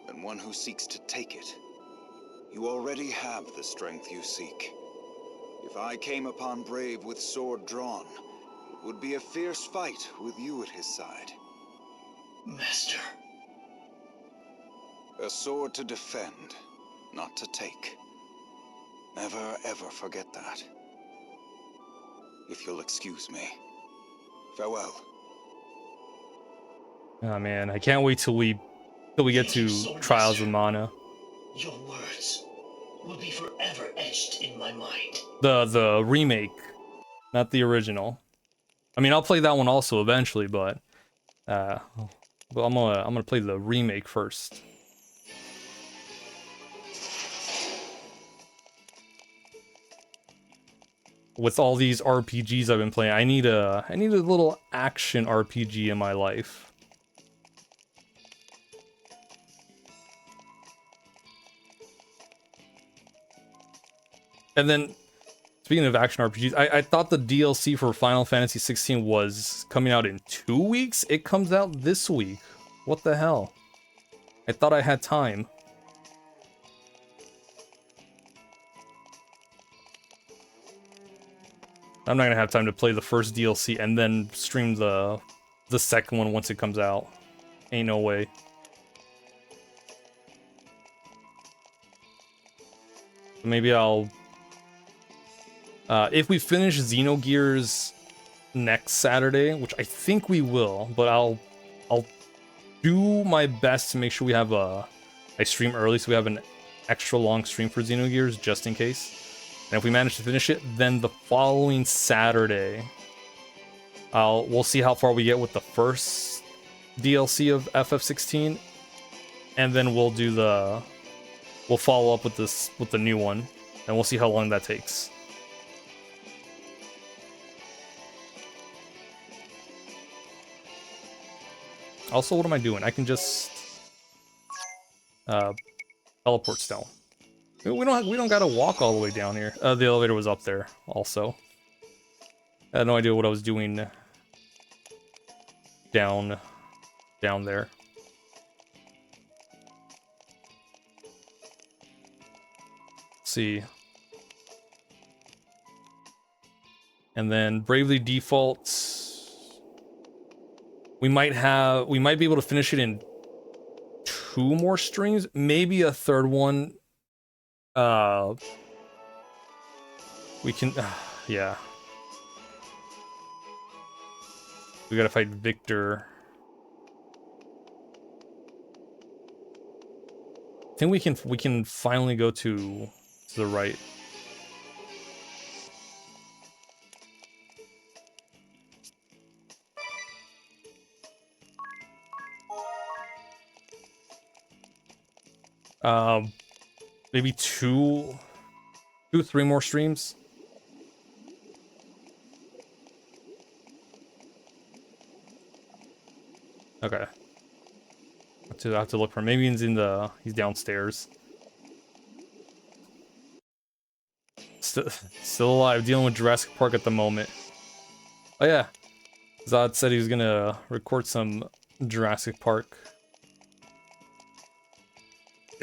than one who seeks to take it. You already have the strength you seek. If I came upon Brave with sword drawn, it would be a fierce fight with you at his side. Master. A sword to defend, not to take. Never ever forget that. If you'll excuse me. Farewell. Oh man, I can't wait till we get to Trials of Mana. Your words will be forever etched in my mind. The remake, not the original. I mean, I'll play that one also eventually, but I'm gonna play the remake first. With all these RPGs I've been playing, I need a little action RPG in my life. And then, speaking of action RPGs, I thought the DLC for Final Fantasy 16 was coming out in 2 weeks. It comes out this week. What the hell? I thought I had time. I'm not gonna have time to play the first DLC and then stream the second one once it comes out. Ain't no way. Maybe I'll... if we finish Xenogears next Saturday, which I think we will, but I'll do my best to make sure we have I stream early so we have an extra long stream for Xenogears just in case. And if we manage to finish it, then the following Saturday, we'll see how far we get with the first DLC of FF16, and then we'll follow up with the new one, and we'll see how long that takes. Also, what am I doing? I can just teleport stone. We don't gotta walk all the way down here. The elevator was up there also. I had no idea what I was doing down there. Let's see. And then Bravely Default. We might be able to finish it in 2 more streams, maybe a third one. We can, yeah. We gotta fight Victor. I think we can finally go to the right. Maybe 3 more streams. Okay. I have to look for him. Maybe he's downstairs. Still alive, dealing with Jurassic Park at the moment. Oh yeah. Zod said he was gonna record some Jurassic Park.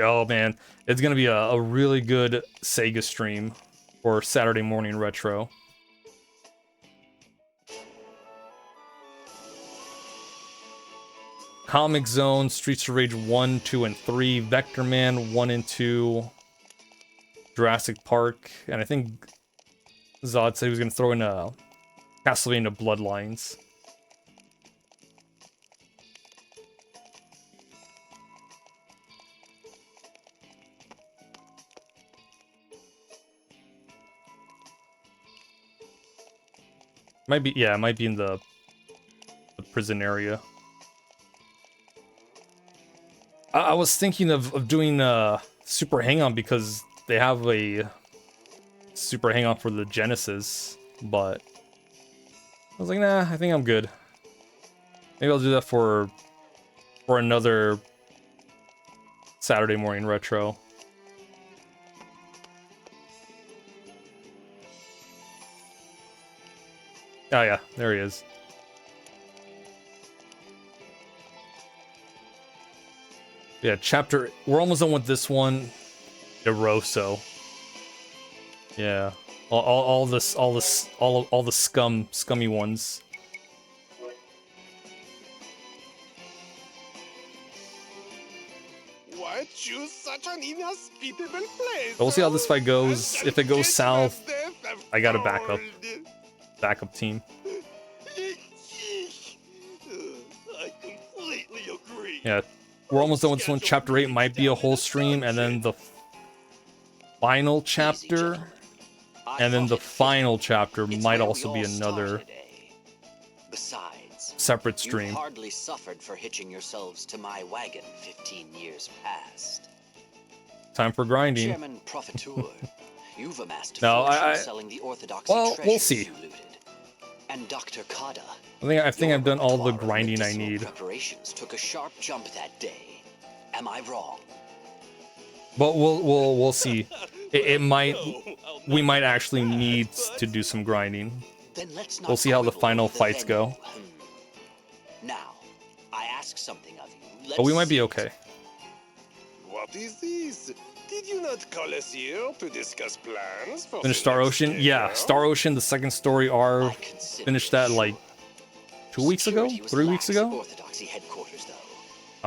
Oh man, it's gonna be a really good Sega stream for Saturday morning retro. Comic Zone, Streets of Rage 1, 2, and 3, Vector Man 1 and 2, Jurassic Park, and I think Zod said he was gonna throw in a Castlevania Bloodlines. Might be, yeah, it might be in the prison area. I was thinking of doing Super Hang-On because they have a Super Hang-On for the Genesis, but I was like, nah, I think I'm good. Maybe I'll do that for another Saturday morning retro. Oh yeah, there he is. Yeah, we're almost done with this one. Eroso. Yeah. All the scummy ones. Why choose such an inhospitable place? We'll see how this fight goes. If it goes south, I got a backup team. I completely agree. Yeah, we're almost done with this one. Chapter 8 might be a whole stream, and then the final chapter, and then the final chapter might also be another separate stream. You hardly suffered for hitching yourselves to my wagon 15 years past. Time for grinding. Chairman Profiteur, you've amassed No, selling the orthodoxy we'll see. you looted. And Dr. Kada, I think I've done all the grinding I need. Preparations took a sharp jump that day. Am I wrong? But we'll see. it might, we might actually need to do some grinding. We'll see how the final fights go. Now, I ask something of you. But we might be okay. What is this? Did you not call us here to discuss plans for Finish Star Ocean? Yeah, Star Ocean, the second story arc. Finished that like 2 weeks ago? 3 weeks ago? Orthodoxy headquarters, though.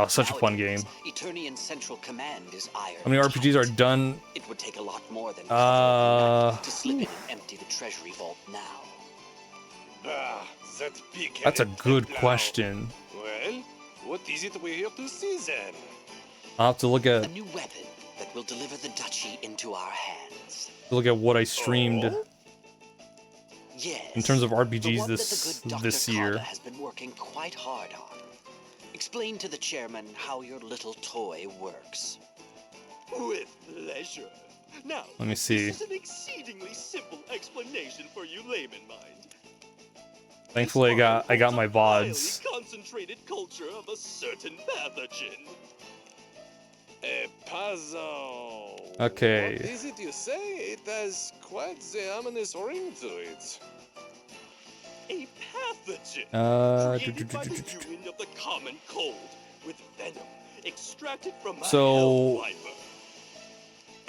Oh, such a fun game. Eternian Central Command is iron. How many RPGs are done? It would take a lot more than to slip in and empty the treasury vault now. Ah, that big That's a good question. Well, what is it we're here to see then? I'll have to look at A new weapon that will deliver the duchy into our hands. look at what I streamed Yes. in terms of the RPGs one this that the good this Dr. year. Kata has been working quite hard on. Explain to the chairman how your little toy works. With pleasure. Now, Let me see. this is an exceedingly simple explanation for you layman mind. Thankfully, I got my Highly VODs. concentrated culture of a certain pathogen. A puzzle. Okay. What is it you say? It has quite the ominous ring to it. A pathogen created by the union of the common cold with venom extracted from a So- hell viper.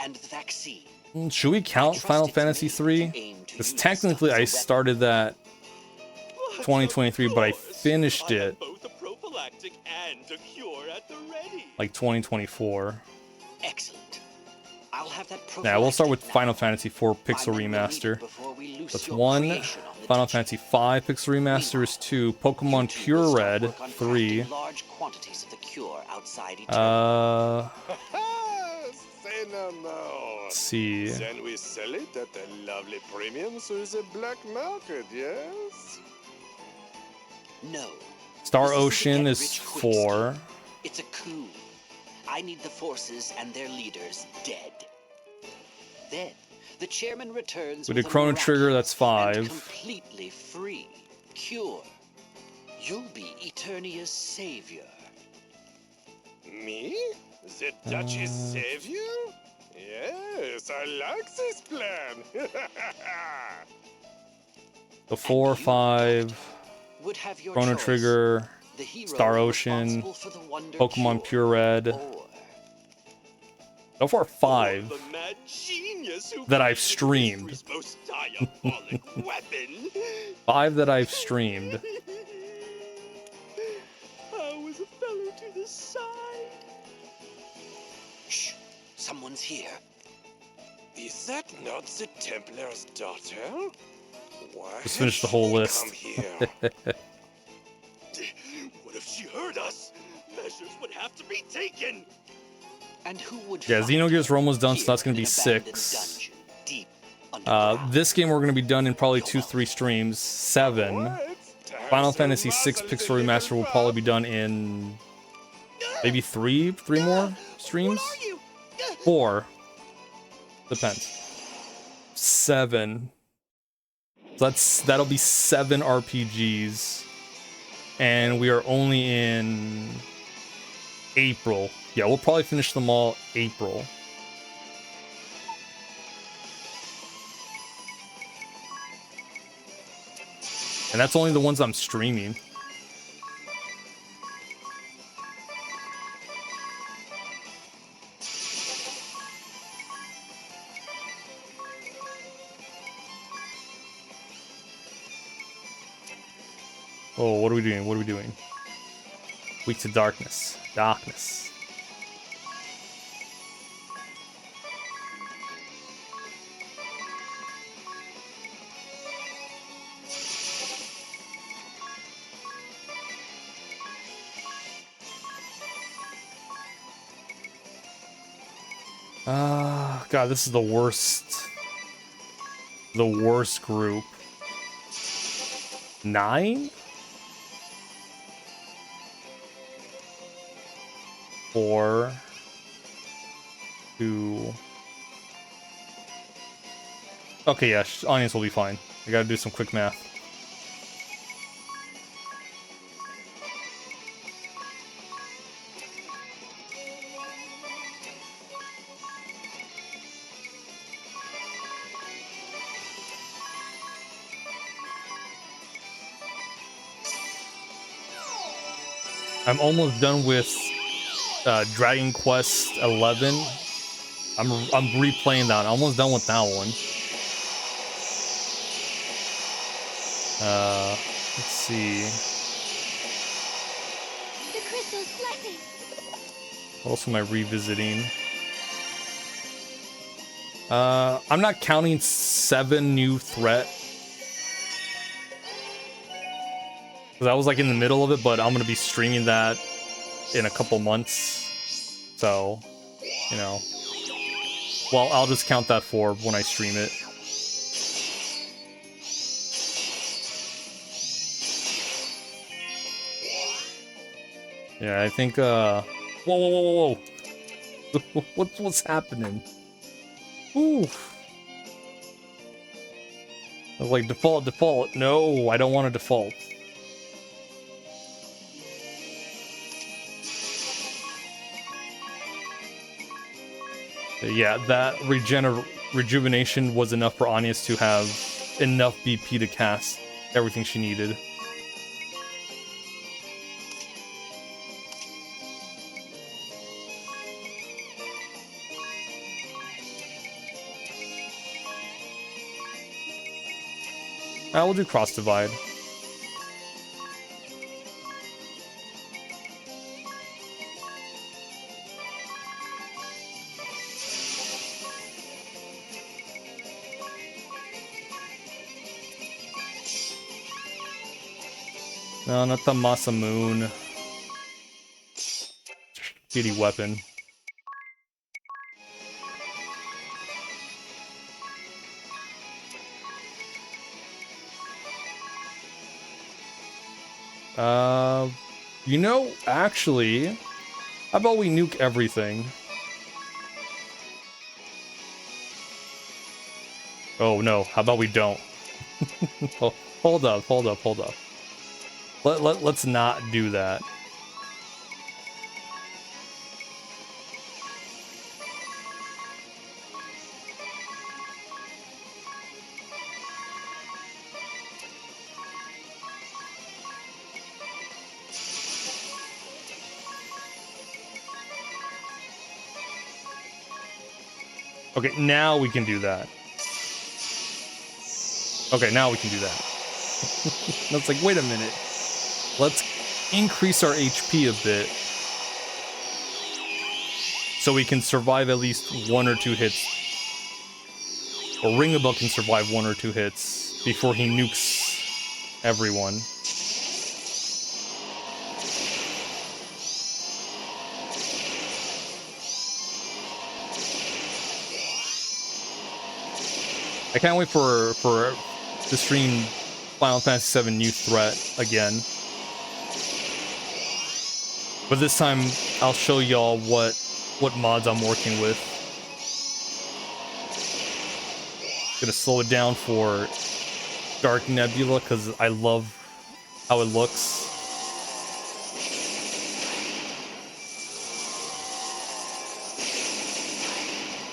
And the vaccine. Should we count Final Fantasy 3? Because technically I started that 2023, but I finished it Both a prophylactic and a cure at the ready. like 2024. Excellent. I'll have that Yeah, we'll start with Final Fantasy 4 Pixel Remaster. That's 1. Final Fantasy 5 Pixel Remaster is 2. Pokemon Pure Red 3. large quantities of the cure outside Say no more. Let's see. Then we sell it at a lovely premium through the black market, yes? No. Star Ocean is 4. It's a coup. I need the forces and their leaders dead. Then the chairman returns. We with did a Chrono miraculous Trigger, that's and 5. completely free cure. You'll be Eternia's savior. Me? The Duchess savior? Yes, I like this plan. The 4, 5. Would have your Chrono choice. Trigger. The hero Star Ocean. responsible for the wonder Pokemon Pure Red. So far, 5 The mad genius who that I've created streamed. history's most diabolic weapon. 5 that I've streamed. I was a fellow to the side. Shh! Someone's here. Is that not the Templar's daughter? Why Let's has finish the whole she list. come here? What if she heard us? Measures would have to be taken. And who would Yeah, Xenogears Romo's done, so that's going to be 6. This game we're going to be done in probably 2-3 streams. 7. Final Fantasy 6 Pixel Remaster will probably be done in maybe 3 more streams. 4. Depends. 7. So that'll be 7 RPGs. And we are only in April. Yeah, we'll probably finish them all April. And that's only the ones I'm streaming. Oh, what are we doing? What are we doing? Weak to darkness. Darkness. God, this is the worst. The worst group. 9? 4, 2. Okay, yeah, audience will be fine. I gotta do some quick math. I'm almost done with Dragon Quest 11. I'm replaying that. I'm almost done with that one. Let's see. The crystal's blessing. What else am I revisiting? I'm not counting 7 new threat. Because I was like in the middle of it, but I'm going to be streaming that in a couple months. So, you know. Well, I'll just count that for when I stream it. Yeah, I think, whoa, whoa, whoa, whoa. What's happening? Ooh. I was like, default. No, I don't want to default. Yeah, that rejuvenation was enough for Anius to have enough BP to cast everything she needed. I will do Cross Divide. No, not the Masamune. Shitty weapon. You know, actually, how about we nuke everything? Oh no, how about we don't? Hold up. Let's not do that. Okay, now we can do that. Okay, now we can do that. That's like, wait a minute. Let's increase our HP a bit. So we can survive at least 1 or 2 hits. Or Ringabel can survive 1 or 2 hits before he nukes everyone. I can't wait for to stream Final Fantasy VII New Threat again. But this time I'll show y'all what mods I'm working with. Gonna slow it down for Dark Nebula because I love how it looks.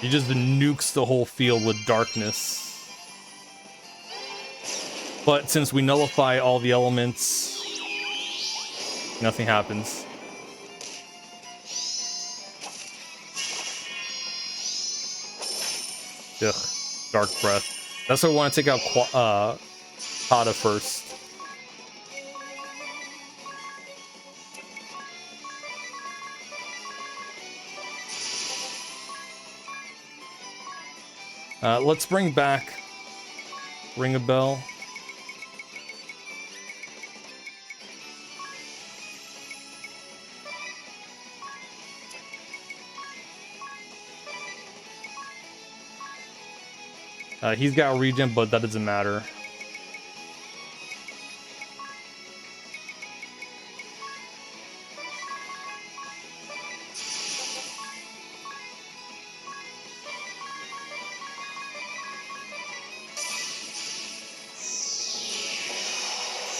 He just nukes the whole field with darkness. But since we nullify all the elements, nothing happens. Ugh, Dark Breath. That's why I want to take out Kata first. Let's bring back Ringabel. He's got regen, but that doesn't matter.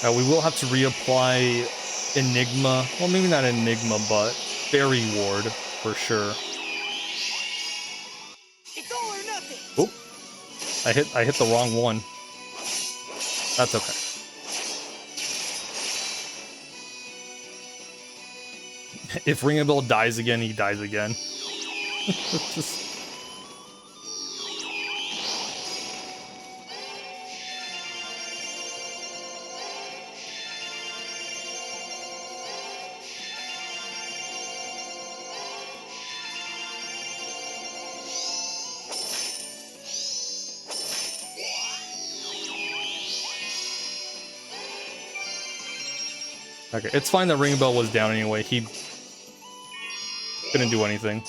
We will have to reapply Enigma. Well, maybe not Enigma, but Fairy Ward for sure. It's all or nothing. Oop. I hit the wrong one. That's okay. If Ringabel dies again, he dies again. Just... Okay, it's fine that Ringabel was down anyway. He couldn't do anything.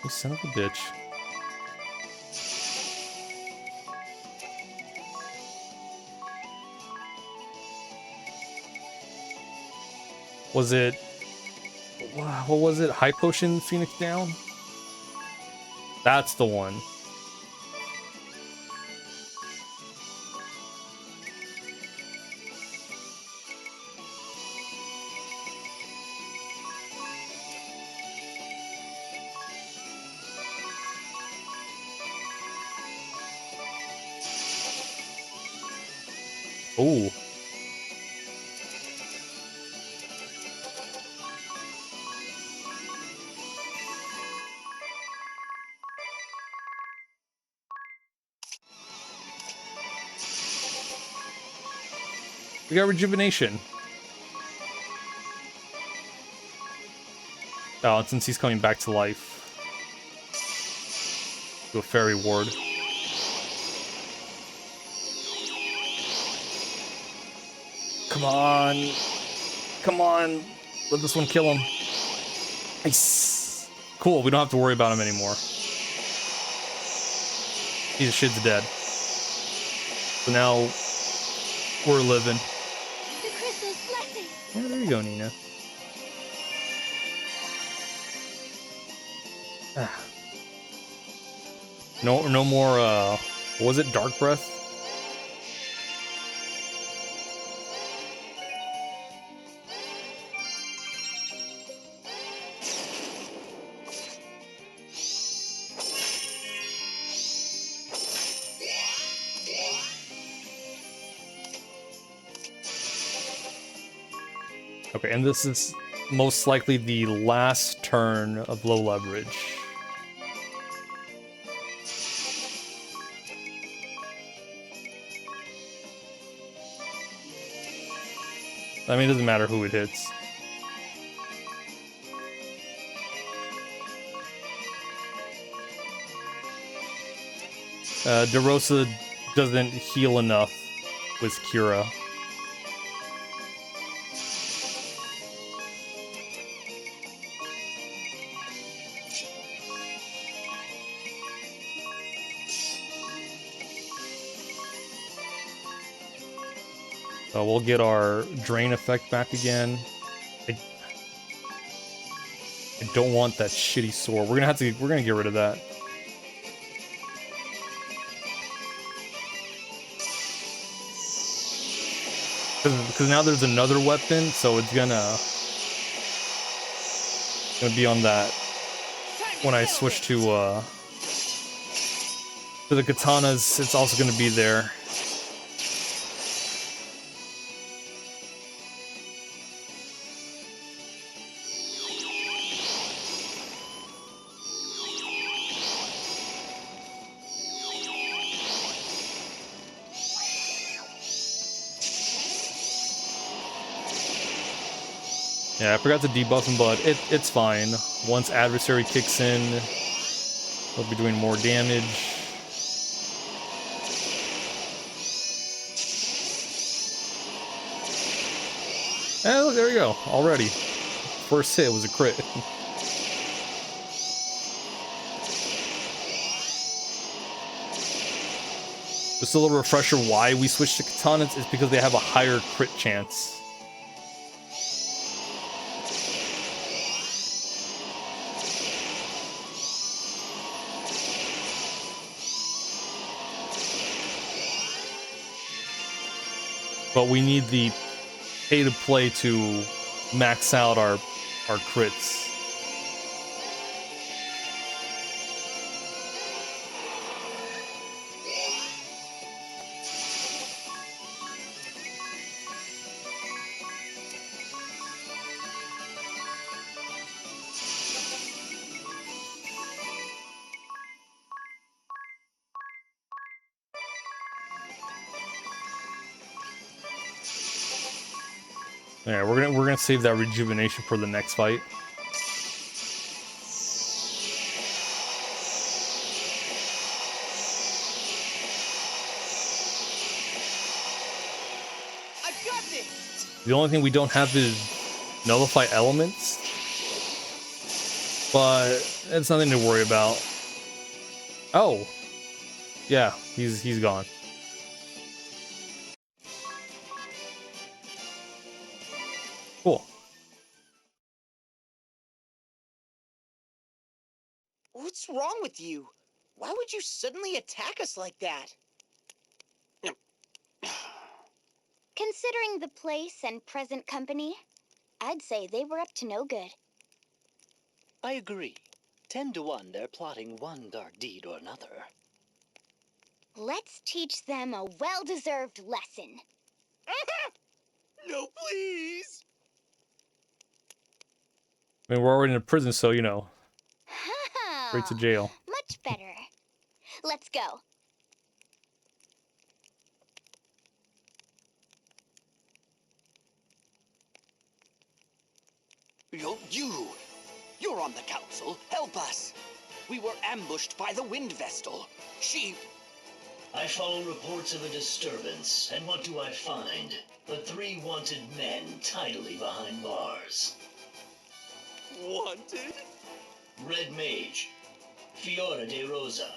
You son of a bitch. Was it... what was it? High Potion Phoenix down? That's the one. Oh. We got rejuvenation. Oh, and since he's coming back to life, do a fairy ward. Come on. Come on. Let this one kill him. Nice. Cool, we don't have to worry about him anymore. Piece of shit's dead. So now we're living. The crystal's blessing. Yeah, there you go, Nina. No more, what was it? Dark Breath? Okay, and this is most likely the last turn of low leverage. I mean, it doesn't matter who it hits. DeRosa doesn't heal enough with Kira. We'll get our drain effect back again. I don't want that shitty sword. We're gonna get rid of that. Because now there's another weapon, so it's gonna be on that when I switch to the katanas. It's also gonna be there. Yeah, I forgot to debuff him, but it's fine. Once adversary kicks in, he'll be doing more damage. And look, there you go. Already. First hit was a crit. Just a little refresher why we switched to katanas is because they have a higher crit chance. But we need the pay to play to max out our crits. Yeah, we're gonna save that rejuvenation for the next fight. I've got this. The only thing we don't have is nullify elements, but it's nothing to worry about. Oh, yeah, he's gone. Cool. What's wrong with you? Why would you suddenly attack us like that? Considering the place and present company, I'd say they were up to no good. I agree. 10 to 1, they're plotting one dark deed or another. Let's teach them a well-deserved lesson. No, please. I mean, we're already in a prison, so you know, straight to jail. Much better. Let's go. You're on the council. Help us. We were ambushed by the Wind Vestal. She... I follow reports of a disturbance, and what do I find? But 3 wanted men tidily behind bars. Wanted? Red Mage, Fiora de Rosa,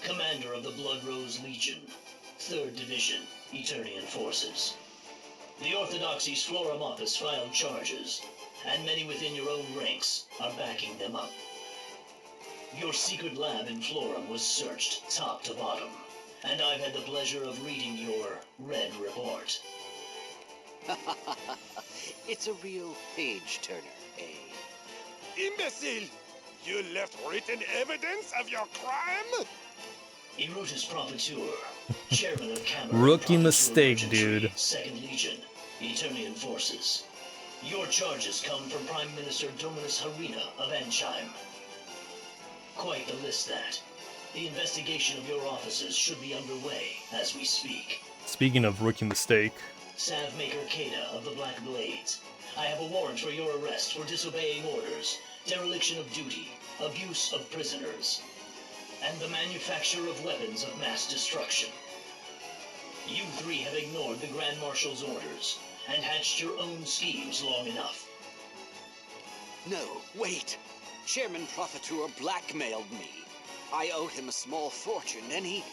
commander of the Blood Rose Legion, 3rd Division, Eternian Forces. The Orthodoxy's Florum office filed charges, and many within your own ranks are backing them up. Your secret lab in Florum was searched top to bottom, and I've had the pleasure of reading your Red Report. It's a real page-turner, eh? Imbecile! You left written evidence of your crime? Erutus Profiteur, chairman of Cameron. Rookie mistake, dude. 2nd Legion, Eternian Forces. Your charges come from Prime Minister Dominus Harina of Ansheim. Quite the list, that. The investigation of your officers should be underway as we speak. Speaking of rookie mistake. Savmaker Kada of the Black Blades. I have a warrant for your arrest for disobeying orders, dereliction of duty, abuse of prisoners, and the manufacture of weapons of mass destruction. You 3 have ignored the Grand Marshal's orders and hatched your own schemes long enough. No, wait. Chairman Profiteur blackmailed me. I owed him a small fortune, and he...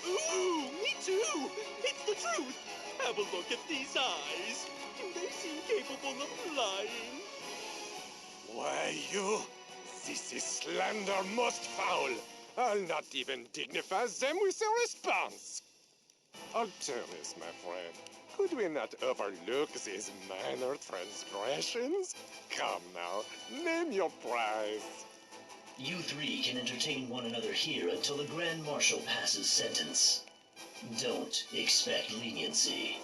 Ooh, me too! It's the truth! Have a look at these eyes. Do they seem capable of lying? Why, you... This is slander most foul. I'll not even dignify them with a response. Alternus, my friend, could we not overlook these minor transgressions? Come now, name your price. You 3 can entertain one another here until the Grand Marshal passes sentence. Don't expect leniency.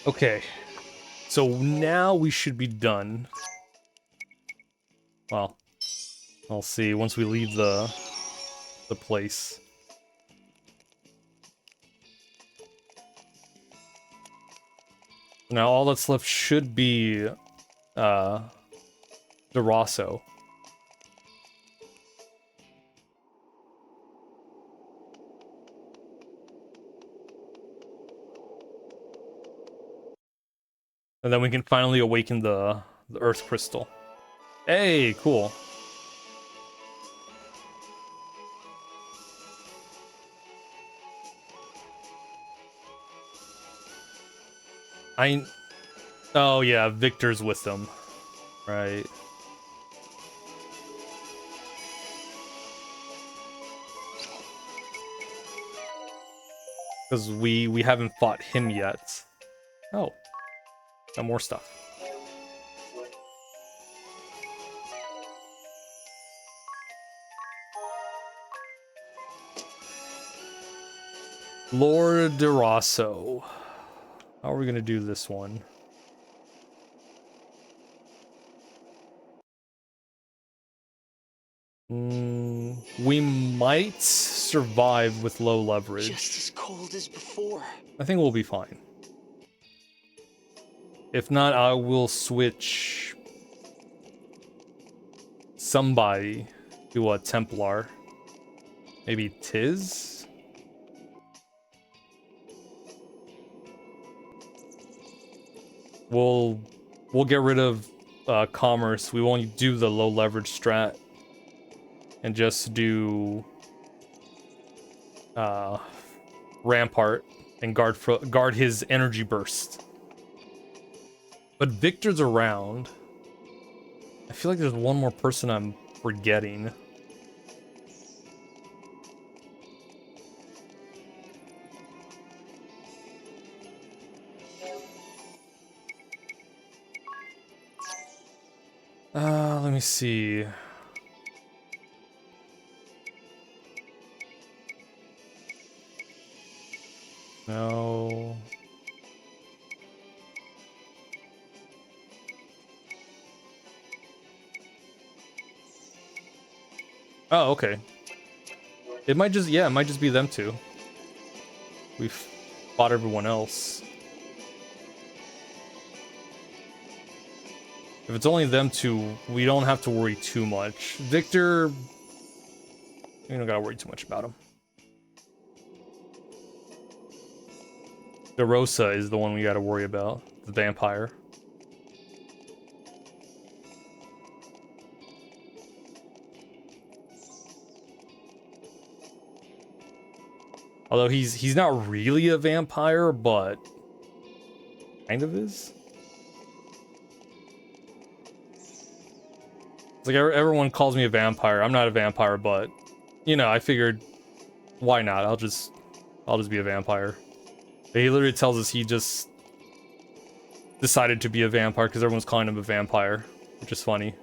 Okay, so now we should be done. Well, I'll see once we leave the place. Now all that's left should be Durasso. And then we can finally awaken the Earth Crystal. Hey, cool. Oh yeah, Victor's with them. Right. Because we haven't fought him yet. Oh. Got more stuff. Lord Durasso. How are we gonna do this one? We might survive with low leverage. Just as cold as before. I think we'll be fine. If not, I will switch somebody to a Templar. Maybe Tiz? We'll get rid of commerce. We won't do the low leverage strat. And just do Rampart and guard his energy burst. But Victor's around. I feel like there's one more person I'm forgetting. Let me see. No. Oh, okay. It might just, yeah, it might just be them two. We've fought everyone else. If it's only them two, we don't have to worry too much. Victor, we don't gotta worry too much about him. DeRosa is the one we gotta worry about, the vampire. Although he's not really a vampire, but kind of is. It's like everyone calls me a vampire. I'm not a vampire, but you know, I figured why not? I'll just be a vampire. He literally tells us he just decided to be a vampire because everyone's calling him a vampire, which is funny.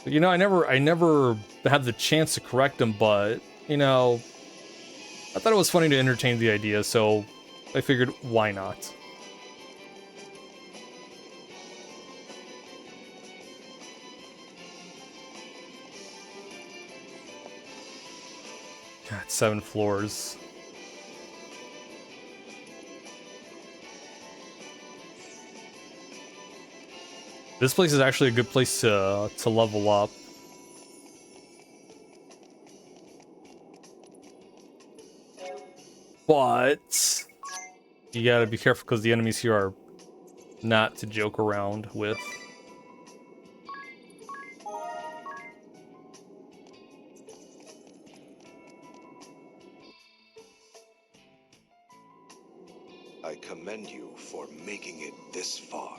You know, I never had the chance to correct him, but you know, I thought it was funny to entertain the idea, so I figured why not. God, 7 floors. This place is actually a good place to level up. But you gotta be careful because the enemies here are not to joke around with. I commend you for making it this far.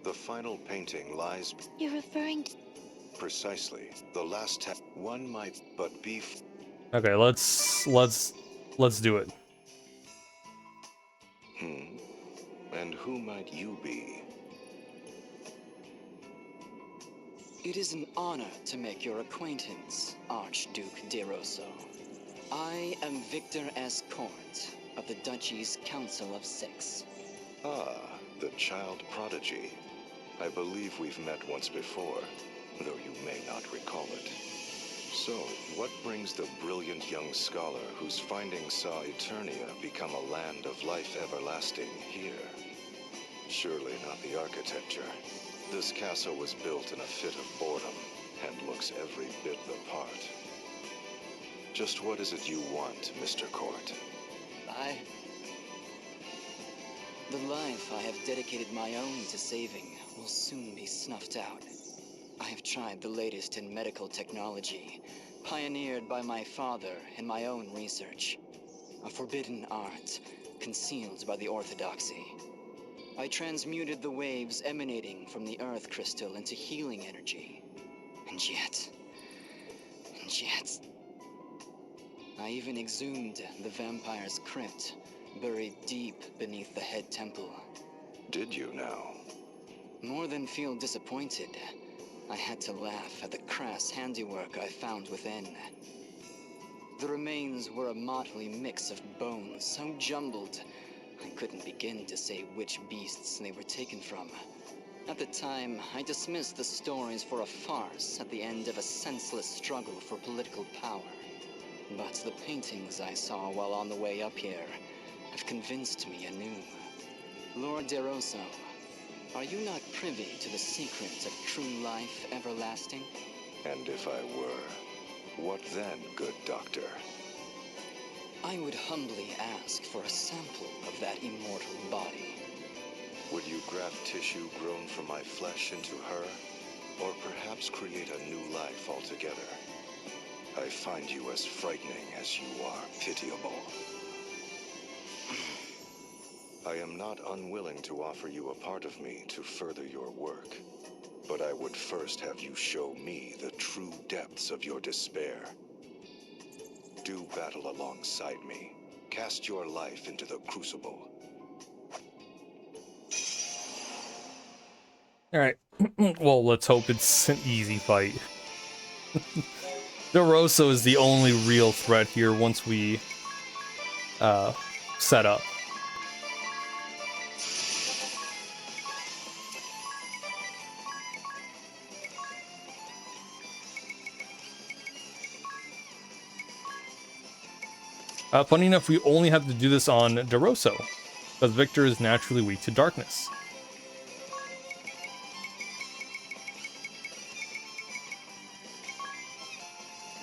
The final painting lies... You're referring to... Precisely. The last one might but be... Okay, let's do it. And who might you be? It is an honor to make your acquaintance, Archduke DeRosa. I am Victor S. Court of the Duchy's Council of Six. Ah, the child prodigy. I believe we've met once before, though you may not recall it. So, what brings the brilliant young scholar whose findings saw Eternia become a land of life everlasting here? Surely not the architecture. This castle was built in a fit of boredom, and looks every bit the part. Just what is it you want, Mr. Court? The life I have dedicated my own to saving will soon be snuffed out. I have tried the latest in medical technology, pioneered by my father in my own research. A forbidden art, concealed by the orthodoxy. I transmuted the waves emanating from the Earth crystal into healing energy. And yet... I even exhumed the vampire's crypt, buried deep beneath the head temple. Did you now? More than feel disappointed, I had to laugh at the crass handiwork I found within. The remains were a motley mix of bones, so jumbled, I couldn't begin to say which beasts they were taken from. At the time, I dismissed the stories for a farce at the end of a senseless struggle for political power. But the paintings I saw while on the way up here have convinced me anew. Lord DeRosso, are you not privy to the secret of true life everlasting? And if I were, what then, good doctor? I would humbly ask for a sample of that immortal body. Would you graft tissue grown from my flesh into her? Or perhaps create a new life altogether? I find you as frightening as you are pitiable. I am not unwilling to offer you a part of me to further your work, but I would first have you show me the true depths of your despair. Do battle alongside me. Cast your life into the crucible. Alright. Well, let's hope it's an easy fight. DeRosso is the only real threat here once we set up. Funny enough, we only have to do this on DeRosso, because Victor is naturally weak to darkness.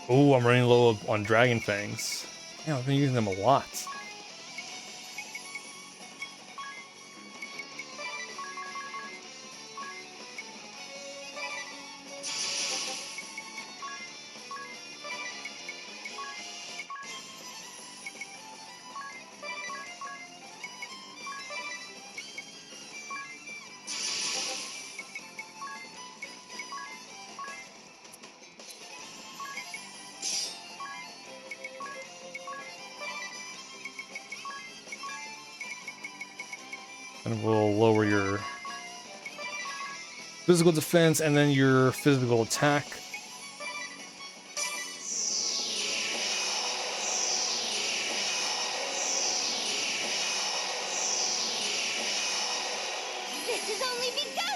Oh, I'm running low on Dragon Fangs. Yeah, I've been using them a lot. And we'll lower your physical defense and then your physical attack. This has only begun!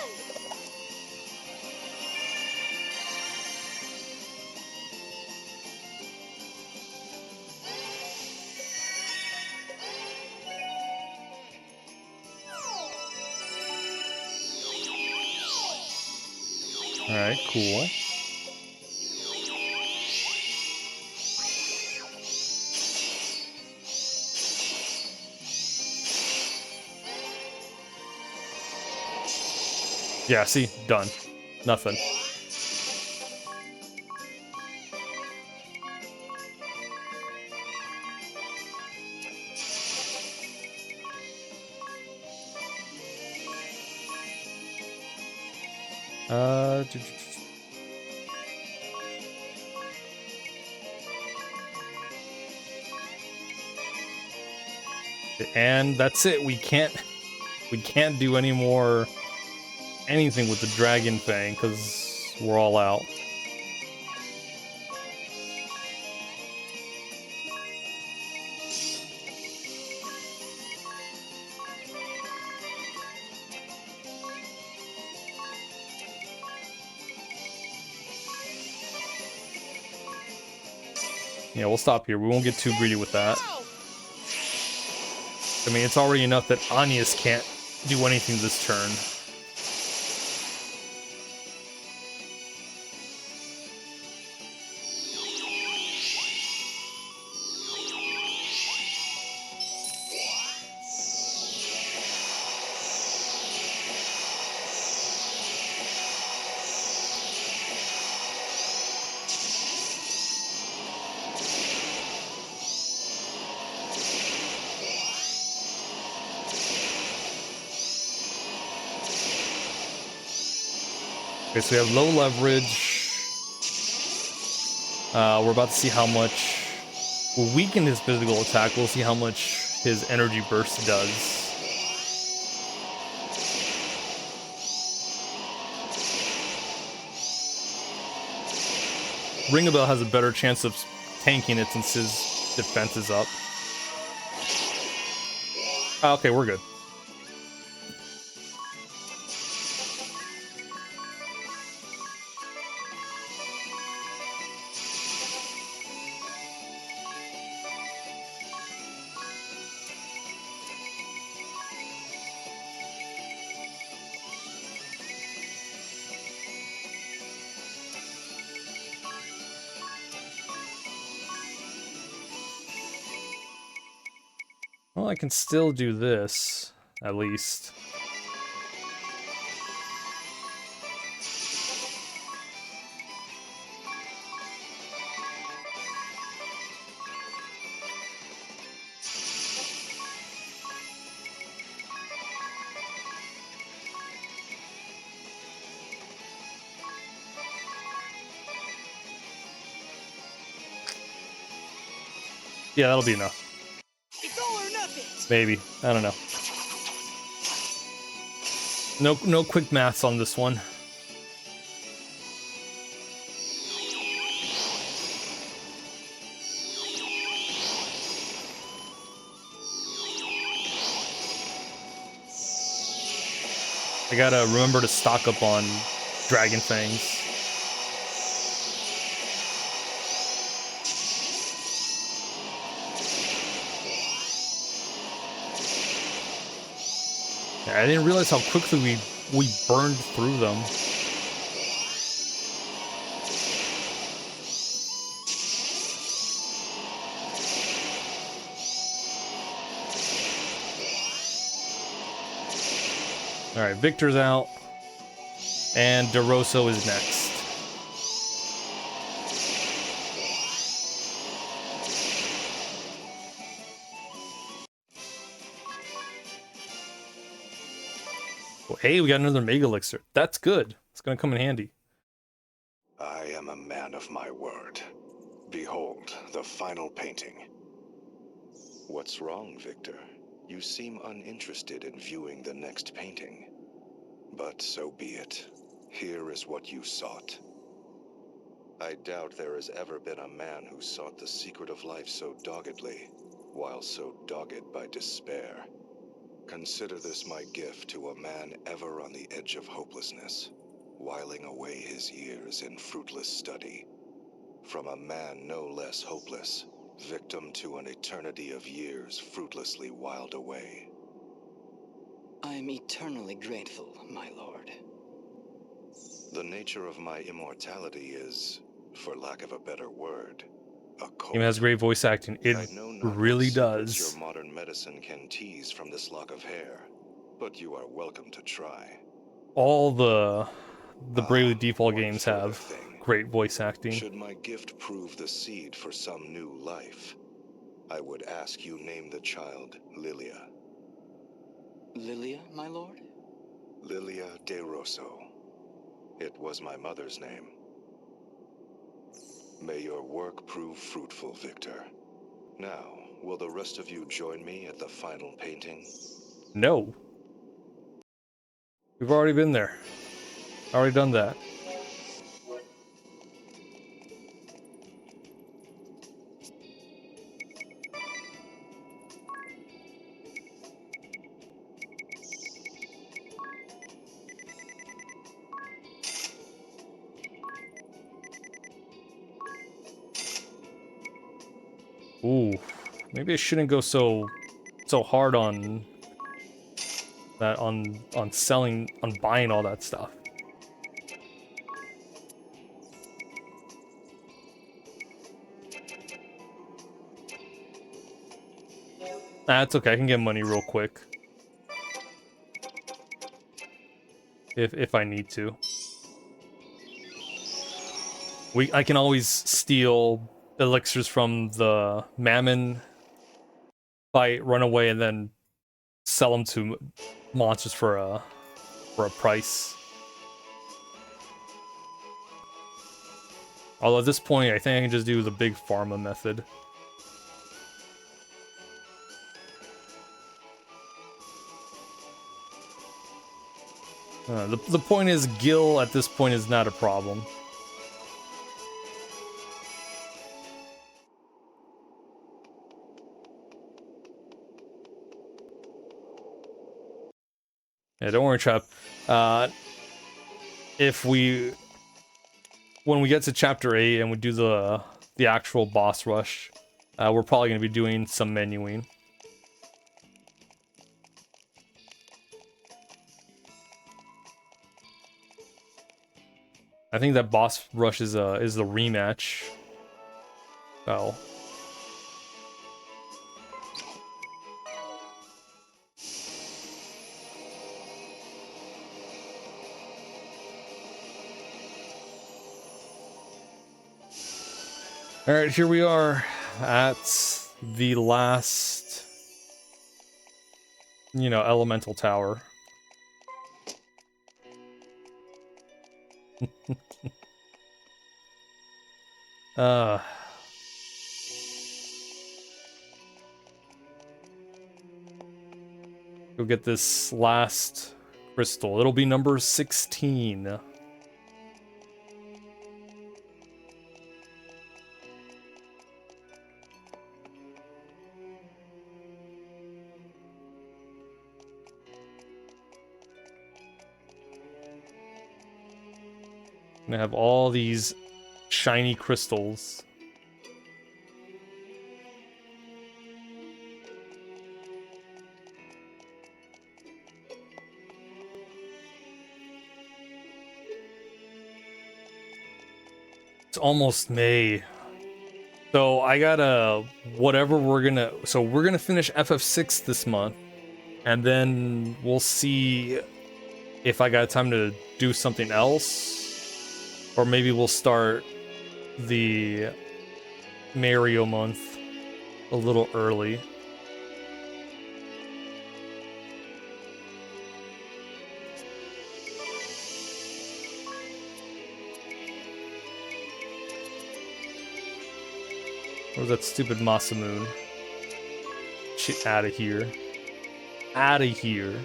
Alright, cool. Yeah, see? Done. Nothing. And that's it. We can't do any more anything with the Dragon Fang because we're all out. Yeah, we'll stop here. We won't get too greedy with that. I mean, it's already enough that Anius can't do anything this turn. Okay, so we have low leverage. We're about to see how much we'll weaken his physical attack. We'll see how much his energy burst does. Ring-a-Bell has a better chance of tanking it since his defense is up. Oh, okay, we're good. Well, I can still do this, at least. Yeah, that'll be enough. It's all or nothing. Maybe. I don't know. No quick maths on this one. I gotta remember to stock up on Dragon Fangs. I didn't realize how quickly we burned through them. Alright, Victor's out. And DeRosso is next. Well, hey, we got another Mega Elixir. That's good. It's gonna come in handy. I am a man of my word. Behold, the final painting. What's wrong, Victor? You seem uninterested in viewing the next painting. But so be it. Here is what you sought. I doubt there has ever been a man who sought the secret of life so doggedly, while so dogged by despair. Consider this my gift to a man ever on the edge of hopelessness, whiling away his years in fruitless study. From a man no less hopeless, victim to an eternity of years fruitlessly whiled away. I am eternally grateful, my lord. The nature of my immortality is, for lack of a better word, a cult. Game has great voice acting. It really does. Your modern medicine can tease from this lock of hair, but you are welcome to try. All the Bravely Default games have great voice acting. Should my gift prove the seed for some new life, I would ask you name the child Lilia. Lilia, my lord? Lilia DeRosso. It was my mother's name. May your work prove fruitful, Victor. Now, will the rest of you join me at the final painting? No. We've already been there. Already done that. Ooh, maybe I shouldn't go so hard on that, on selling, on buying all that stuff. That's okay. I can get money real quick if I need to. I can always steal elixirs from the Mammon fight, run away, and then sell them to monsters for a price. Although at this point, I think I can just do the big pharma method. The point is, Gil at this point is not a problem. Yeah, don't worry, Trap. When we get to chapter 8 and we do the actual boss rush, we're probably going to be doing some menuing. I think that boss rush is the rematch. Oh. All right, here we are at the last, elemental tower. Go get this last crystal. It'll be number 16. Gonna have all these shiny crystals. It's almost May. So I gotta, whatever we're gonna finish FF6 this month. And then we'll see if I got time to do something else. Or maybe we'll start the Mario month a little early. Where's that stupid Masamune? Shit, out of here. Out of here.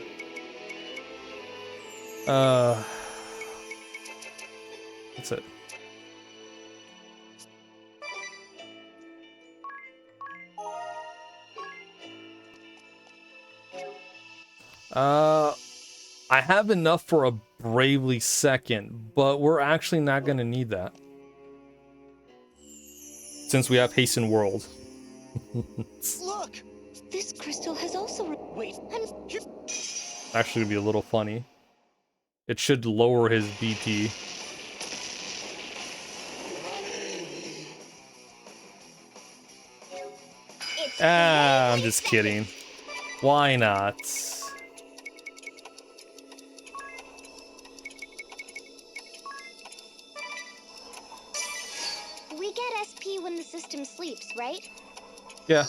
That's it. I have enough for a Bravely Second, but we're actually not gonna need that. Since we have Hasten World. Look! This crystal has also... Wait, Actually gonna be a little funny. It should lower his BP. I'm just kidding. Why not? We get SP when the system sleeps, right? Yeah.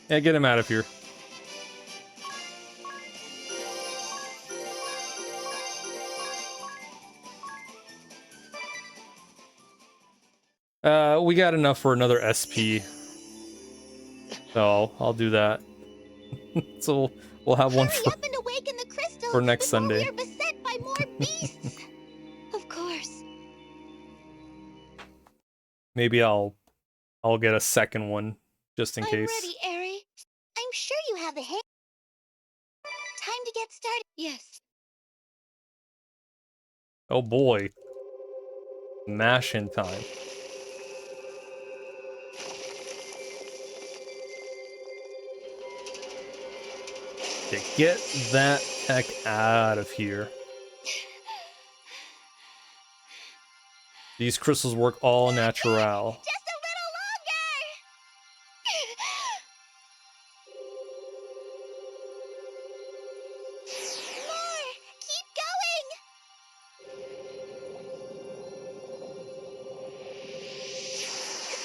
Yeah, get him out of here. We got enough for another SP. So I'll do that. So we'll have one for next Sunday. We're beset by more beasts. Of course. Maybe I'll get a second one just in case. I'm ready, Eri. I'm sure you have a hit. Time to get started. Yes. Oh boy. Mash in time. Okay, get that heck out of here. These crystals work all natural. Just a little longer. More. Keep going.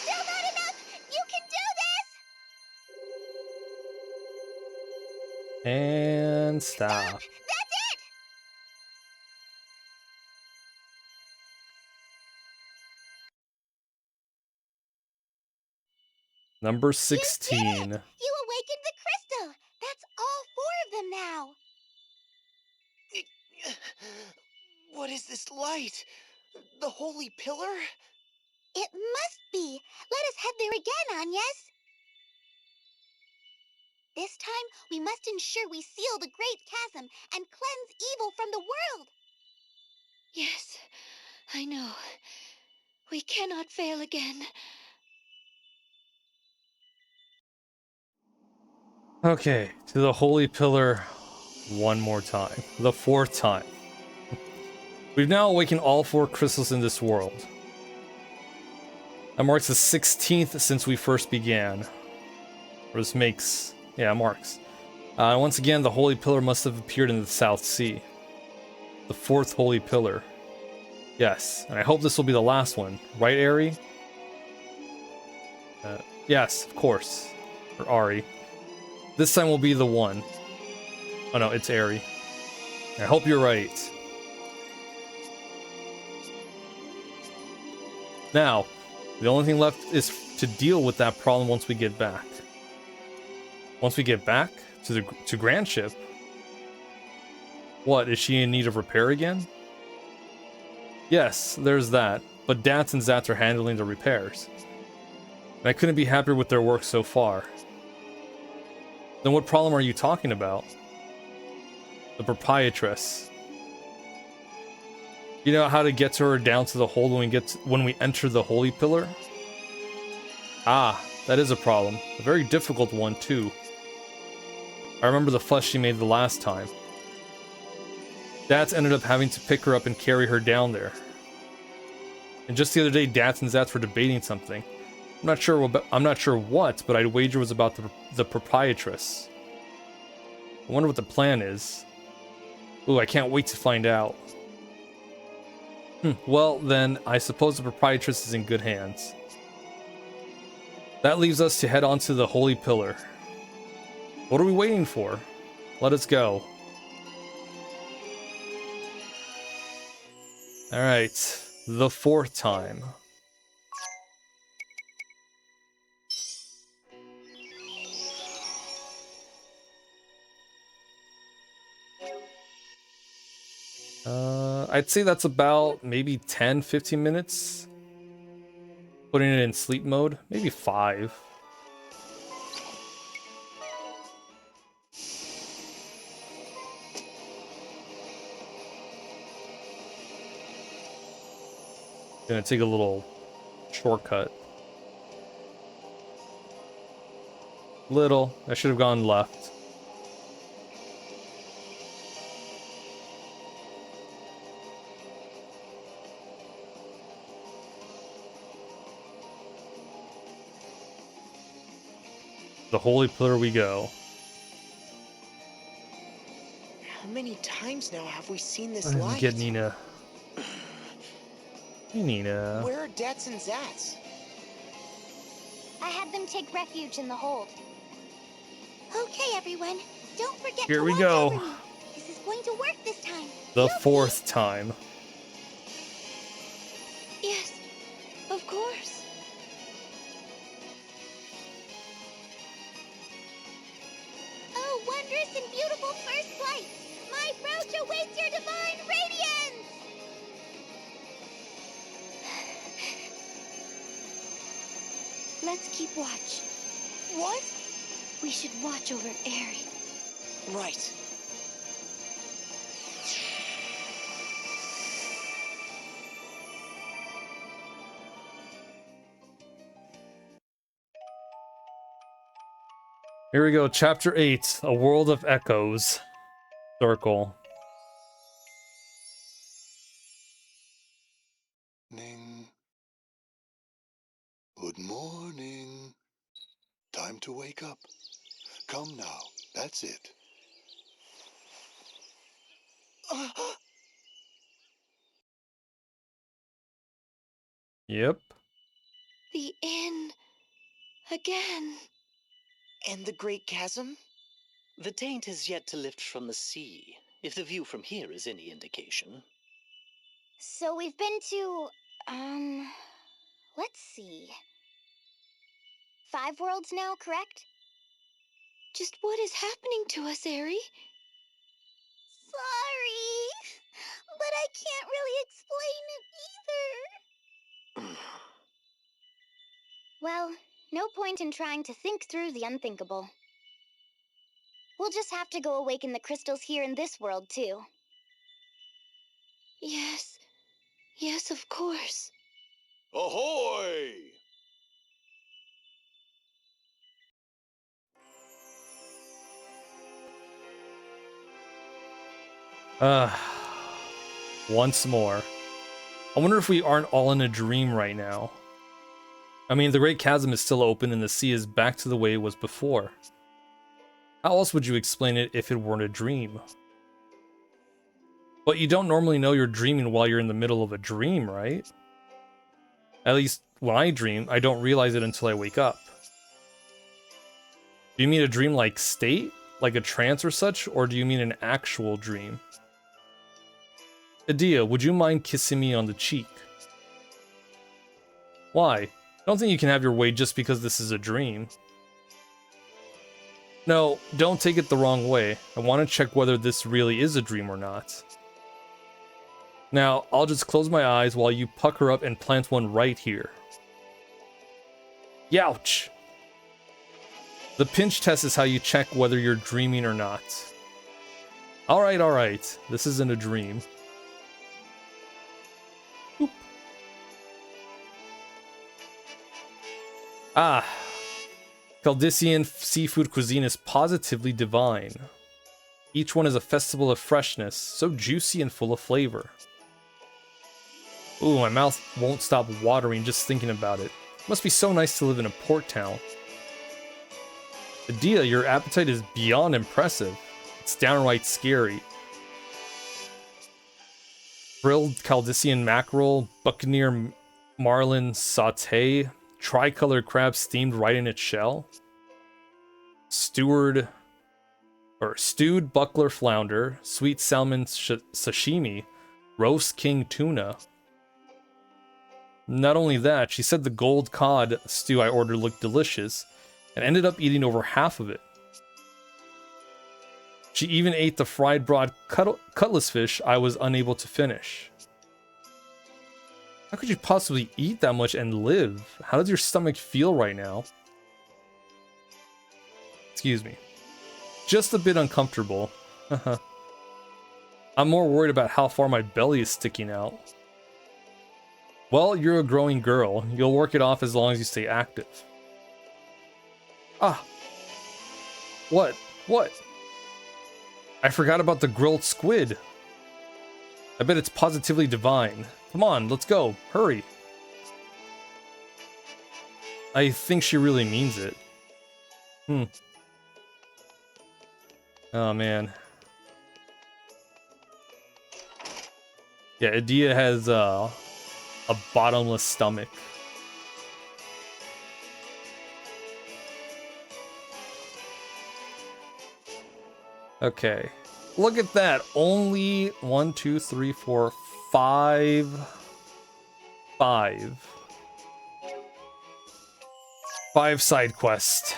Still not enough. You can do this. And stop. That's it. Number 16. You awakened the crystal. That's all 4 of them now. what is this light? The holy pillar? It must be. Let us head there again, Agnes. This time, we must ensure we seal the Great Chasm and cleanse evil from the world. Yes, I know. We cannot fail again. Okay, to the Holy Pillar one more time. The 4th time. We've now awakened all 4 crystals in this world. That marks the 16th since we first began. Or this makes... yeah, marks. Once again, the Holy Pillar must have appeared in the South Sea. The 4th Holy Pillar. Yes, and I hope this will be the last one. Right, Ari? Yes, of course. Or Ari. This time will be the one. Oh no, it's Ari. I hope you're right. Now, the only thing left is to deal with that problem once we get back. Once we get back to Grand Ship. What, is she in need of repair again? Yes, there's that. But Dats and Zats are handling the repairs. And I couldn't be happier with their work so far. Then what problem are you talking about? The proprietress. You know how to get to her down to the hold when we enter the Holy Pillar? Ah, that is a problem. A very difficult one, too. I remember the fuss she made the last time. Dats ended up having to pick her up and carry her down there. And just the other day, Dats and Zats were debating something. I'm not sure what, but I'd wager it was about the proprietress. I wonder what the plan is. Ooh, I can't wait to find out. Well, then, I suppose the proprietress is in good hands. That leaves us to head on to the Holy Pillar. What are we waiting for? Let us go. Alright, the 4th time. I'd say that's about maybe 10-15 minutes. Putting it in sleep mode, maybe 5. Gonna take a little shortcut. I should have gone left. The Holy Pillar we go. How many times now have we seen this light? Get Nina. Hey, Nina. Where are Dats and Zats? I had them take refuge in the hold. Okay, everyone. Don't forget Here to we watch go. over me. This is going to work this time. The 4th time. Yes, of course. Oh, wondrous and beautiful first flight! My brooch awaits your divine radiance! Let's keep watch. What? We should watch over Ari. Right. Here we go, Chapter 8, A World of Echoes. Circle. Good morning. Time to wake up. Come now, that's it. Yep. The inn. Again. And the Great Chasm? The taint has yet to lift from the sea, if the view from here is any indication. So we've been to, let's see. 5 worlds now, correct? Just what is happening to us, Ari? Sorry, but I can't really explain it either. Well, no point in trying to think through the unthinkable. We'll just have to go awaken the crystals here in this world, too. Yes. Yes, of course. Ahoy! Once more. I wonder if we aren't all in a dream right now. I mean, the Great Chasm is still open and the sea is back to the way it was before. How else would you explain it if it weren't a dream? But you don't normally know you're dreaming while you're in the middle of a dream, right? At least when I dream, I don't realize it until I wake up. Do you mean a dream-like state? Like a trance or such? Or do you mean an actual dream? Edea, would you mind kissing me on the cheek? Why? I don't think you can have your way just because this is a dream. No, don't take it the wrong way. I want to check whether this really is a dream or not. Now, I'll just close my eyes while you pucker up and plant one right here. Youch! The pinch test is how you check whether you're dreaming or not. Alright. This isn't a dream. Boop. Ah. Caldician seafood cuisine is positively divine. Each one is a festival of freshness, so juicy and full of flavor. Ooh, my mouth won't stop watering just thinking about it. Must be so nice to live in a port town. Edea, your appetite is beyond impressive. It's downright scary. Grilled Caldician mackerel, buccaneer marlin sauté, tricolored crab steamed right in its shell. Stewed buckler flounder, sweet salmon sashimi, roast king tuna. Not only that, she said the gold cod stew I ordered looked delicious, and ended up eating over half of it. She even ate the fried broad cutlass fish I was unable to finish. How could you possibly eat that much and live? How does your stomach feel right now? Excuse me. Just a bit uncomfortable. I'm more worried about how far my belly is sticking out. Well, you're a growing girl. You'll work it off as long as you stay active. Ah. What? I forgot about the grilled squid. I bet it's positively divine. Come on, let's go. Hurry. I think she really means it. Oh, man. Yeah, Edea has a bottomless stomach. Okay. Look at that. Only 1, 2, 3, 4, 5. 5 side quests.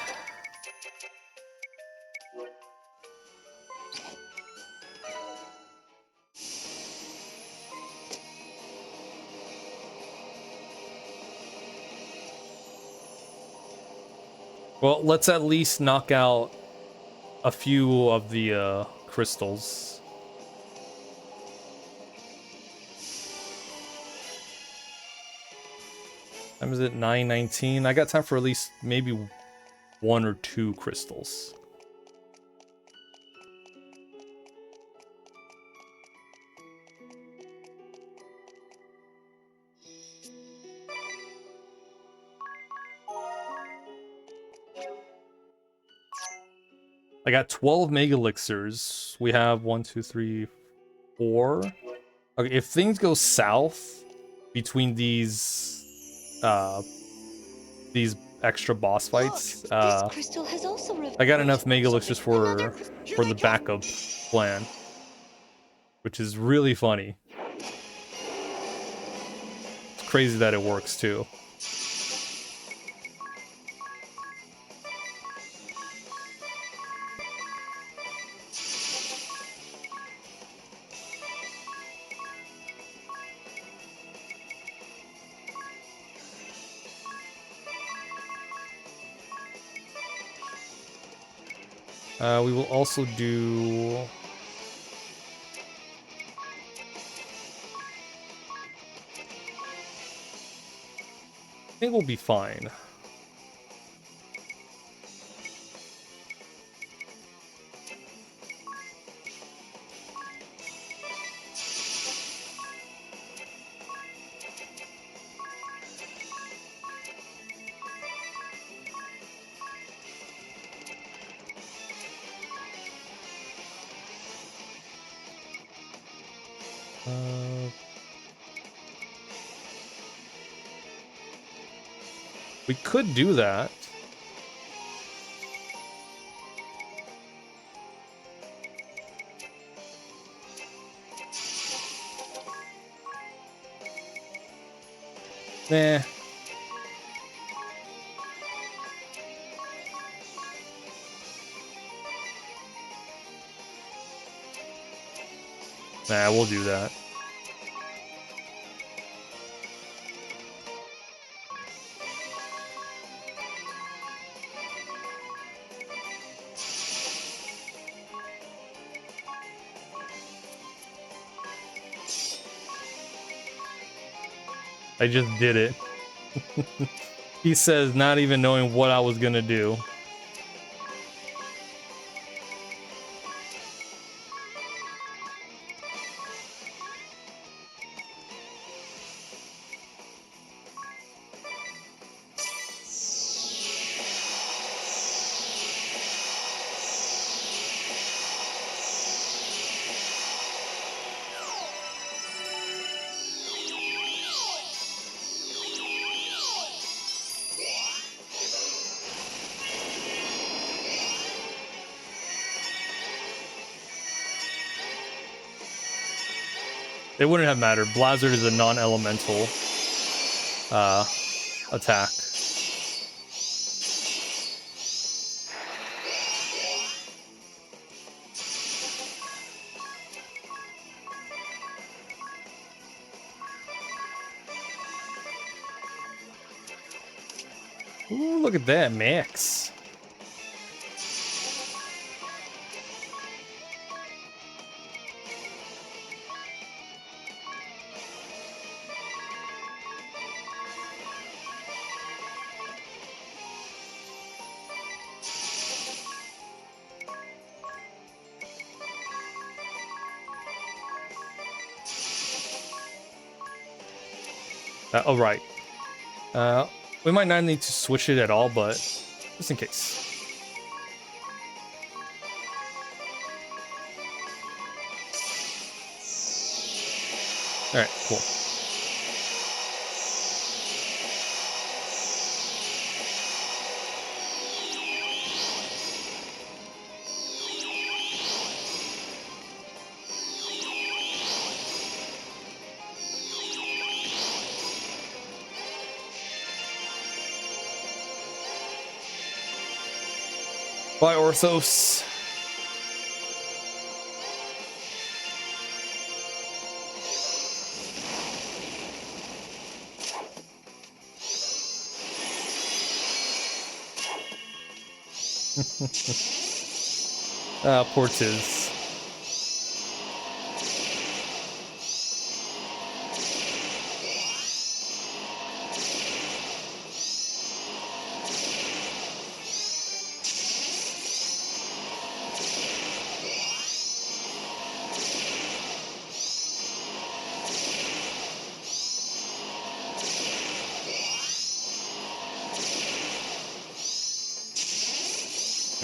Well, let's at least knock out a few of the crystals. Time is it? 9:19. I got time for at least maybe 1 or 2 crystals. I got 12 mega elixirs. We have 1, 2, 3, 4. Okay, if things go south between these extra boss fights, I got enough mega elixirs for the backup plan, which is really funny. It's crazy that it works too. We will also do... I think we'll be fine. We could do that. Nah. Nah, we'll do that. I just did it. He says, not even knowing what I was gonna do. It wouldn't have mattered. Blizzard is a non-elemental attack. Ooh, look at that mix. Oh, right. We might not need to switch it at all, but just in case. Alright, cool. Bye, Orthos. Poor Tiz.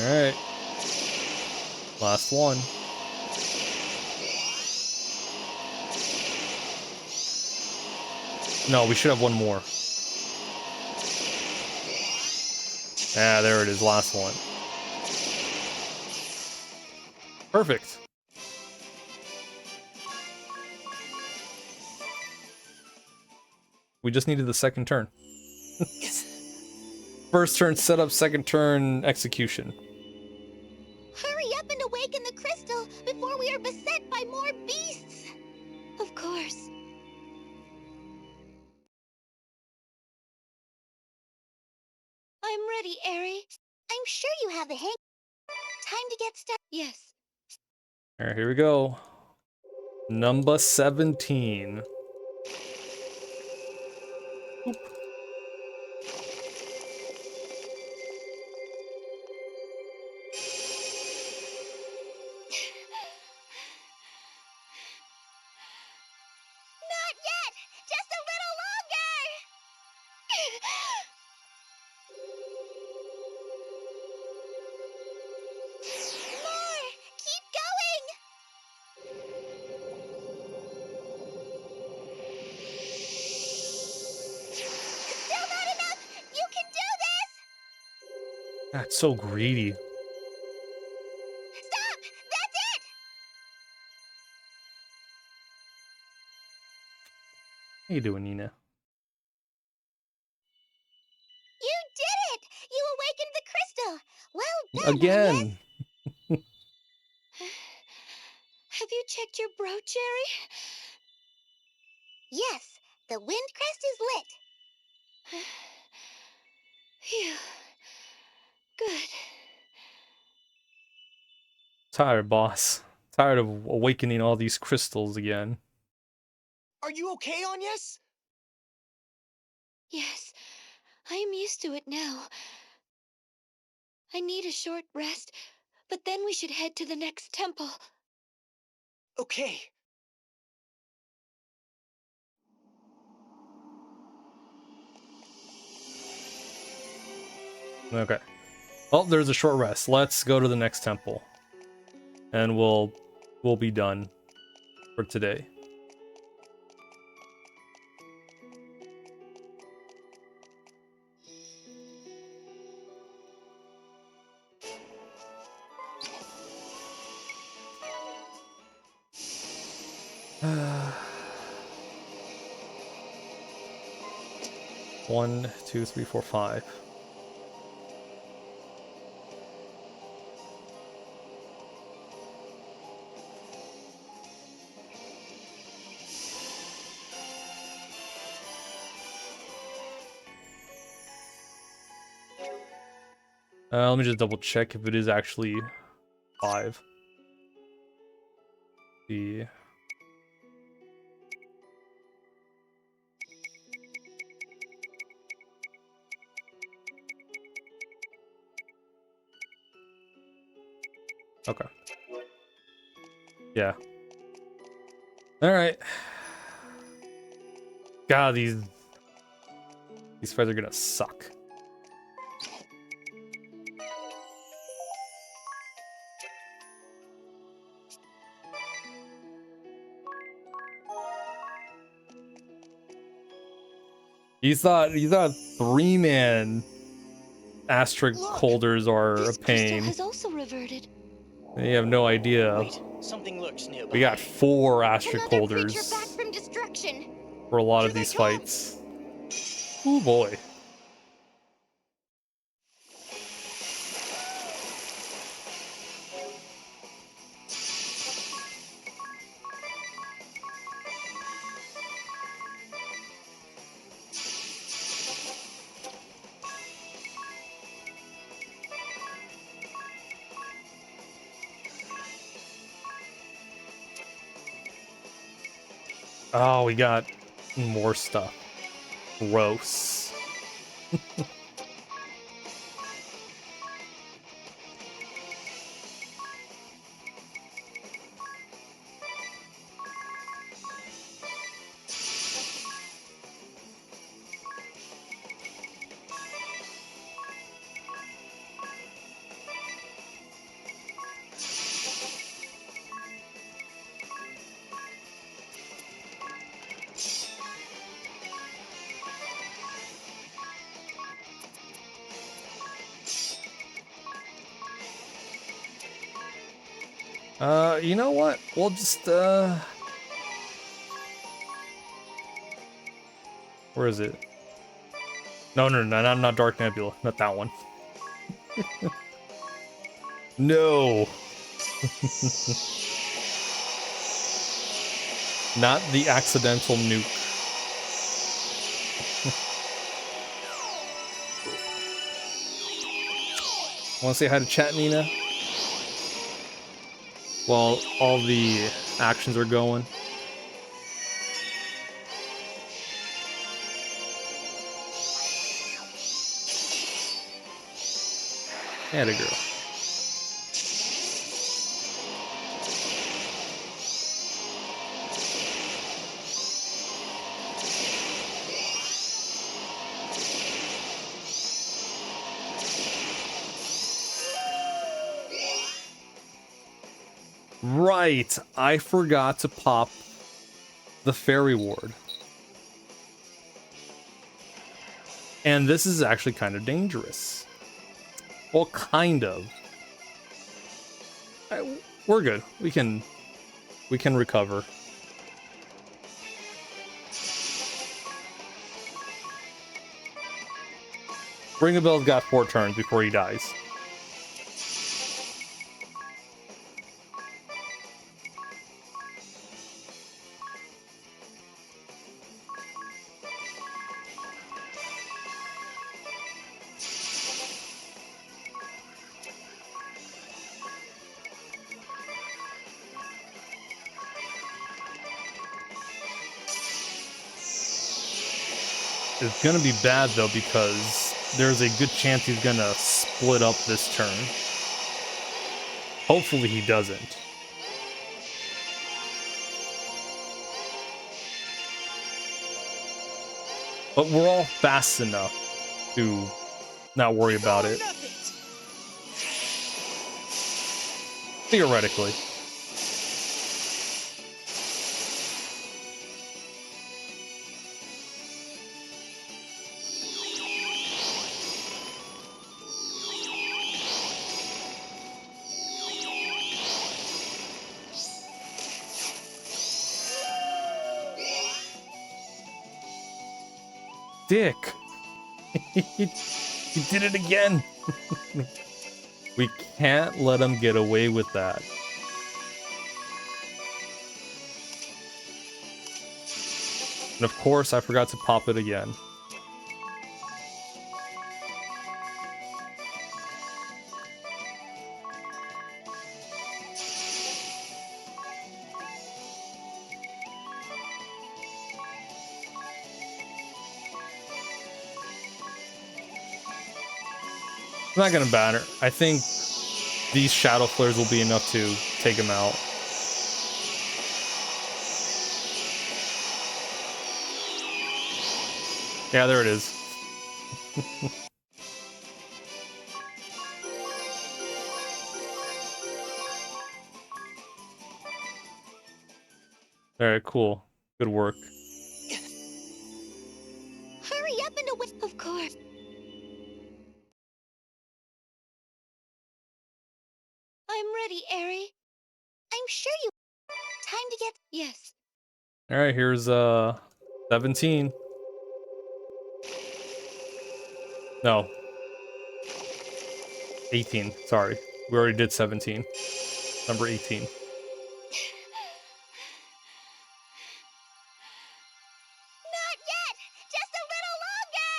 Alright. Last one. No, we should have one more. Ah, there it is, last one. Perfect. We just needed the second turn. First turn setup, second turn execution. Hurry up and awaken the crystal before we are beset by more beasts! Of course. I'm ready, Eri. I'm sure you have the hang. time to get started? Yes. Alright, here we go. Number 17. Oop. Not yet! Just a little longer! More! Keep going! Still not enough! You can do this! That's so greedy. Stop! That's it! How you doing, Nina? You did it! You awakened the crystal! Well done, Again! Have you checked your brooch, Jerry? Yes, the wind crest is lit. Phew. Good. Tired, boss. Tired of awakening all these crystals again. Are you okay, Agnes? Yes, I am used to it now. I need a short rest, but then we should head to the next temple. Okay. Okay. Well, there's a short rest. Let's go to the next temple. And we'll be done for today. One, two, three, four, five. Let me just double check if it is actually 5. The okay. Yeah. All right. God, these fights are gonna suck. You thought 3-man asterisk holders are a pain. Has also reverted. You have no idea. Wait, something lurks nearby. We got 4 asterisk holders Back from destruction. for a lot of these fights. Oh boy. Oh, we got more stuff. Gross. You know what? We'll just, where is it? No, not Dark Nebula. Not that one. No! Not the accidental nuke. Wanna say hi to chat, Nina? while all the actions are going. Atta girl. Right, I forgot to pop the fairy ward. And this is actually kind of dangerous. Well, kind of. We're good. We can recover. Ring a Bell's got 4 turns before he dies. It's gonna be bad though, because there's a good chance he's gonna split up this turn. Hopefully he doesn't. But we're all fast enough to not worry about it. Theoretically. Dick. He did it again. We can't let him get away with that. And of course, I forgot to pop it again. Not gonna matter. I think these shadow flares will be enough to take him out. Yeah, there it is. Alright, cool. Good work. Hurry up and away. Of course. I'm ready, Eri. I'm sure you... Time to get... Yes. Alright, here's 17. No. 18, sorry. We already did 17. Number 18. Not yet! Just a little longer!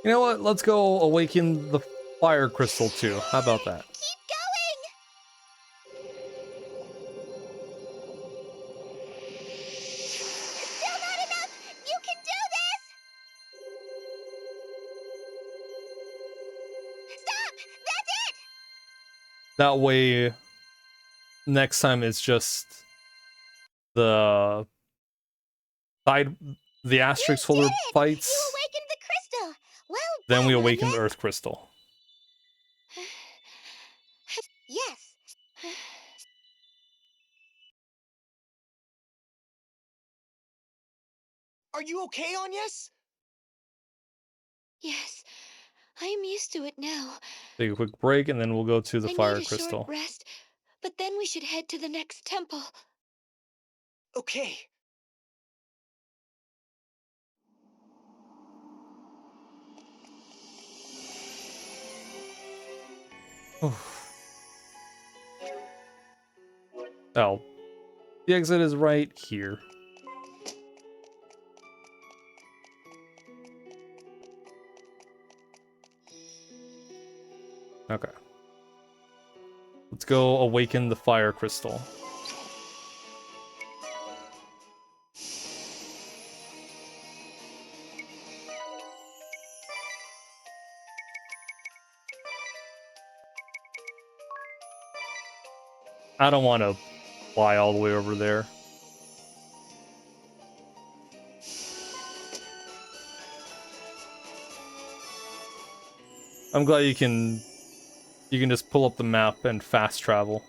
You know what? Let's go awaken the fire crystal too. How about that? Keep going! Still not enough! You can do this! Stop! That's it! That way, next time it's just the side, the asterisk holder fights. You awakened the crystal! Well Then we done, awaken the Anya. earth crystal. Yes. Are you okay, Agnes? Yes, I am used to it now. Take a quick break and then we'll go to the I fire need a crystal. short rest, but then we should head to the next temple. Okay. Oh, the exit is right here. Okay. Let's go awaken the fire crystal. I don't want to fly all the way over there. I'm glad you can just pull up the map and fast travel.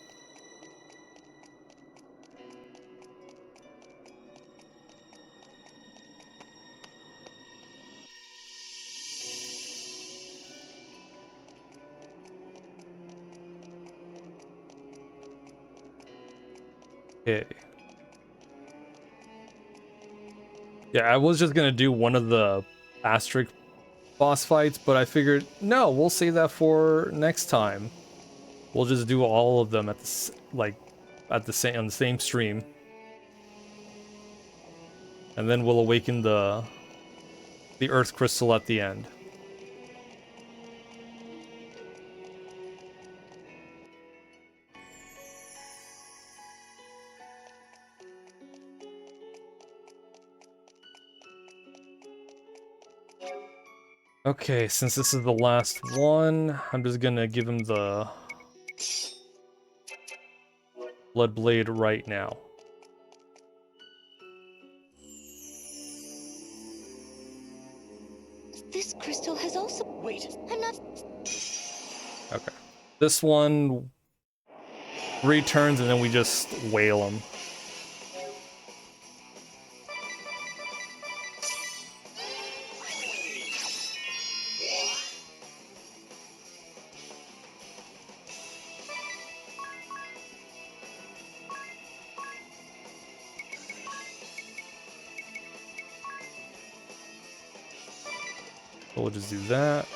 Okay. Yeah, I was just gonna do one of the asterisk boss fights, but I figured, no, we'll save that for next time. We'll just do all of them at the on the same stream, and then we'll awaken the earth crystal at the end. Okay, since this is the last one, I'm just gonna give him the Blood Blade right now. This crystal has also... Wait. I'm not... Okay. This one returns and then we just wail him. We'll just do that.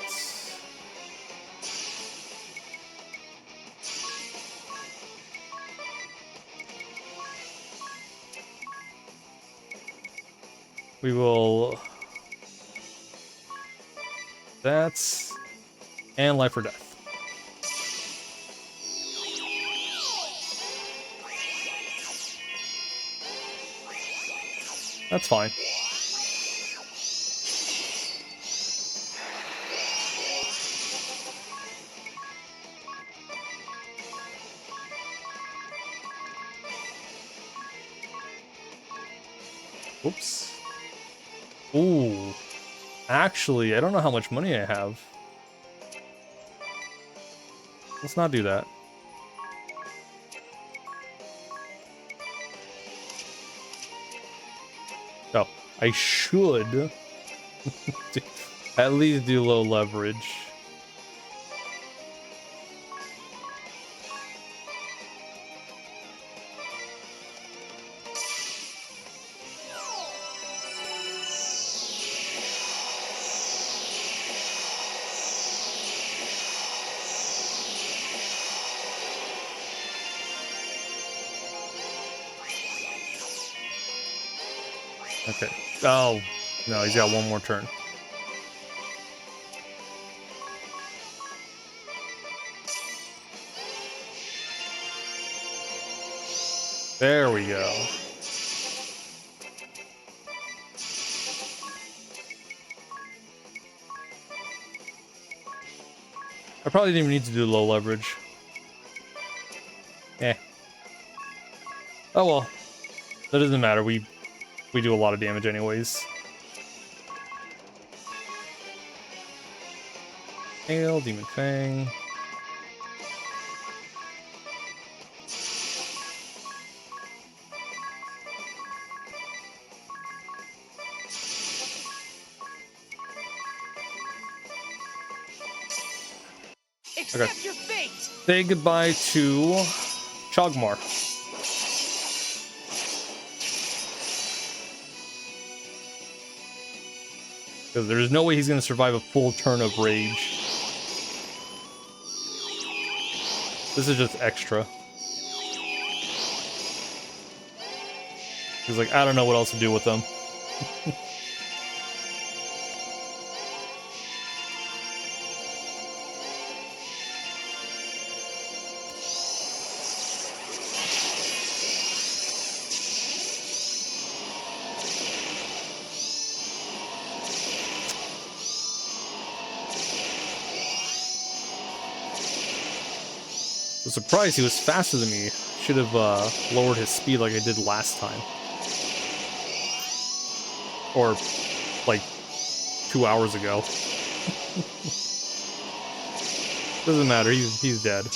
We will... That's... And life or death. That's fine. Oops. Ooh. Actually, I don't know how much money I have. Let's not do that. Oh, I should at least do low leverage. Okay. Oh, no, he's got one more turn. There we go. I probably didn't even need to do low leverage. Eh. Oh well. That doesn't matter. We do a lot of damage anyways. Hail, Demon Fang. Accept your fate. Say goodbye to Chogmar. Because there's no way he's going to survive a full turn of rage. This is just extra. He's like, I don't know what else to do with them. surprised he was faster than me. Should have lowered his speed like I did last time. Or, like, 2 hours ago. Doesn't matter, he's dead.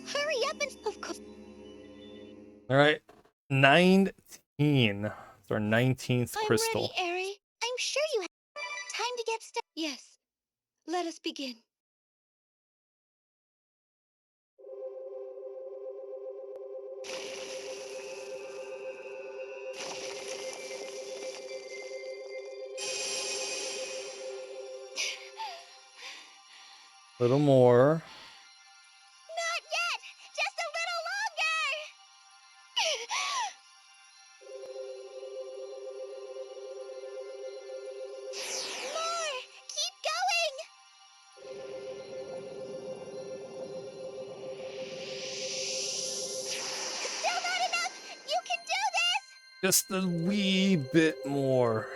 Hurry up and of course. All right, 19. It's our 19th crystal. I'm ready, Eri. I'm sure you have time to get started. Yes. Let us begin. A little more. Not yet! Just a little longer! More! Keep going! Still not enough! You can do this! Just a wee bit more.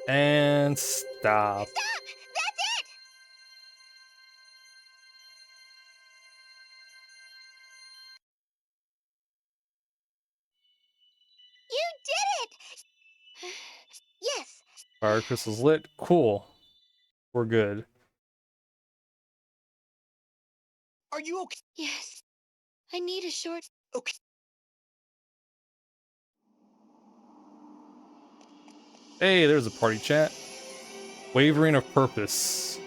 And stop. Stop! That's it! You did it! Yes. Fire crystal's lit. Cool. We're good. Are you okay? Yes. I need a short... Okay. Hey, there's a party chat. Wavering of purpose.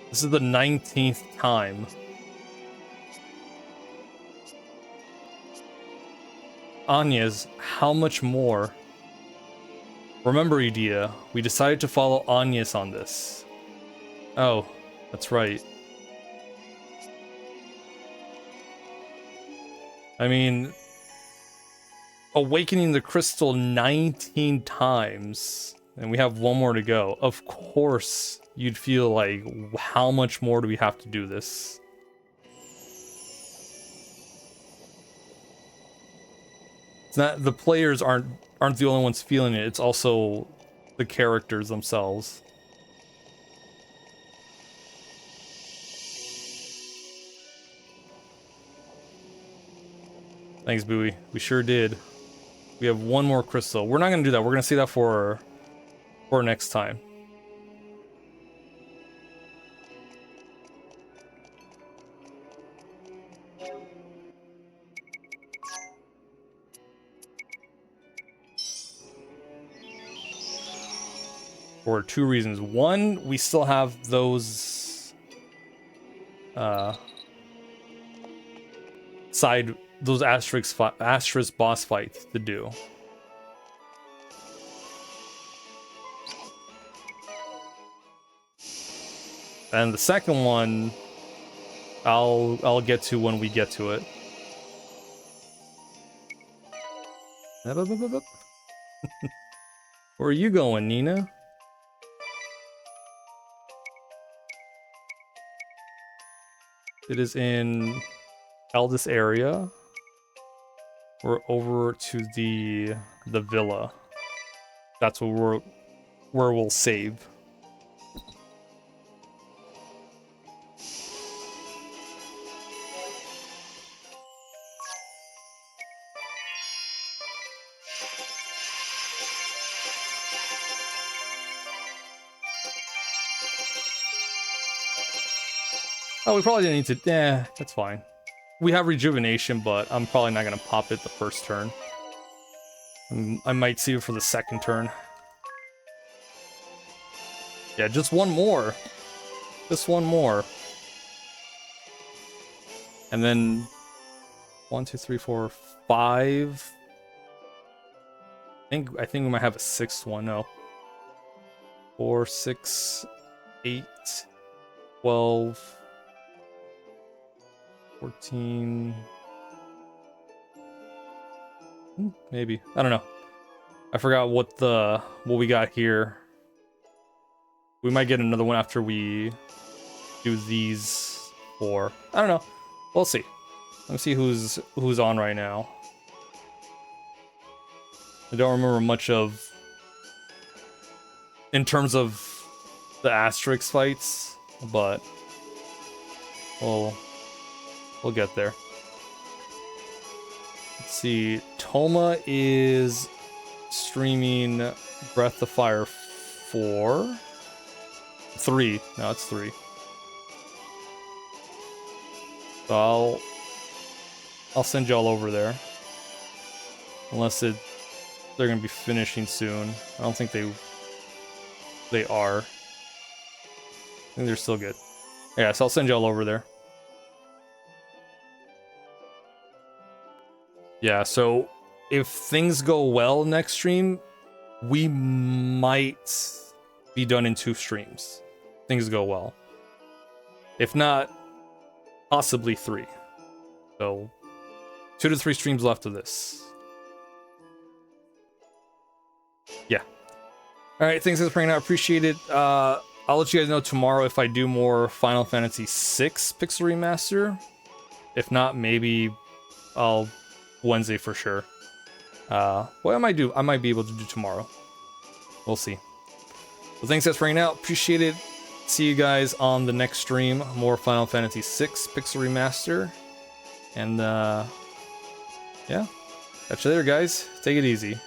This is the 19th time. Anya's, how much more? Remember, Edea, we decided to follow Anya's on this. Oh, that's right. I mean, awakening the crystal 19 times, and we have one more to go. Of course, you'd feel like, how much more do we have to do this? It's not, the players aren't the only ones feeling it, it's also the characters themselves. Thanks, Bowie. We sure did. We have one more crystal. We're not gonna do that. We're gonna save that for next time. For 2 reasons. One, we still have those those asterisk boss fights to do. And the second one, I'll get to when we get to it. Where are you going, Nina? It is in Eldest area. We're over to the villa. That's where we'll save. Oh, we probably didn't need to. Yeah, that's fine. We have rejuvenation, but I'm probably not gonna pop it the first turn. I might save it for the second turn. Yeah, just one more. Just one more. And then 1, 2, 3, 4, 5. I think we might have a 6th one. No. 4, 6, 8, 12, 14. Maybe. I don't know. I forgot what we got here. We might get another one after we do these 4. I don't know. We'll see. Let me see who's on right now. I don't remember much of in terms of the Asterix fights, but we'll get there. Let's see. Toma is streaming Breath of Fire 4. 3. No, it's 3. So I'll send y'all over there. Unless they're gonna be finishing soon. I don't think they are. I think they're still good. Yeah, so I'll send y'all over there. Yeah, so if things go well next stream, we might be done in 2 streams. Things go well. If not, possibly 3. So 2 to 3 streams left of this. Yeah. Alright, thanks for bringing out. Appreciate it. I'll let you guys know tomorrow if I do more Final Fantasy VI Pixel Remaster. If not, maybe I'll Wednesday for sure. What I might do, I might be able to do tomorrow. We'll see. Well, thanks guys for hanging out. Appreciate it. See you guys on the next stream. More Final Fantasy VI Pixel Remaster. And yeah. Catch you later, guys. Take it easy.